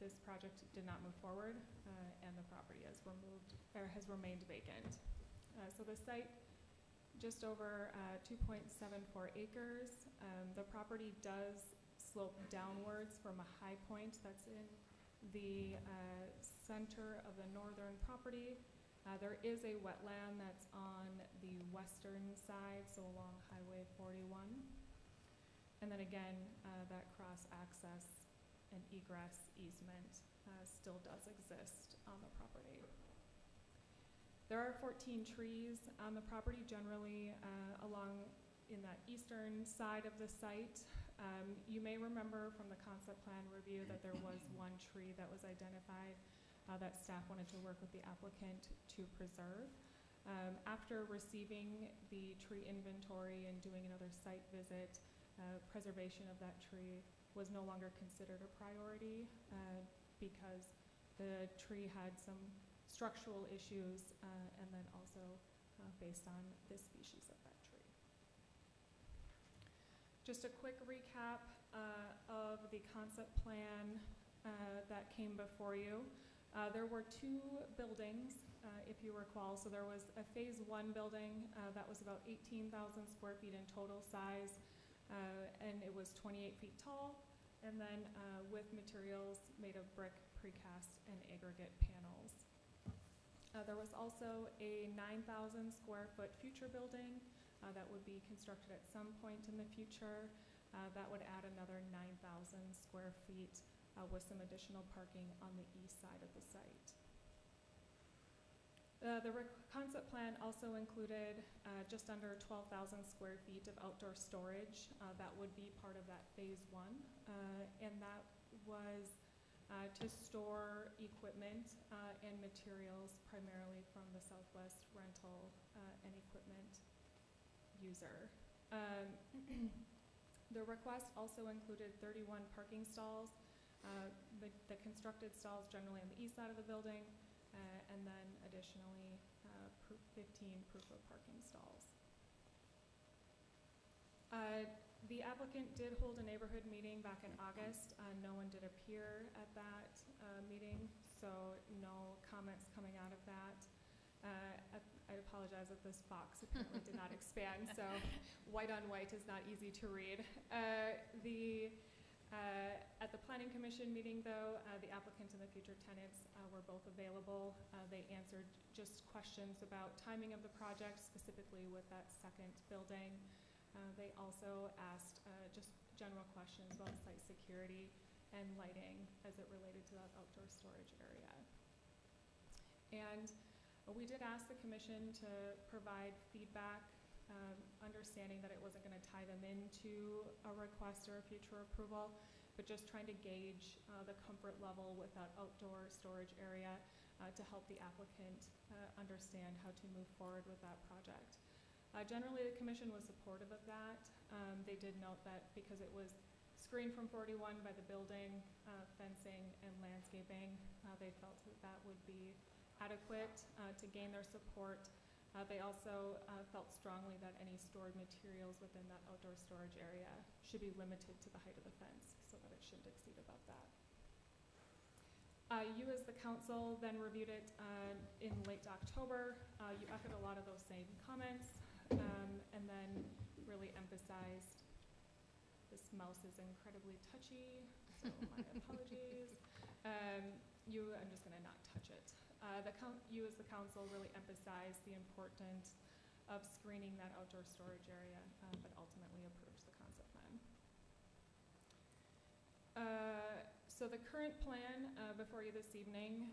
this project did not move forward and the property has remained vacant. So the site, just over 2.74 acres. The property does slope downwards from a high point that's in the center of the northern property. There is a wetland that's on the western side, so along Highway 41. And then again, that cross-access and egress easement still does exist on the property. There are 14 trees on the property, generally along in that eastern side of the site. You may remember from the concept plan review that there was one tree that was identified that staff wanted to work with the applicant to preserve. After receiving the tree inventory and doing another site visit, preservation of that tree was no longer considered a priority because the tree had some structural issues and then also based on the species of that tree. Just a quick recap of the concept plan that came before you. There were two buildings, if you recall. So there was a phase 1 building that was about 18,000 square feet in total size, and it was 28 feet tall, and then with materials made of brick, precast, and aggregate panels. There was also a 9,000 square foot future building that would be constructed at some point in the future. That would add another 9,000 square feet with some additional parking on the east side of the site. The concept plan also included just under 12,000 square feet of outdoor storage that would be part of that phase 1, and that was to store equipment and materials primarily from the Southwest rental and equipment user. The request also included 31 parking stalls, the constructed stalls generally on the east side of the building, and then additionally 15 proof of parking stalls. The applicant did hold a neighborhood meeting back in August. No one did appear at that meeting, so no comments coming out of that. I apologize that this box apparently did not expand, so white on white is not easy to read. At the Planning Commission meeting, though, the applicant and the future tenants were both available. They answered just questions about timing of the project, specifically with that second building. They also asked just general questions about site security and lighting as it related to that outdoor storage area. And we did ask the commission to provide feedback, understanding that it wasn't going to tie them into a request or a future approval, but just trying to gauge the comfort level with that outdoor storage area to help the applicant understand how to move forward with that project. Generally, the commission was supportive of that. They did note that because it was screened from 41 by the building, fencing, and landscaping, they felt that that would be adequate to gain their support. They also felt strongly that any stored materials within that outdoor storage area should be limited to the height of the fence so that it shouldn't exceed above that. You as the council then reviewed it in late October. You echoed a lot of those same comments and then really emphasized this mouse is incredibly touchy, so my apologies. I'm just going to not touch it. You as the council really emphasized the importance of screening that outdoor storage area, but ultimately approved the concept plan. So the current plan before you this evening,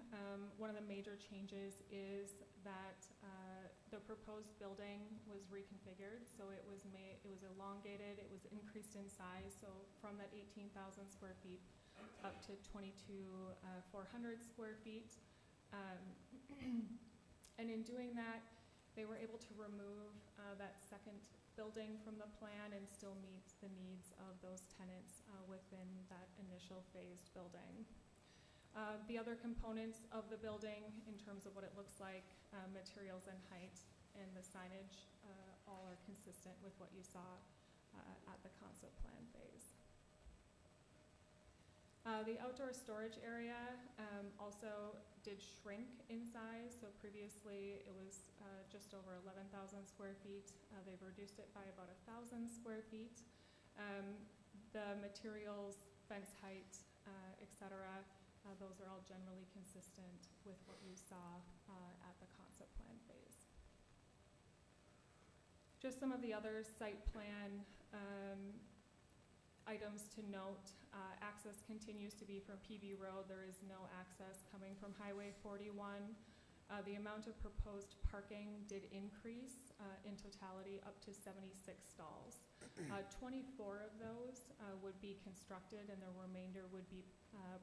one of the major changes is that the proposed building was reconfigured. So it was elongated, it was increased in size. So from that 18,000 square feet up to 22,400 square feet. And in doing that, they were able to remove that second building from the plan and still meet the needs of those tenants within that initial phased building. The other components of the building in terms of what it looks like, materials and height and the signage all are consistent with what you saw at the concept plan phase. The outdoor storage area also did shrink in size. So previously it was just over 11,000 square feet. They've reduced it by about 1,000 square feet. The materials, fence height, et cetera, those are all generally consistent with what you saw at the concept plan phase. Just some of the other site plan items to note. Access continues to be from Peavey Road. There is no access coming from Highway 41. The amount of proposed parking did increase in totality up to 76 stalls. 24 of those would be constructed and the remainder would be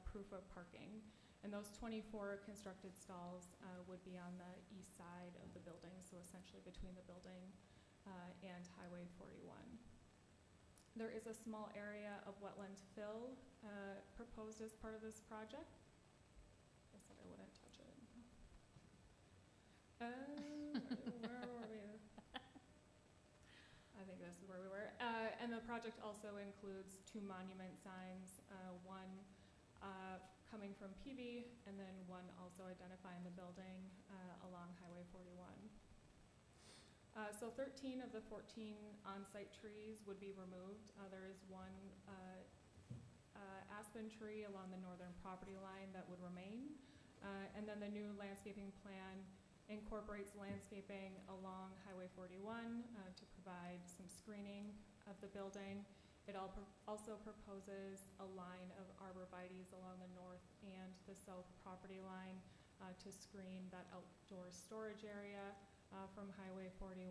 proof of parking. And those 24 constructed stalls would be on the east side of the building, so essentially between the building and Highway 41. There is a small area of wetland fill proposed as part of this project. I said I wouldn't touch it. Where were we? I think this is where we were. And the project also includes 2 monument signs, one coming from Peavey and then one also identifying the building along Highway 41. So 13 of the 14 on-site trees would be removed. There is one aspen tree along the northern property line that would remain. And then the new landscaping plan incorporates landscaping along Highway 41 to provide some screening of the building. It also proposes a line of arborvitaes along the north and the south property line to screen that outdoor storage area from Highway 41.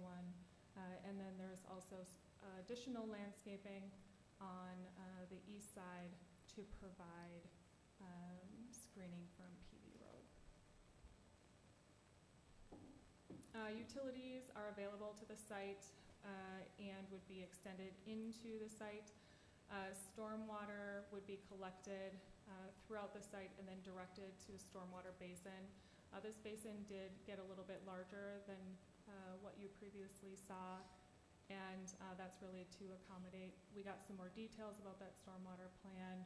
And then there's also additional landscaping on the east side to provide screening from Peavey Road. Utilities are available to the site and would be extended into the site. Stormwater would be collected throughout the site and then directed to a stormwater basin. This basin did get a little bit larger than what you previously saw, and that's really to accommodate. We got some more details about that stormwater plan,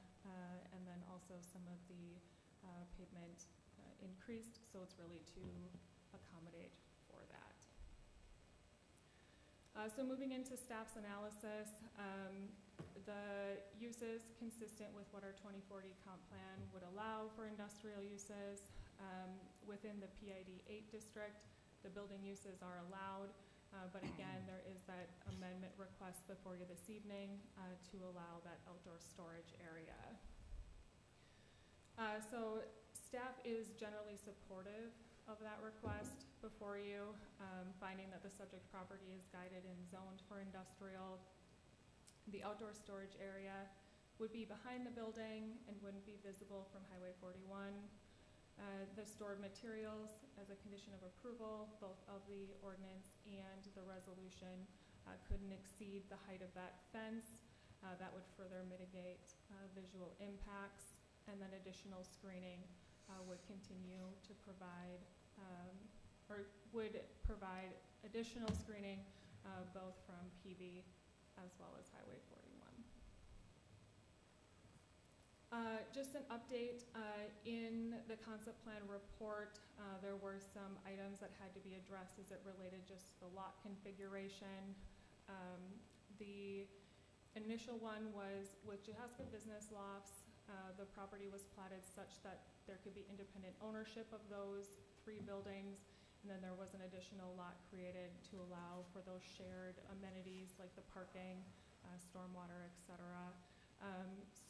and then also some of the pavement increased, so it's really to accommodate for that. So moving into staff's analysis, the uses consistent with what our 2040 comp plan would allow for industrial uses. Within the PID 8 district, the building uses are allowed, but again, there is that amendment request before you this evening to allow that outdoor storage area. So staff is generally supportive of that request before you, finding that the subject property is guided and zoned for industrial. The outdoor storage area would be behind the building and wouldn't be visible from Highway 41. The stored materials, as a condition of approval, both of the ordinance and the resolution, couldn't exceed the height of that fence. That would further mitigate visual impacts, and then additional screening would continue to provide, or would provide additional screening both from Peavey as well as Highway 41. Just an update, in the concept plan report, there were some items that had to be addressed as it related just the lot configuration. The initial one was with Chaska Business Lofts. The property was platted such that there could be independent ownership of those 3 buildings, and then there was an additional lot created to allow for those shared amenities like the parking, stormwater, et cetera.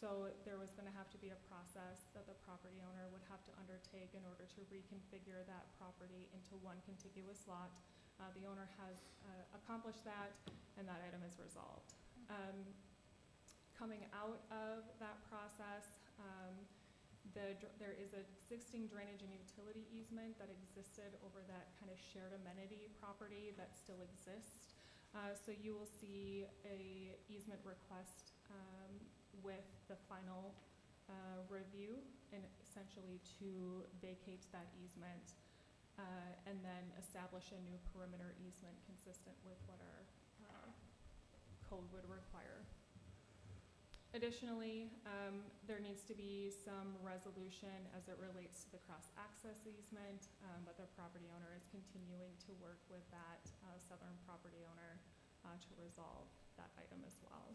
So there was gonna have to be a process that the property owner would have to undertake in order to reconfigure that property into one contiguous lot. The owner has accomplished that, and that item is resolved. Coming out of that process, there is an existing drainage and utility easement that existed over that kind of shared amenity property that still exists. So you will see a easement request with the final review, and essentially to vacate that easement and then establish a new perimeter easement consistent with what our code would require. Additionally, there needs to be some resolution as it relates to the cross-access easement, but the property owner is continuing to work with that southern property owner to resolve that item as well.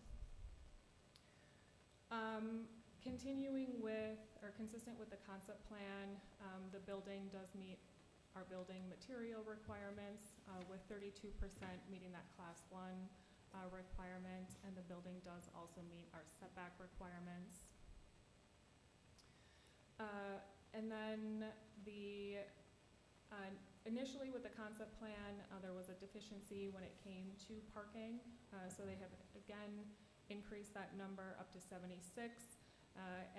Continuing with, or consistent with the concept plan, the building does meet our building material requirements with 32% meeting that class 1 requirement, and the building does also meet our setback requirements. And then initially with the concept plan, there was a deficiency when it came to parking. So they have again increased that number up to 76,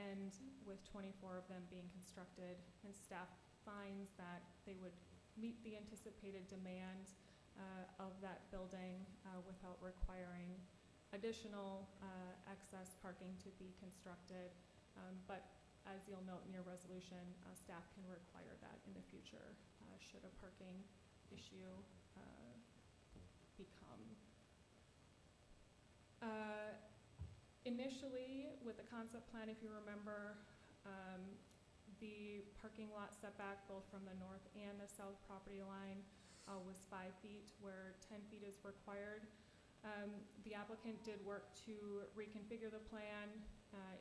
and with 24 of them being constructed, and staff finds that they would meet the anticipated demand of that building without requiring additional excess parking to be constructed. But as you'll note in your resolution, staff can require that in the future should a parking issue become. Initially, with the concept plan, if you remember, the parking lot setback both from the north and the south property line was 5 feet, where 10 feet is required. The applicant did work to reconfigure the plan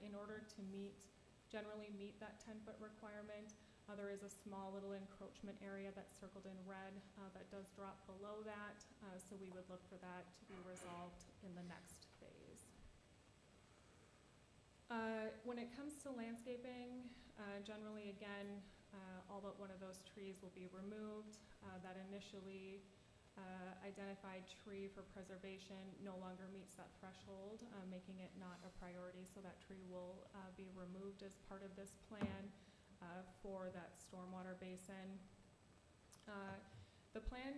in order to generally meet that 10-foot requirement. There is a small little encroachment area that's circled in red that does drop below that, so we would look for that to be resolved in the next phase. When it comes to landscaping, generally again, all but one of those trees will be removed. That initially identified tree for preservation no longer meets that threshold, making it not a priority, so that tree will be removed as part of this plan for that stormwater basin. The plan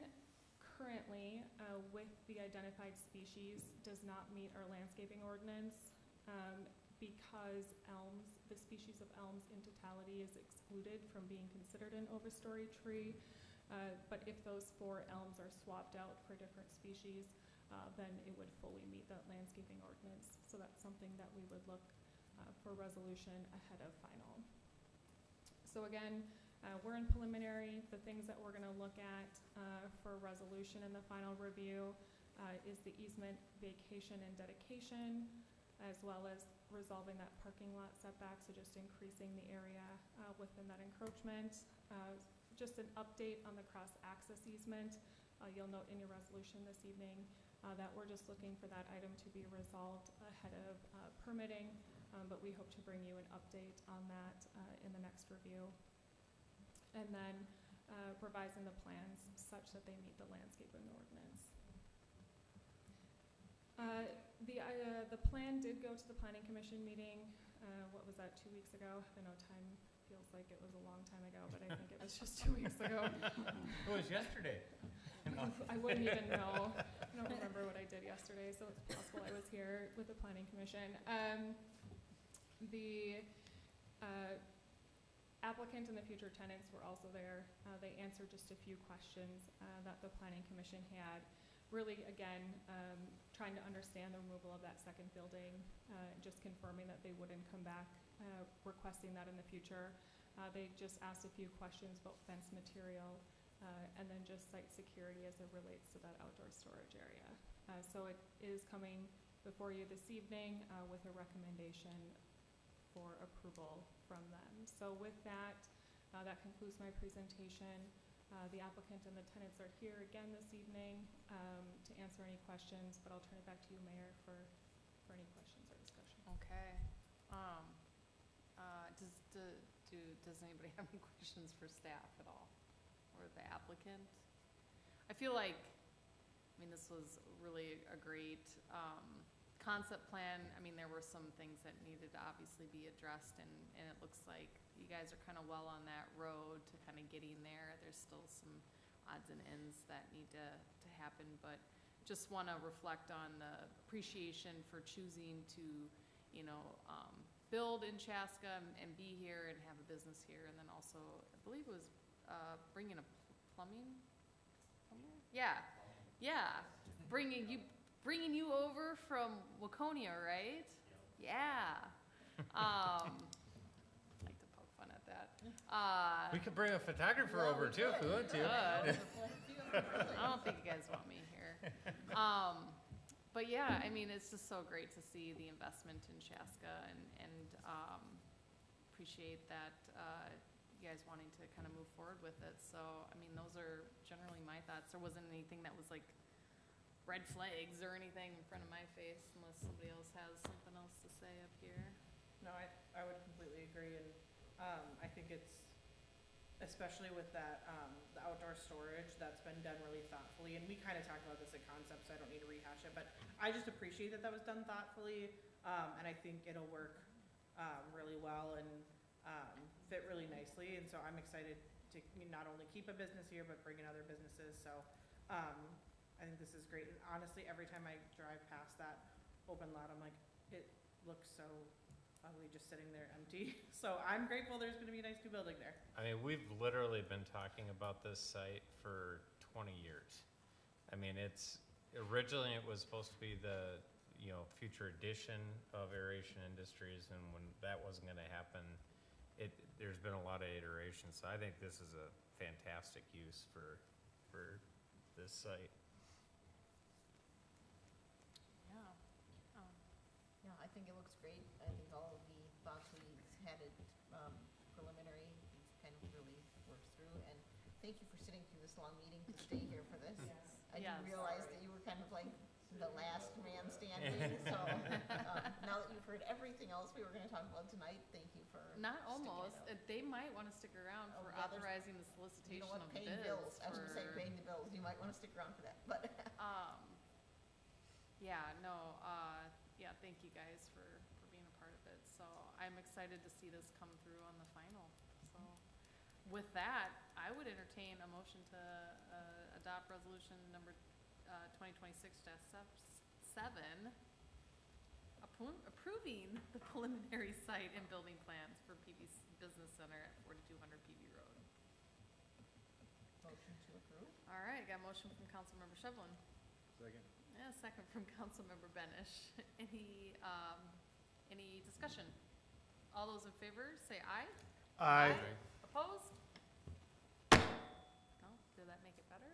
currently, with the identified species, does not meet our landscaping ordinance because elms, the species of elms in totality is excluded from being considered an overstory tree. But if those 4 elms are swapped out for different species, then it would fully meet that landscaping ordinance. So that's something that we would look for resolution ahead of final. So again, we're in preliminary. The things that we're gonna look at for resolution in the final review is the easement vacation and dedication, as well as resolving that parking lot setback, so just increasing the area within that encroachment. Just an update on the cross-access easement. You'll note in your resolution this evening that we're just looking for that item to be resolved ahead of permitting, but we hope to bring you an update on that in the next review. And then revising the plans such that they meet the landscaping ordinance. The plan did go to the Planning Commission meeting, what was that, 2 weeks ago? I know time feels like it was a long time ago, but I think it was just 2 weeks ago. It was yesterday. I wouldn't even know. I don't remember what I did yesterday, so it's possible I was here with the Planning Commission. The applicant and the future tenants were also there. They answered just a few questions that the Planning Commission had. Really, again, trying to understand the removal of that second building, just confirming that they wouldn't come back requesting that in the future. They just asked a few questions about fence material and then just site security as it relates to that outdoor storage area. So it is coming before you this evening with a recommendation for approval from them. So with that, that concludes my presentation. The applicant and the tenants are here again this evening to answer any questions, but I'll turn it back to you, Mayor, for any questions or discussion. Okay. Does anybody have any questions for staff at all? Or the applicant? I feel like, this was really a great, concept plan. There were some things that needed to obviously be addressed, and it looks like you guys are kind of well on that road to kind of getting there. There's still some odds and ends that need to happen, but just want to reflect on the appreciation for choosing to, build in Chaska and be here and have a business here, and then also, I believe it was, bringing a plumbing? Yeah, bringing you over from Waconia, right? Yeah. Like to poke fun at that. We could bring a photographer over too if we want to. I don't think you guys want me here. But yeah, it's just so great to see the investment in Chaska and appreciate that you guys wanting to kind of move forward with it. So, those are generally my thoughts. There wasn't anything that was like red flags or anything in front of my face, unless somebody else has something else to say up here. No, I would completely agree, and I think it's, especially with that, the outdoor storage, that's been done really thoughtfully, and we kind of talked about this at concept, so I don't need to rehash it, but I just appreciate that was done thoughtfully, and I think it'll work really well and fit really nicely, and so I'm excited to not only keep a business here, but bring in other businesses, so I think this is great, and honestly, every time I drive past that open lot, I'm like, it looks so ugly just sitting there empty. So I'm grateful there's gonna be a nice new building there. We've literally been talking about this site for 20 years. Originally it was supposed to be the, future addition of Aeration Industries, and when that wasn't gonna happen, there's been a lot of iterations. So I think this is a fantastic use for this site. Yeah, I think it looks great. I think all of the thoughts we had at preliminary, it's kind of really works through. And thank you for sitting through this long meeting to stay here for this. I didn't realize that you were kind of like the last man standing. So now that you've heard everything else we were going to talk about tonight, thank you for Not sticking almost. it out. They might want to stick around for authorizing the You solicitation know what, of paying bids. bills. I was going to say paying the bills. You might want to stick around for that, but. Thank you guys for being a part of it. So I'm excited to see this come through on the final. So with that, I would entertain a motion to adopt resolution number 2026-7, approving the preliminary site and building plans for Peavey Business Center at 4200 Peavey Road. Motion to approve. All right, got a motion from Councilmember Shevlin. Second. Yeah, second from Councilmember Benish. Any discussion? All those in favor, say aye. Aye. Opposed? No? Did that make it better?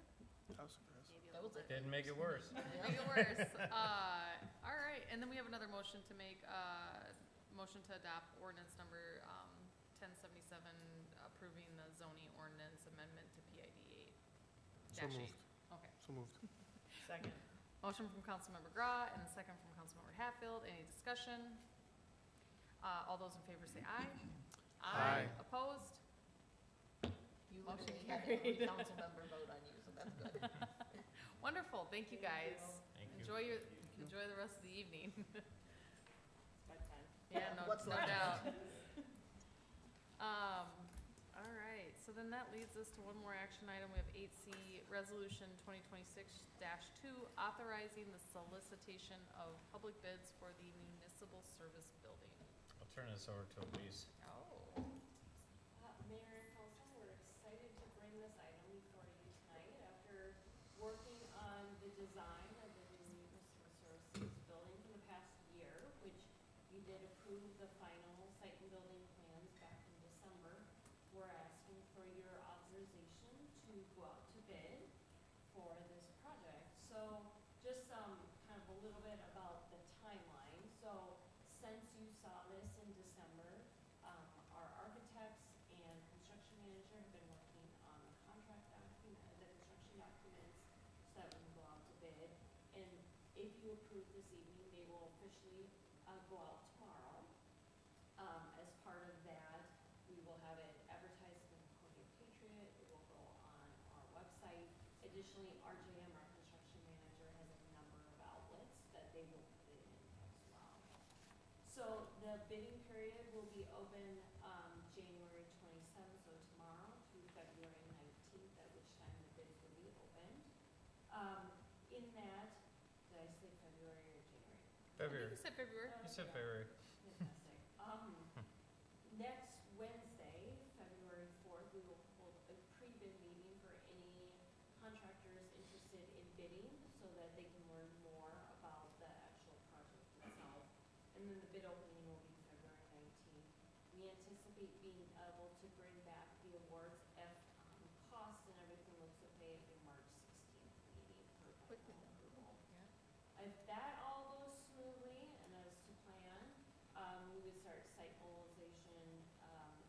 I was surprised. Maybe a That little was bit. Didn't make it worse. Make it worse. All right, and then we have another motion to make, motion to adopt ordinance number 1077, approving the zoning ordinance amendment to PID 8. So moved. Okay. So moved. Second. Motion from Councilmember Grau and a second from Councilmember Hatfield. Any discussion? All those in favor say aye. Aye. Opposed? You Motion literally had every carried. council member vote on you, so that's good. Wonderful. Thank you, guys. Thank you. Enjoy the rest of the evening. Bedtime. Yeah, no What's left? doubt. All right, so then that leads us to one more action item. We have 8C, Resolution 2026-2, authorizing the solicitation of public bids for the municipal service building. I'll turn this over to Elise. Oh. Mayor and Council, we're excited to bring this item before you tonight after working on the design of the new municipal services building for the past year, which you did approve the final site and building plans back in December. We're asking for your authorization to go out to bid for this project. So just kind of a little bit about the timeline. So since you saw this in December, our architects and construction manager have been working on the contract document, the construction documents, so that we can go out to bid. And if you approve this evening, they will officially go out tomorrow. additionally, RJM, our construction manager, has a number of outlets that they will bid in as well. So the bidding period will be open, January 27th, so tomorrow, through February 19th, at which time the bids will be opened. In that, did I say February or January? I think you said February. You said February. Fantastic. Next Wednesday, February 4th, we will hold a pre-bid meeting for any contractors interested in bidding so that they can learn more about the actual project itself. And then the bid opening will be February 19th. We anticipate being able to bring back the awards if cost and everything looks okay at your March 16th meeting for final approval. If that all goes smoothly and as to plan, we would start site mobilization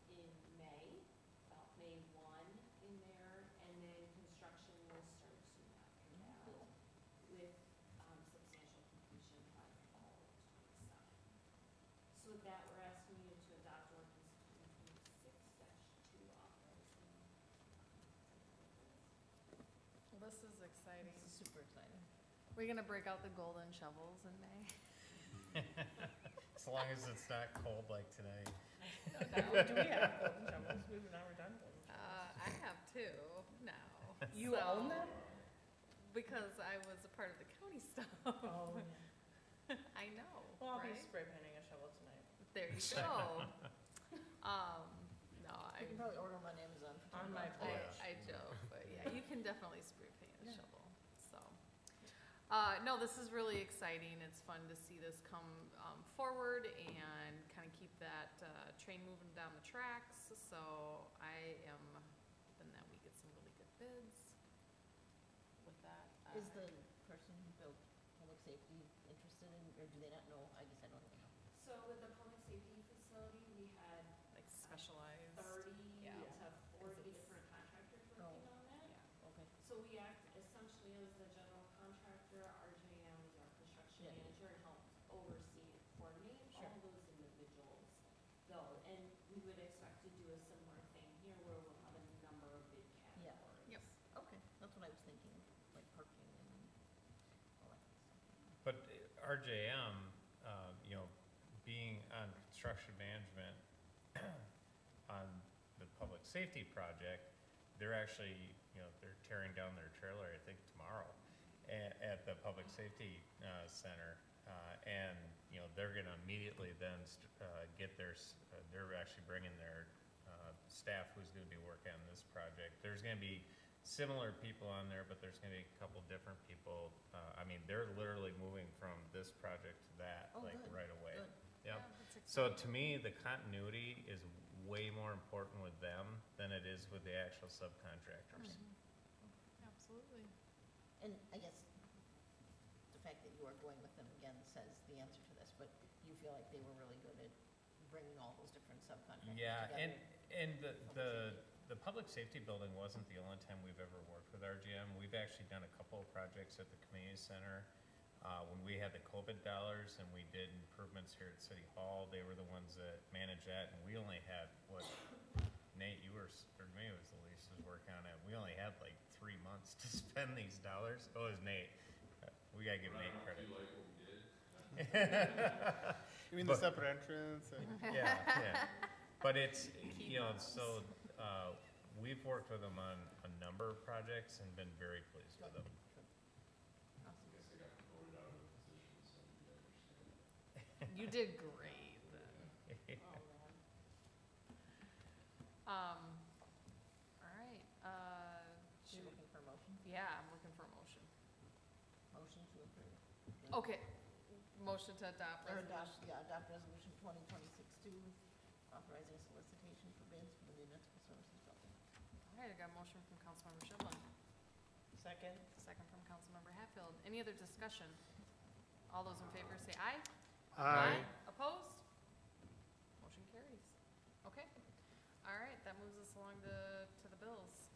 in May, about May 1 in there, and then construction will start soon after that with substantial completion by fall of 27. So with that, we're asking you to adopt ordinance 2026-2 authorizing. Well, this is exciting. This is super exciting. We're gonna break out the golden shovels in May. As long as it's not cold like today. Do we have golden shovels? We've never done golden shovels. I have two now. You own them? Because I was a part of the county stuff. Oh, I know, well, I'll be right? spray painting a shovel tonight. There you go. No, You can probably order them on Amazon for On $10. my porch. I joke, but yeah, you can definitely spray paint a shovel, so. No, this is really exciting. It's fun to see this come forward and kind of keep that train moving down the tracks. So I am hoping that we get some really good bids with that. Is the person who built public safety interested in, or do they not know? I guess I don't know. So with the public safety facility, we had Like specialized? 30 Yeah. to 40 Is it- different contractors Oh. working on that. Yeah. Okay. So we act essentially as the general contractor, RJM is our construction Yeah. manager, and helps oversee and coordinate Sure. all those individuals. Though, and we would expect to do a similar thing here where we'll have a number of bid Yeah. categories. Yep. Okay, that's what I was thinking, like parking and all that kind of stuff. But RJM, being on construction management on the public safety project, they're actually, they're tearing down their trailer, I think, tomorrow at the public safety center. And, they're gonna immediately then get they're actually bringing their staff who's gonna be working on this project. There's gonna be similar people on there, but there's gonna be a couple different people. They're literally moving from this project to that, Oh, like, good, right away. good. Yep. Yeah, that's So exciting. to me, the continuity is way more important with them than it is with the actual subcontractors. Absolutely. And I guess the fact that you are going with them again says the answer to this, but you feel like they were really good at bringing all those different subcontractors Yeah, together? and the public safety building wasn't the only time we've ever worked with RGM. We've actually done a couple of projects at the community center. When we had the COVID dollars and we did improvements here at City Hall, they were the ones that managed that, and we only had, Nate, or maybe it was Elise was working on it, we only had like 3 months to spend these dollars. Oh, it was Nate. We gotta give Nate credit. Do you like what we did? You mean the But- separate entrance and? Yeah. But it's, so, we've worked with them on a number of projects and been very pleased with them. I guess I got voted out of the position, so you understand. You did great then. Oh, man. All right, You're looking for a motion? yeah, I'm looking for a motion. Motion to approve. Okay, motion to adopt Or resolution. adopt resolution 2026-2, authorizing solicitation for bids for the municipal services building. All right, I got a motion from Councilmember Shivlin, Second? second from Councilmember Hatfield. Any other discussion? All those in favor say aye. Aye. Opposed? Motion carries. Okay. All right, that moves us along to the bills.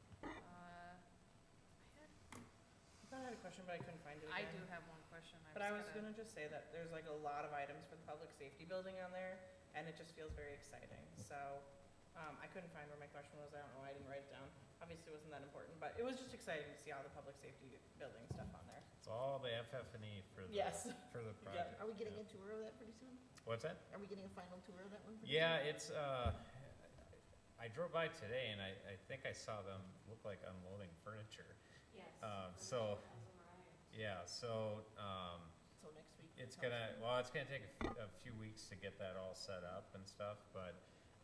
I had a question, but I couldn't find it I again. do have one question. But I was gonna just say that there's like a lot of items for the public safety building on there, and it just feels very exciting. So, I couldn't find where my question was. I don't know why I didn't write it down. obviously wasn't that important, but it was just exciting to see all the public safety building stuff on there. It's all the FF&E for the, Yes. for the project. Are we getting yeah. a tour of that pretty soon? What's that? Are we getting a final tour of that one? pretty Yeah, soon? it's, I drove by today and I think I saw them look like unloading furniture. Yes. So, yeah, so, So next week. it's gonna, well, it's gonna take a few weeks to get that all set up and stuff, but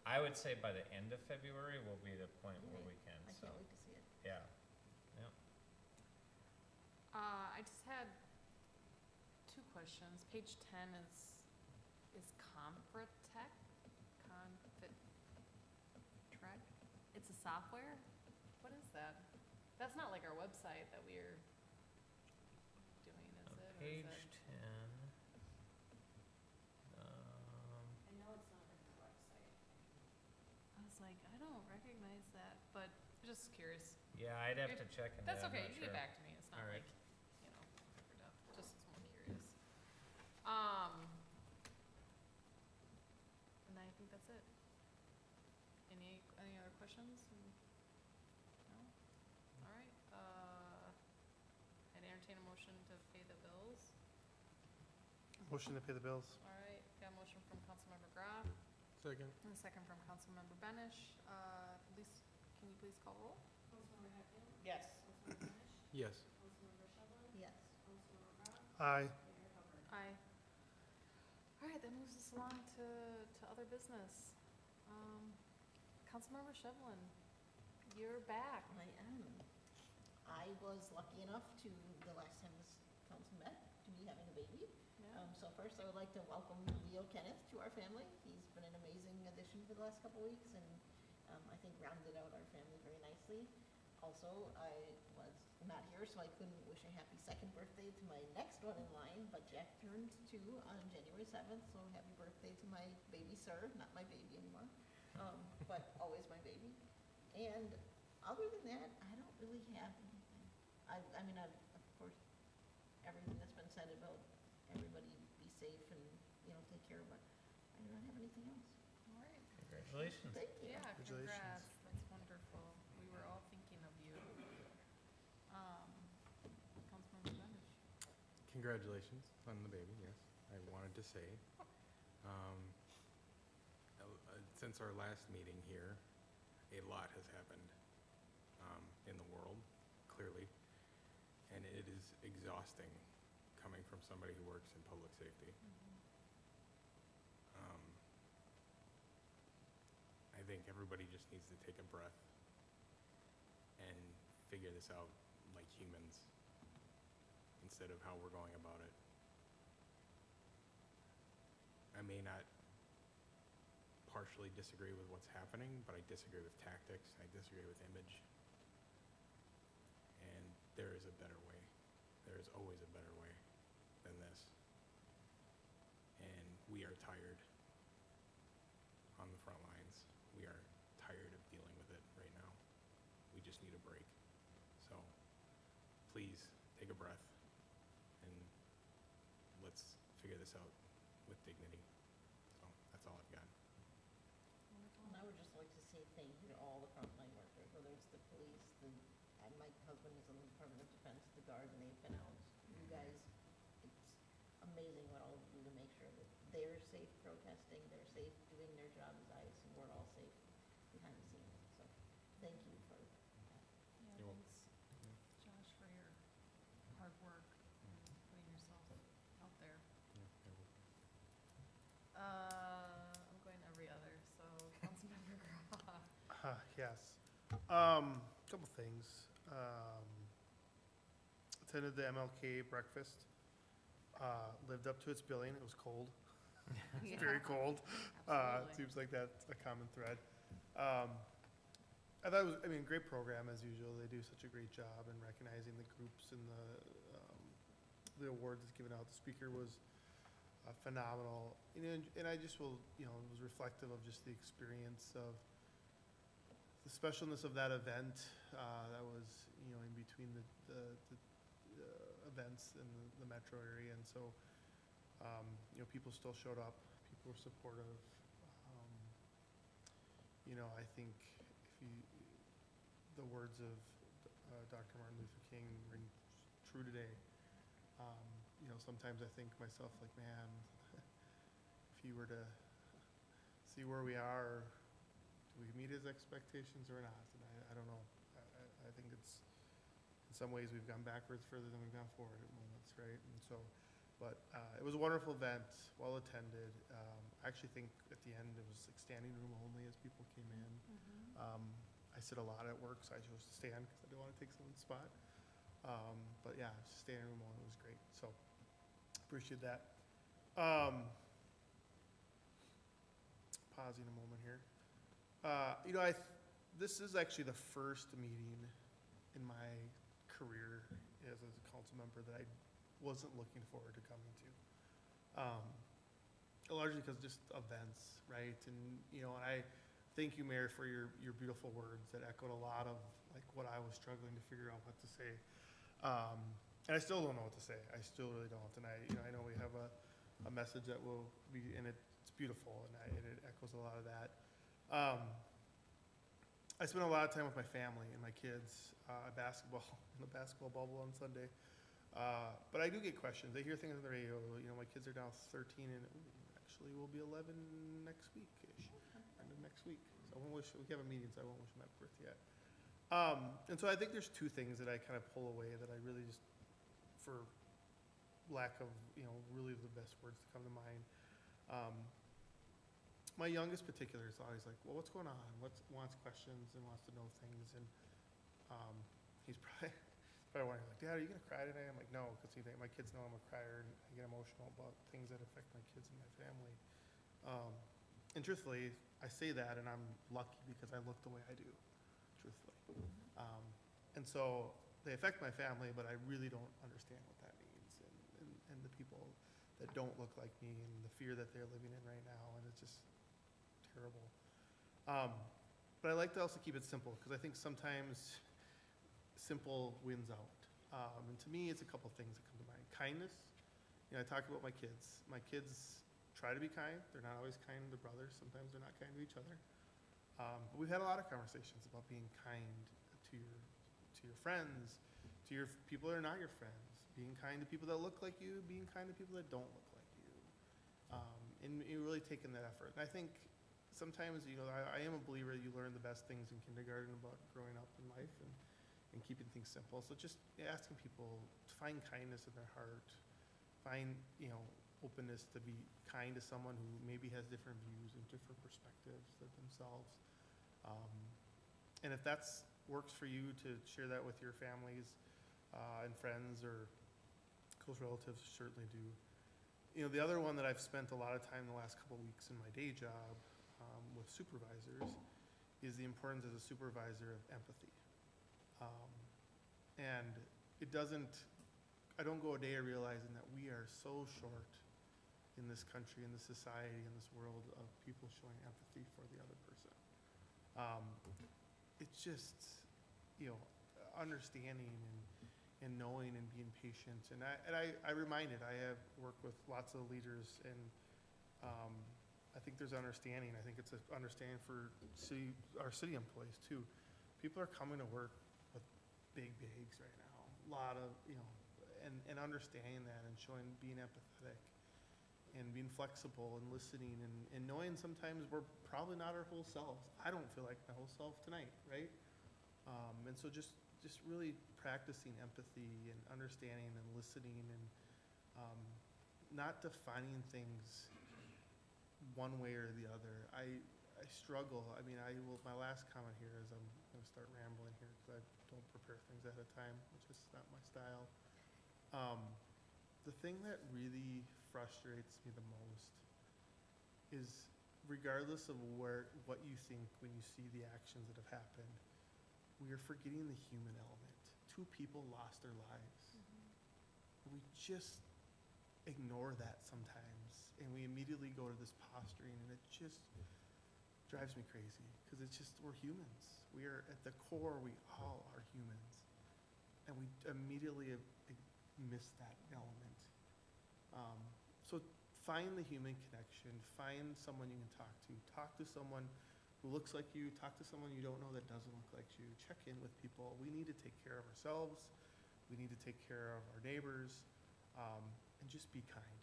I would say by the end of February will be the point where we can, I so, can't wait to see it. yeah. I just had two questions. Page 10 is Confitec? Confitec? It's a software? What is that? That's not like our website that we're doing, is it? Or is Page it- 10. I know it's not in the website. I was like, I don't recognize that, but just curious. Yeah, I'd have to check into that. That's I'm okay, not you can sure. get back to me. It's not All right. like, you know, super tough. Just was more curious. And I think that's it. Any other questions? No? All right, I'd entertain a motion to pay the bills. Motion to pay the bills. All right, got a motion from Councilmember Graf Second. and a second from Councilmember Benish. Lisa, can you please call roll? Councilmember Hatfield? Yes. Councilmember Benish? Yes. Councilmember Shevlin? Yes. Councilmember Graf? Aye. Mayor Hubbard? Aye. All right, that moves us along to other business. Councilmember Shevlin, you're back. I am. I was lucky enough to, the last time this council met, to be having a baby. Yeah. So first, I would like to welcome Leo Kenneth to our family. He's been an amazing addition for the last couple weeks, and I think rounded out our family very nicely. Also, I was not here, so I couldn't wish a happy second birthday to my next one in line, but Jack turned 2 on January 7th, so happy birthday to my baby sir, not my baby anymore, but always my baby. And other than that, I don't really have anything. I mean, of course, everything that's been said about everybody be safe and, take care, but I do not have anything else. All right. Congratulations. Thank you. Yeah, Congratulations. congrats. That's wonderful. We were all thinking of you. Councilmember Benish. Congratulations on the baby, yes. I wanted to say. Since our last meeting here, a lot has happened in the world, clearly. And it is exhausting coming from somebody who works in public safety. I think everybody just needs to take a breath and figure this out like humans instead of how we're going about it. I may not partially disagree with what's happening, but I disagree with tactics, I disagree with image. And there is a better way. There is always a better way than this. And we are tired on the front lines. We are tired of dealing with it right now. We just need a break. So please take a breath and let's figure this out with dignity. So that's all I've got. And I would just like to say thank you to all the frontline workers, whether it's the police, and my husband is in the Department of Defense, the Guard, and they've been out. You guys, it's amazing what all of you do to make sure that they're safe protesting, they're safe doing their job as ICE, and we're all safe behind the scenes. So, thank you for that. Yeah, You're thanks, Josh, for your hard work and putting yourself out there. I'm going every other, so Councilmember Graf. Yes. Couple things. Attended the MLK breakfast. Lived up to its billing. It was cold. It's very cold. Absolutely. Seems like that's a common thread. I thought it was, great program as usual. They do such a great job in recognizing the groups and the awards that's given out. The speaker was phenomenal. And I just was reflective of just the experience of the specialness of that event. That was, in between the events in the metro area. And so, people still showed up. People were supportive. I think if you the words of Dr. Martin Luther King ring true today. You know, sometimes I think to myself, like, man, if you were to see where we are, do we meet his expectations or not? And I don't know. I think it's, in some ways, we've gone backwards further than we've gone forward at moments, right? And so, but it was a wonderful event, well attended. I actually think at the end it was like standing room only as people came in. I sit a lot at work, so I chose to stand because I didn't want to take someone's spot. But yeah, standing room only was great. So appreciate that. Pausing a moment here. You know, this is actually the first meeting in my career as a council member that I wasn't looking forward to coming to. Largely because just events, right? And, you know, and I thank you, Mayor, for your beautiful words that echoed a lot of like what I was struggling to figure out what to say. And I still don't know what to say. I still really don't. And I know we have a message that will be, and it's beautiful, and it echoes a lot of that. I spend a lot of time with my family and my kids, basketball, in the basketball bubble on Sunday. But I do get questions. I hear things on the radio. You know, my kids are now 13 and actually will be 11 next week-ish, end of next week. So I won't wish, we have a meeting, so I won't wish them happy birthday yet. And so I think there's two things that I kind of pull away that I really just, for lack of, you know, really the best words to come to mind. My youngest particular is always like, well, what's going on? Wants questions and wants to know things. And he's probably wondering, like, Dad, are you going to cry today? I'm like, no, because my kids know I'm a crier and I get emotional about things that affect my kids and my family. And truthfully, I say that and I'm lucky because I look the way I do, truthfully. And so they affect my family, but I really don't understand what that means. And the people that don't look like me and the fear that they're living in right now, and it's just terrible. But I like to also keep it simple because I think sometimes simple wins out. And to me, it's a couple things that come to mind. Kindness. You know, I talk about my kids. My kids try to be kind. They're not always kind to brothers. Sometimes they're not kind to each other. But we've had a lot of conversations about being kind to your friends, to your people that are not your friends, being kind to people that look like you, being kind to people that don't look like you. And you're really taking that effort. And I think sometimes, you know, I am a believer that you learn the best things in kindergarten about growing up in life and keeping things simple. So just asking people to find kindness in their heart, find, you know, openness to be kind to someone who maybe has different views and different perspectives than themselves. And if that's works for you to share that with your families and friends or close relatives, certainly do. You know, the other one that I've spent a lot of time the last couple of weeks in my day job with supervisors is the importance as a supervisor of empathy. And I don't go a day realizing that we are so short in this country, in this society, in this world of people showing empathy for the other person. It's just, you know, understanding and knowing and being patient. And I remind it, I have worked with lots of leaders and I think there's understanding. I think it's an understanding for our city employees too. People are coming to work with big bags right now. A lot of, you know, and understanding that and being empathetic and being flexible and listening and knowing sometimes we're probably not our whole selves. I don't feel like my whole self tonight, right? And so just really practicing empathy and understanding and listening and not defining things one way or the other. I struggle. I mean, my last comment here is I'm going to start rambling here because I don't prepare things ahead of time, which is not my style. The thing that really frustrates me the most is regardless of what you think when you see the actions that have happened, we are forgetting the human element. 2 people lost their lives. We just ignore that sometimes, and we immediately go to this posturing, and it just drives me crazy because it's just, we're humans. We are, at the core, we all are humans, and we immediately miss that element. So find the human connection, find someone you can talk to someone who looks like you, talk to someone you don't know that doesn't look like you, check in with people. We need to take care of ourselves. We need to take care of our neighbors, and just be kind.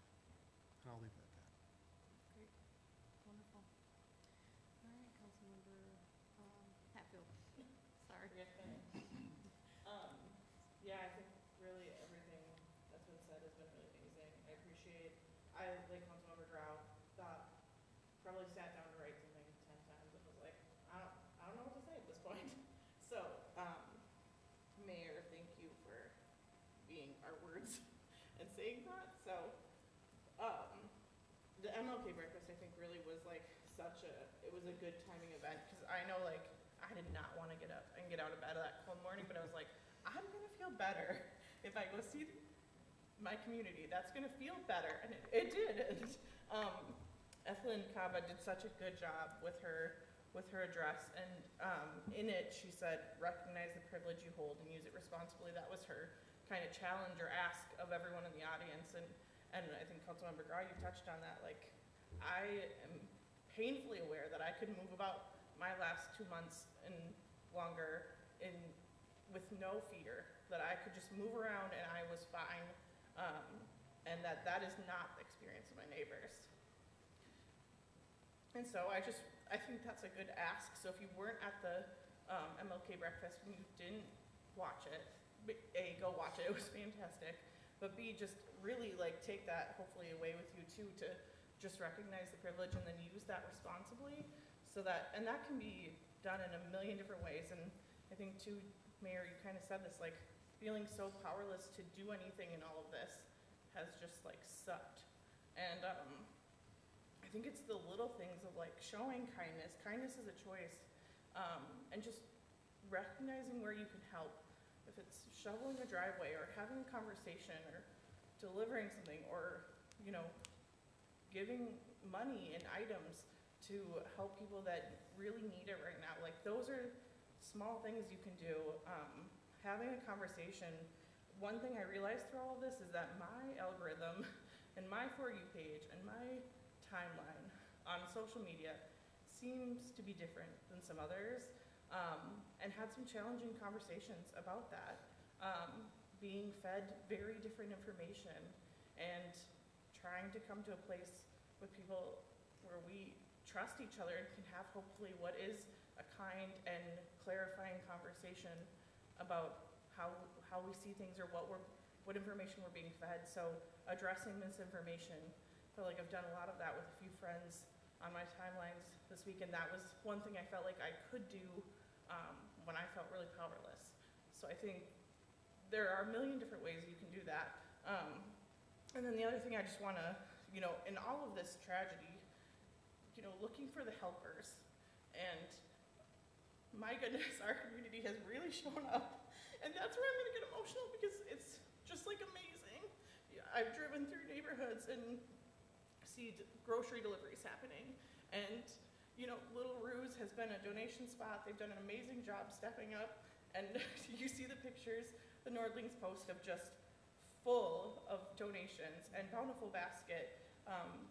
And I'll leave it at that. Great, wonderful. All right, Councilmember Hatfield. Sorry. Yeah, I think really everything that's been said has been really amazing. I appreciate, like Councilmember Grau, thought, probably sat down to write something 10 times and was like, I don't know what to say at this point. So, Mayor, thank you for being our words and saying that. So, the MLK breakfast I think really was like it was a good timing event, because I know like I did not want to get up and get out of bed that cold morning, but I was like, I'm gonna feel better if I go see my community. That's gonna feel better, and it did. And Ethelyn Kava did such a good job with her address, and in it she said, recognize the privilege you hold and use it responsibly. That was her kind of challenge or ask of everyone in the audience, and I think Councilmember Grau, you touched on that. Like, I am painfully aware that I could move about my last 2 months and longer with no fear, that I could just move around and I was fine, and that is not the experience of my neighbors. And so I think that's a good ask. So if you weren't at the MLK breakfast and you didn't watch it, A, go watch it, it was fantastic, but B, just really like take that hopefully away with you too, to just recognize the privilege and then use that responsibly, and that can be done in a million different ways. And I think too, Mayor, you kind of said this, like feeling so powerless to do anything in all of this has just like sucked. And I think it's the little things of like showing kindness. Kindness is a choice, and just recognizing where you can help. If it's shoveling a driveway or having a conversation or delivering something, or giving money and items to help people that really need it right now. Like those are small things you can do. Having a conversation. One thing I realized through all of this is that my algorithm and my For You page and my timeline on social media seems to be different than some others, and had some challenging conversations about that. Being fed very different information and trying to come to a place with people where we trust each other and can have hopefully what is a kind and clarifying conversation about how we see things, or what information we're being fed. So addressing misinformation, I feel like I've done a lot of that with a few friends on my timelines this week, and that was one thing I felt like I could do when I felt really powerless. So I think there are a million different ways you can do that. And then the other thing I just want to, in all of this tragedy, looking for the helpers. And my goodness, our community has really shown up. And that's where I'm going to get emotional, because it's just like amazing. I've driven through neighborhoods and see grocery deliveries happening. And, Little Ruse has been a donation spot. They've done an amazing job stepping up. And you see the pictures, the Nordlings post of just full of donations, and Bountiful Basket,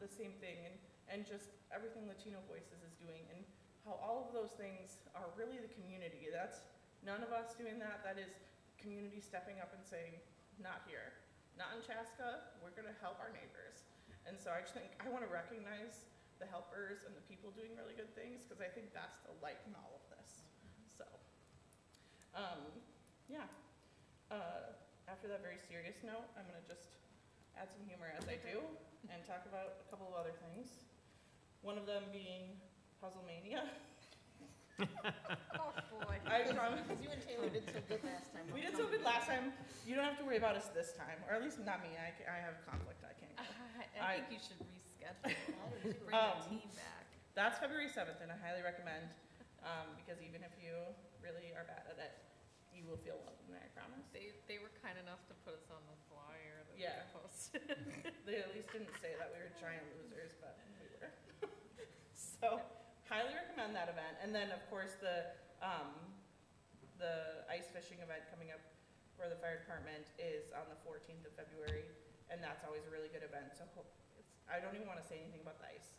the same thing, and just everything Latino Voices is doing, and how all of those things are really the community. That's none of us doing that. That is community stepping up and saying, not here, not in Chaska, we're gonna help our neighbors. And so I just think I wanna recognize the helpers and the people doing really good things, because I think that's the light in all of this. So, yeah. After that very serious note, I'm gonna just add some humor as I do, and talk about a couple of other things. One of them being Puzzle Mania. Oh, boy. I promise. Because you and Taylor did so good last time. We did so good last time. You don't have to worry about us this time, or at least not me. I have a conflict. I can't go. I think you should reschedule. Bring the team back. That's February 7th, and I highly recommend, because even if you really are bad at it, you will feel welcome there, I promise. They were kind enough to put us on the flyer that Yeah. we posted. They at least didn't say that we were giant losers, but we were. So, highly recommend that event. And then, of course, the ice fishing event coming up for the fire department is on the 14th of February, and that's always a really good event. So I don't even want to say anything about the ice.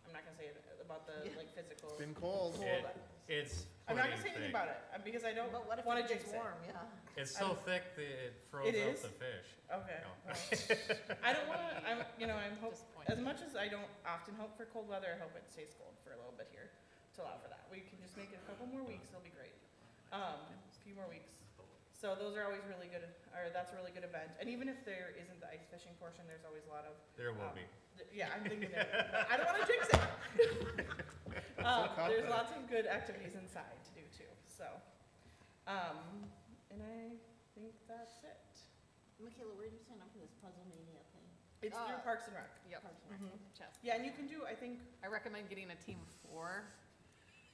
I'm not gonna say it about the, like, physical. It's been cold. cold. It's I'm not plenty gonna say anything thick. about it, because I don't But what if wanna it gets jinx it. warm, yeah? It's so thick that it froze It out is? the fish. Okay. No. Well, I don't wanna, I'm Disappointed. as much as I don't often hope for cold weather, I hope it stays cold for a little bit here to allow for that. We can just make it a couple more weeks, it'll be great. A few more weeks. So those are always really good, or that's a really good event. And even if there isn't the ice fishing portion, there's always a lot of, There will be. yeah, I'm thinking there, but I don't wanna jinx it. There's lots of good activities inside to do too, so. And I think that's it. Michaela, where do you sign up for this Puzzle Mania thing? It's through Parks and Rec. Yep. Parks and Rec. Mhm. Chaska. Yeah, and you can do, I think, I recommend getting a team of 4.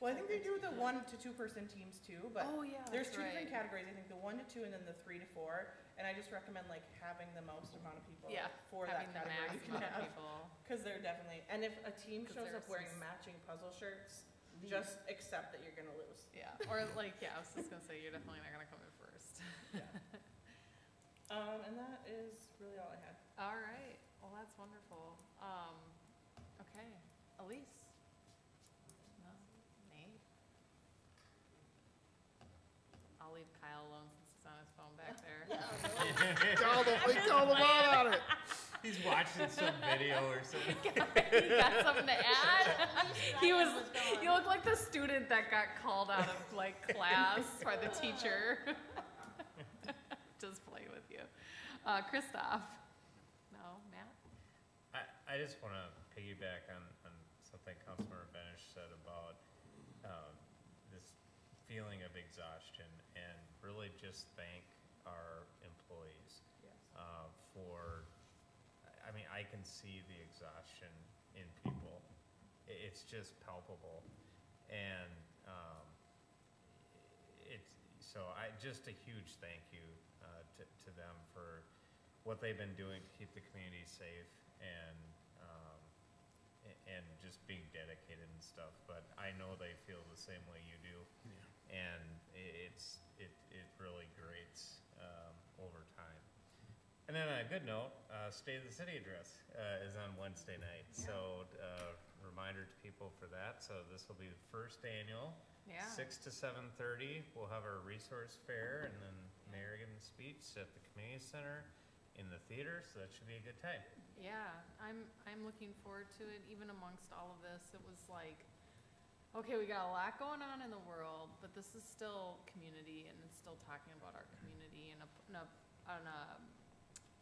well, I think they do the 1 to 2 person teams too, but Oh, yeah, there's that's 2 different right. categories. I think the 1 to 2 and then the 3 to 4. And I just recommend like having the most amount of people Yeah, for that having the category max you can amount of have. people. Cause they're definitely, and if a team 'Cause shows there up are wearing some matching puzzle shirts, Leave. just accept that you're gonna lose. Yeah, or like, yeah, I was just gonna say, you're definitely not gonna come in first. And that is really all I had. All right, well, that's wonderful. Okay, Elise? No, Nate? I'll leave Kyle alone since he's on his phone back there. Tell them all on it. He's watching some video or something. You got something to add? You look like the student that got called out of like class by the teacher. Just play with you. Christoph? No, Matt? I just want to piggyback on something Councilmember Benish said about this feeling of exhaustion, and really just thank our employees Yes. for, I mean, I can see the exhaustion in people. It's just palpable. And just a huge thank you to them for what they've been doing to keep the community safe and just being dedicated and stuff. But I know they feel the same way you do. Yeah. And it really grates over time. And then on a good note, State of the City address is on Wednesday night. Yeah. So reminder to people for that. So this will be the first annual. Yeah. 6 to 7:30, we'll have our resource fair, and then Mayor giving the speech at the community center in the theater, so that should be a good time. Yeah, I'm looking forward to it. Even amongst all of this, it was like, okay, we got a lot going on in the world, but this is still community, and it's still talking about our community, and an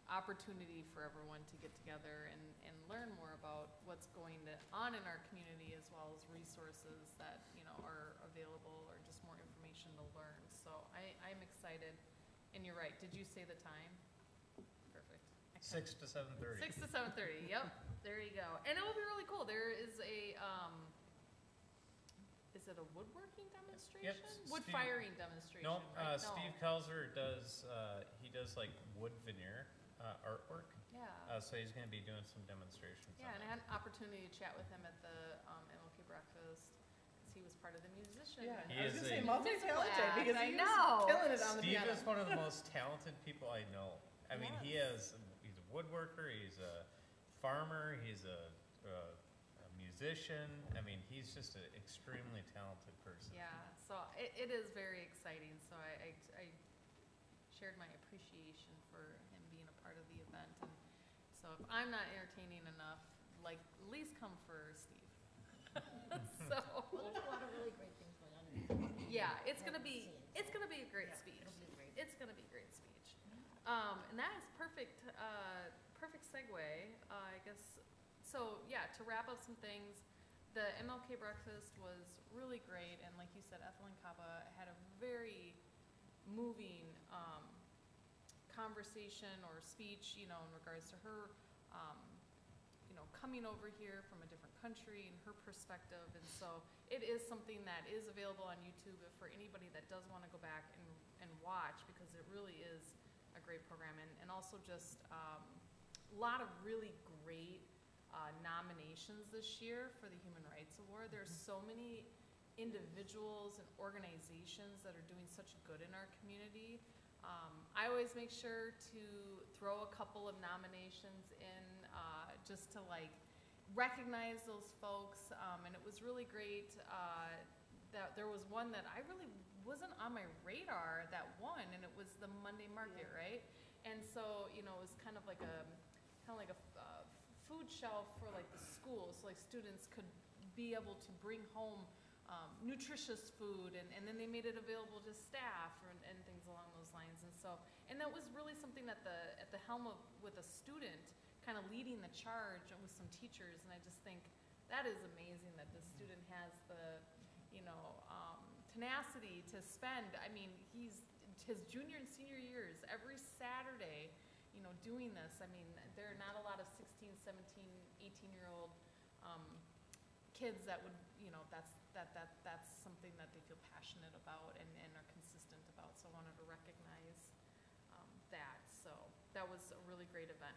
opportunity for everyone to get together and learn more about what's going on in our community, as well as resources that, are available, or just more information to learn. So I'm excited. And you're right, did you say the time? Perfect. 6 to 7:30. 6 to 7:30, yep, there you go. And it will be really cool. There is is it a woodworking demonstration? Wood Steve- firing demonstration, No, right? Steve Kelzer does, he does like wood veneer artwork. Yeah, So he's gonna be doing some demonstrations yeah, on and I that. had an opportunity to chat with him at the MLK breakfast, because he was part of the musician. Yeah, He I was is gonna say a- multi-talented, act, because I he know. was killing it on the Steve piano. is one of the most talented people I know. I mean, he's a woodworker, he's a farmer, he's a musician. I mean, he's just an extremely talented person. Yeah, so it is very exciting, so I shared my appreciation for him being a part of the event, and so if I'm not entertaining enough, like, at least come for Steve. So, Well, there's a lot of really great things going on in the community. yeah, it's gonna be Behind the scenes, a great Yeah, speech. it'll be great. It's gonna be a great speech. And that is perfect segue, I guess. So, yeah, to wrap up some things, the MLK breakfast was really great, and like you said, Ethelyn Kaba had a very moving conversation or speech, in regards to her, coming over here from a different country and her perspective. And so it is something that is available on YouTube for anybody that does want to go back and watch, because it really is a great program. And also just a lot of really great nominations this year for the Human Rights Award. There's so many individuals and organizations that are doing such good in our community. I always make sure to throw a couple of nominations in just to recognize those folks, and it was really great, that there was one that I really wasn't on my radar that won, and it was the Monday Market, right? And so, you know, it was kind of like a food shelf for like the schools, so like students could be able to bring home nutritious food, and then they made it available to staff and things along those lines. And so, and that was really something that at the helm of, with a student kind of leading the charge and with some teachers, and I just think that is amazing that the student has the, you know, tenacity to spend. I mean, he's his junior and senior years, every Saturday, you know, doing this. I mean, there are not a lot of 16, 17, 18-year-old kids that would, you know, that's something that they feel passionate about and are consistent about. So I wanted to recognize that. So that was a really great event.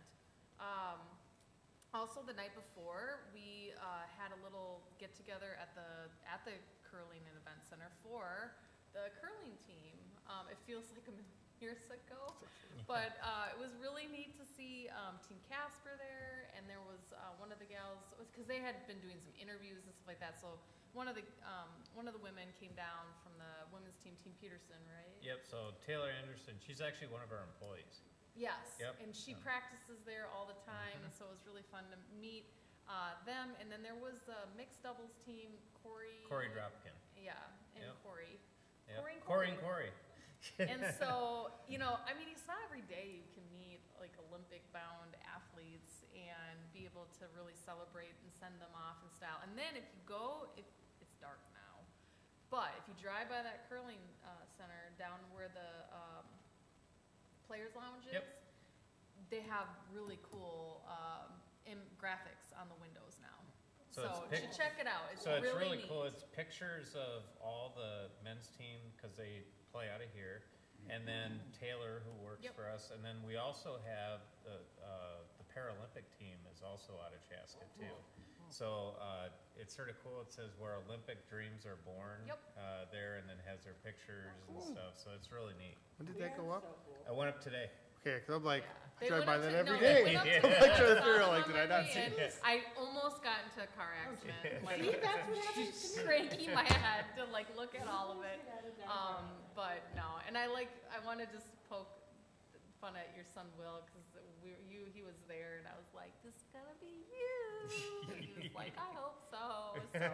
Also, the night before, we had a little get-together at the Curling and Event Center for the curling team. It feels like a million years ago, but it was really neat to see Team Casper there, and there was one of the gals, because they had been doing some interviews and stuff like that, so one of the women came down from the women's team, Team Peterson, right? Yep, so Taylor Anderson, she's actually one of our employees. Yes, Yep. and she practices there all the time, and so it was really fun to meet them. And then there was the mixed doubles team, Corey Dropkin. Yeah, and Yep. Corey. Yep. Corey and Corey. And so, you know, I mean, it's not every day you can meet like Olympic-bound athletes and be able to really celebrate and send them off in style. And then if you go, it's dark now, but if you drive by that curling center down where the Players Lounge is, Yep. they have really cool graphics on the windows now. So it's you should check it out. It's So it's really neat. cool. It's pictures of all the men's team, because they play out of here, and then Taylor, who works Yep. for us, and then we also have the Paralympic team is also out of Chaska too. So it's sort of cool. It says where Olympic dreams are born. Yep. There, and then has their pictures and stuff. So it's really neat. When did that go up? I went up today. Okay, because I'm like, Yeah. I They drive went by up that to- every no, they day. went up to- I'm like trying to I saw figure out, them like, on did I not Monday, see and this? I almost got into a car accident. Like, See, that's what happens to me. cranking my head to like look at all of it. But no, and I want to just poke fun at your son Will, because he was there, and I was like, this is gonna be you. And he was like, I hope so. So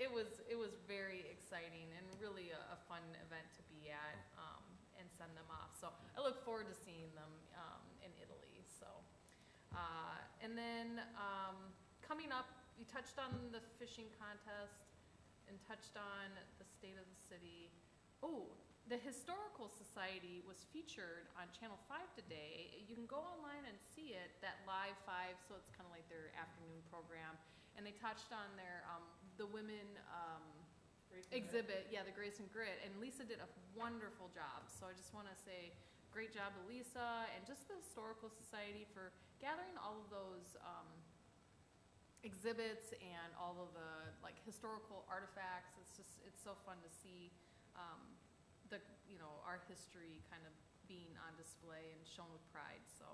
it was very exciting and really a fun event to be at, and send them off. So I look forward to seeing them in Italy. So and then coming up, we touched on the fishing contest and touched on the state of the city. Oh, the Historical Society was featured on Channel 5 today. You can go online and see it, that Live 5, so it's kind of like their afternoon program. And they touched on their, the women exhibit, the Grace and Grit, and Lisa did a wonderful job. So I just want to say, great job to Lisa and just the Historical Society for gathering all of those exhibits and all of the like historical artifacts. It's so fun to see our history kind of being on display and shown with pride. So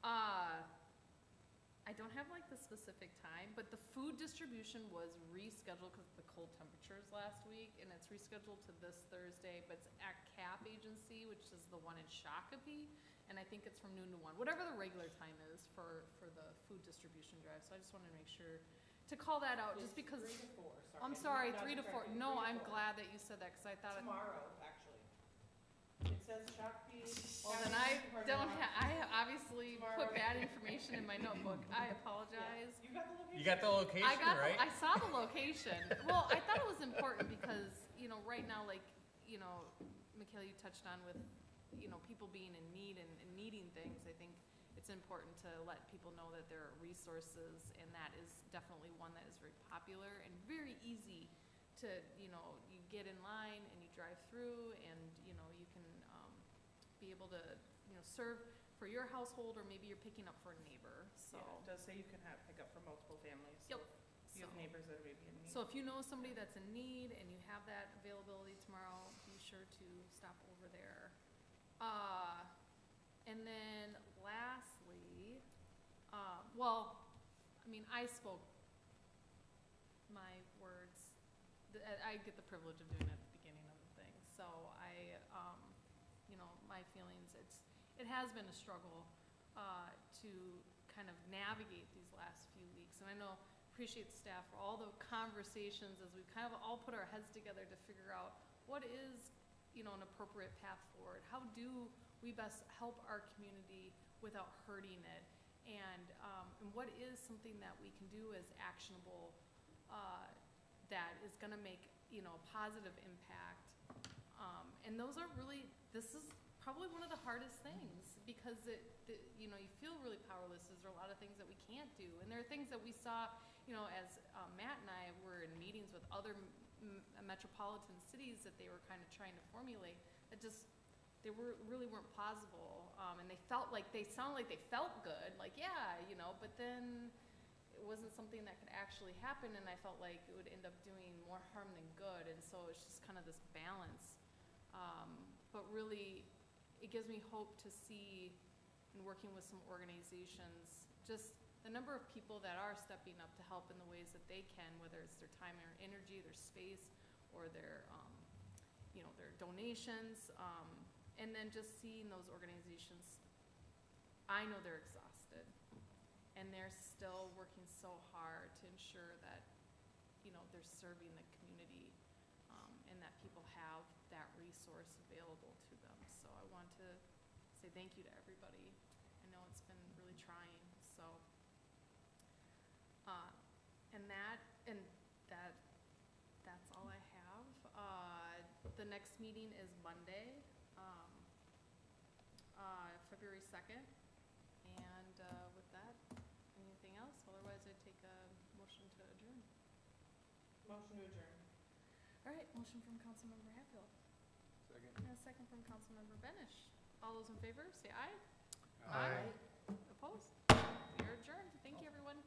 I don't have like the specific time, but the food distribution was rescheduled because of the cold temperatures last week, and it's rescheduled to this Thursday, but it's at CAP Agency, which is the one in Shakopee, and I think it's from noon to 1, whatever the regular time is for the food distribution drive. So I just wanted to make sure to call that out, just because. 3 to 4, sorry. I'm sorry, Not 3 to 4. correct you, No, 3 to I'm 4. glad that you said that, because I thought. Tomorrow, actually. It says Shakopee. Well, then I obviously put Tomorrow. bad information in my notebook. I apologize. You got the location? You got the location, right? I saw the location. Well, I thought it was important because, right now, like, Mikhail, you touched on with, people being in need and needing things. I think it's important to let people know that there are resources, and that is definitely one that is very popular and very easy to, you get in line and you drive through, and, you can be able to, serve for your household, or maybe you're picking up for a neighbor. So. Yeah, it does say you can pick up for multiple families. So Yep. if you have neighbors that are maybe in need. So if you know somebody that's in need and you have that availability tomorrow, be sure to stop over there. And then lastly, mean, I spoke my words, I get the privilege of doing it at the beginning of the thing, so my feelings, it has been a struggle, to kind of navigate these last few weeks, and I know, appreciate the staff for all the conversations as we've kind of all put our heads together to figure out what is, an appropriate path forward. How do we best help our community without hurting it? And what is something that we can do as actionable, that is gonna make, a positive impact? And those are really, this is probably one of the hardest things, because you feel really powerless. There's a lot of things that we can't do. And there are things that we saw, as Matt and I were in meetings with other metropolitan cities that they were kind of trying to formulate, that just, really weren't plausible. And they sounded like they felt good, like, yeah, but then it wasn't something that could actually happen, and I felt like it would end up doing more harm than good. And so it's just kind of this balance. But really, it gives me hope to see, in working with some organizations, just the number of people that are stepping up to help in the ways that they can, whether it's their time or energy, their space, or their, their donations, and then just seeing those organizations, I know they're exhausted, and they're still working so hard to ensure that, they're serving the community, and that people have that resource available to them. So I want to say thank you to everybody. I know it's been really trying, so. That's all I have. The next meeting is Monday, February 2nd. And with that, anything else? Otherwise, I'd take a motion to adjourn. Motion to adjourn. All right, motion from Councilmember Hatfield. Second. And a second from Councilmember Benish. All those in favor, say aye. Aye. Opposed? We are adjourned. Thank you, everyone.